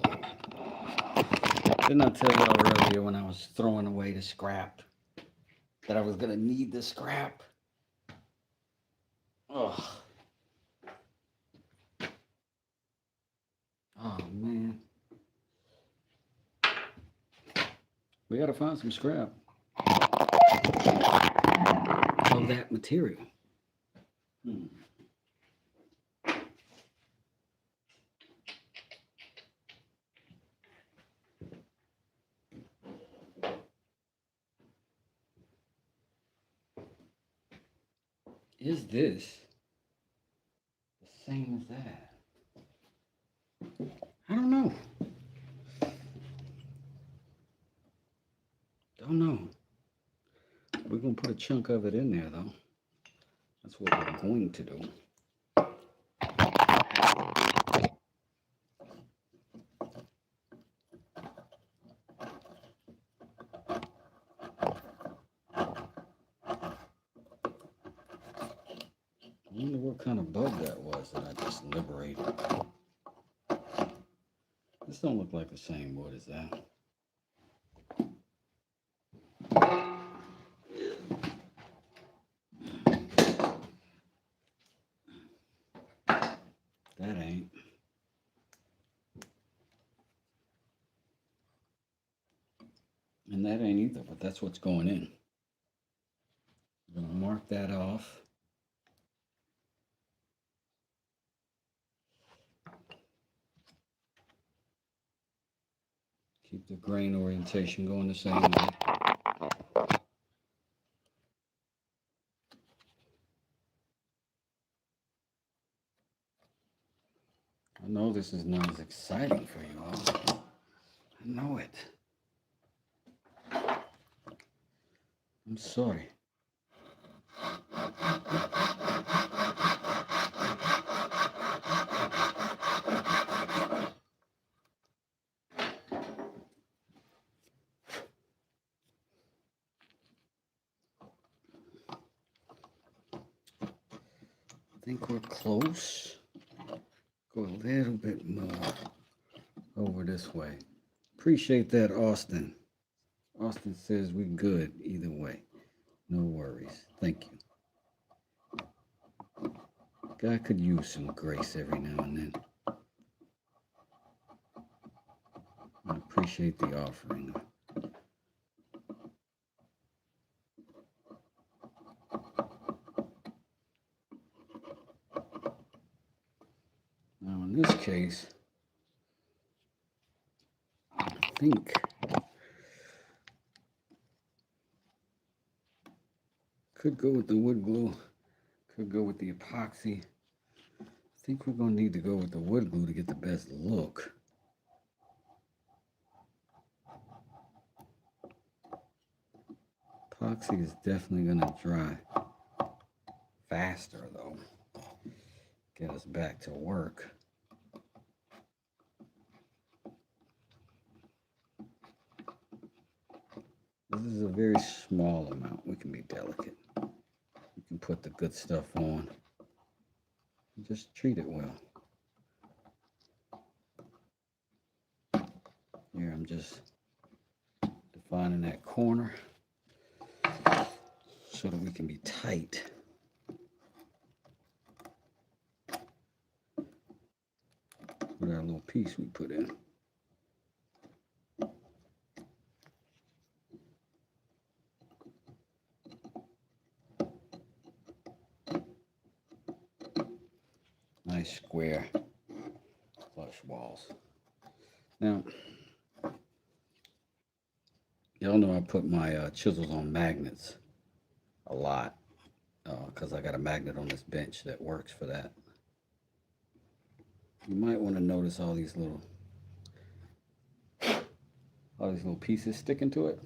Didn't I tell y'all earlier when I was throwing away the scrap that I was gonna need the scrap? Oh, oh man. We gotta find some scrap of that material. Is this the same as that? I don't know. Don't know. We're gonna put a chunk of it in there though. That's what we're going to do. I wonder what kind of bug that was that I just liberated. This don't look like the same wood as that. That ain't. And that ain't either, but that's what's going in. I'm gonna mark that off. Keep the grain orientation going the same way. I know this is not as exciting for you all. I know it. I'm sorry. I think we're close. Go a little bit more over this way. Appreciate that, Austin. Austin says we good either way. No worries. Thank you. God could use some grace every now and then. I appreciate the offering. Now, in this case, I think could go with the wood glue, could go with the epoxy. I think we're going to need to go with the wood glue to get the best look. Epoxy is definitely going to dry faster, though. Get us back to work. This is a very small amount. We can be delicate. You can put the good stuff on. Just treat it well. Here, I'm just defining that corner so that we can be tight. With our little piece we put in. Nice square flush walls. Now, y'all know I put my chisels on magnets a lot because I got a magnet on this bench that works for that. You might want to notice all these little pieces sticking to it.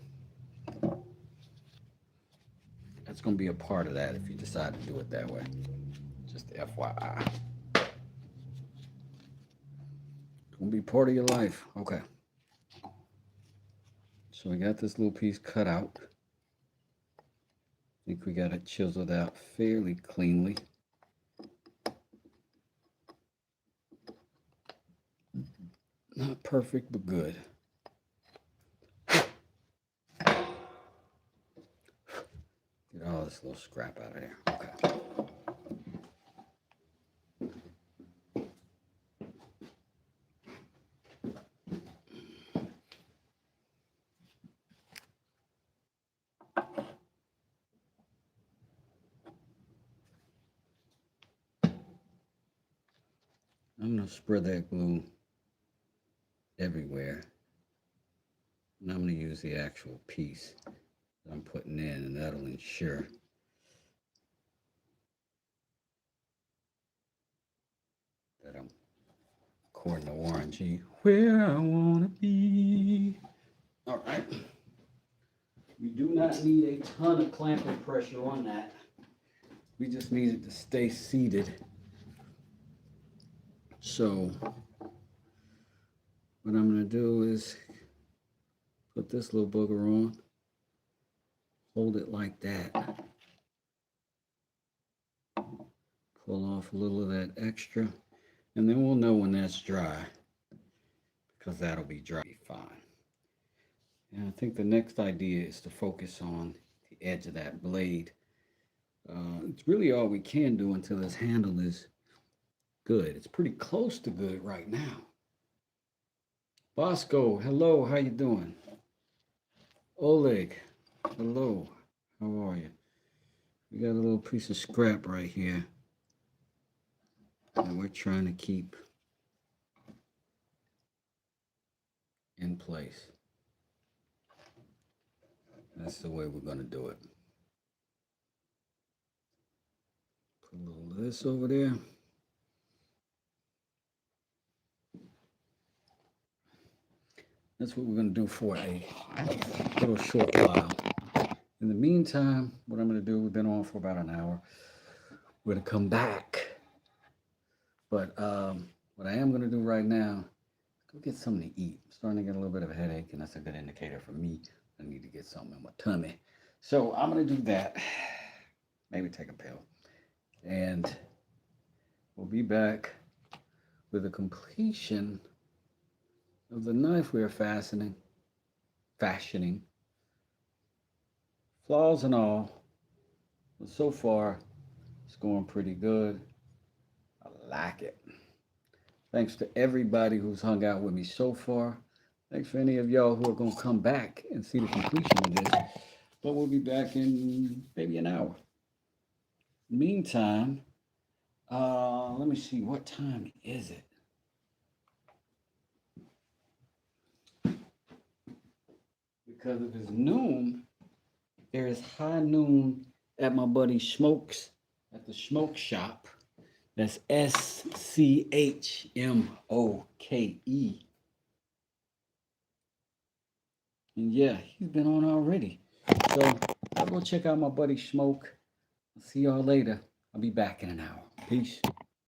That's going to be a part of that if you decide to do it that way. Just FYI. It's going to be part of your life. Okay. So we got this little piece cut out. think we got it chiseled out fairly cleanly. Not perfect, but good. Get all this little scrap out of there. Okay. I'm going to spread that glue everywhere. And I'm going to use the actual piece that I'm putting in, and that'll ensure that I'm, according to Warren G, where I want to be. All right. We do not need a ton of clamping pressure on that. We just need it to stay seated. So what I'm going to do is put this little booger on, hold it like that, pull off a little of that extra, and then we'll know when that's dry, because that'll be dry fine. And I think the next idea is to focus on the edge of that blade. It's really all we can do until this handle is good. It's pretty close to good right now. Bosco, hello, how you doing? Oleg, hello, how are you? We got a little piece of scrap right here that we're trying to keep in place. That's the way we're going to do it. Put a little of this over there. That's what we're going to do for a little short while. In the meantime, what I'm going to do, we've been on for about an hour. We're going to come back. But what I am going to do right now, go get something to eat. I'm starting to get a little bit of a headache, and that's a good indicator for me. I need to get something in my tummy. So I'm going to do that. Maybe take a pill. And we'll be back with the completion of the knife we're fashioning. Flaws and all. But so far, it's going pretty good. I like it. Thanks to everybody who's hung out with me so far. Thanks for any of y'all who are going to come back and see the completion of this. But we'll be back in maybe an hour. Meantime, let me see, what time is it? Because if it's noon, there is high noon at my buddy Smokes at the Smoke Shop. That's SCHMOKE. And yeah, he's been on already. So I'll go check out my buddy Smoke. I'll see y'all later. I'll be back in an hour. Peace.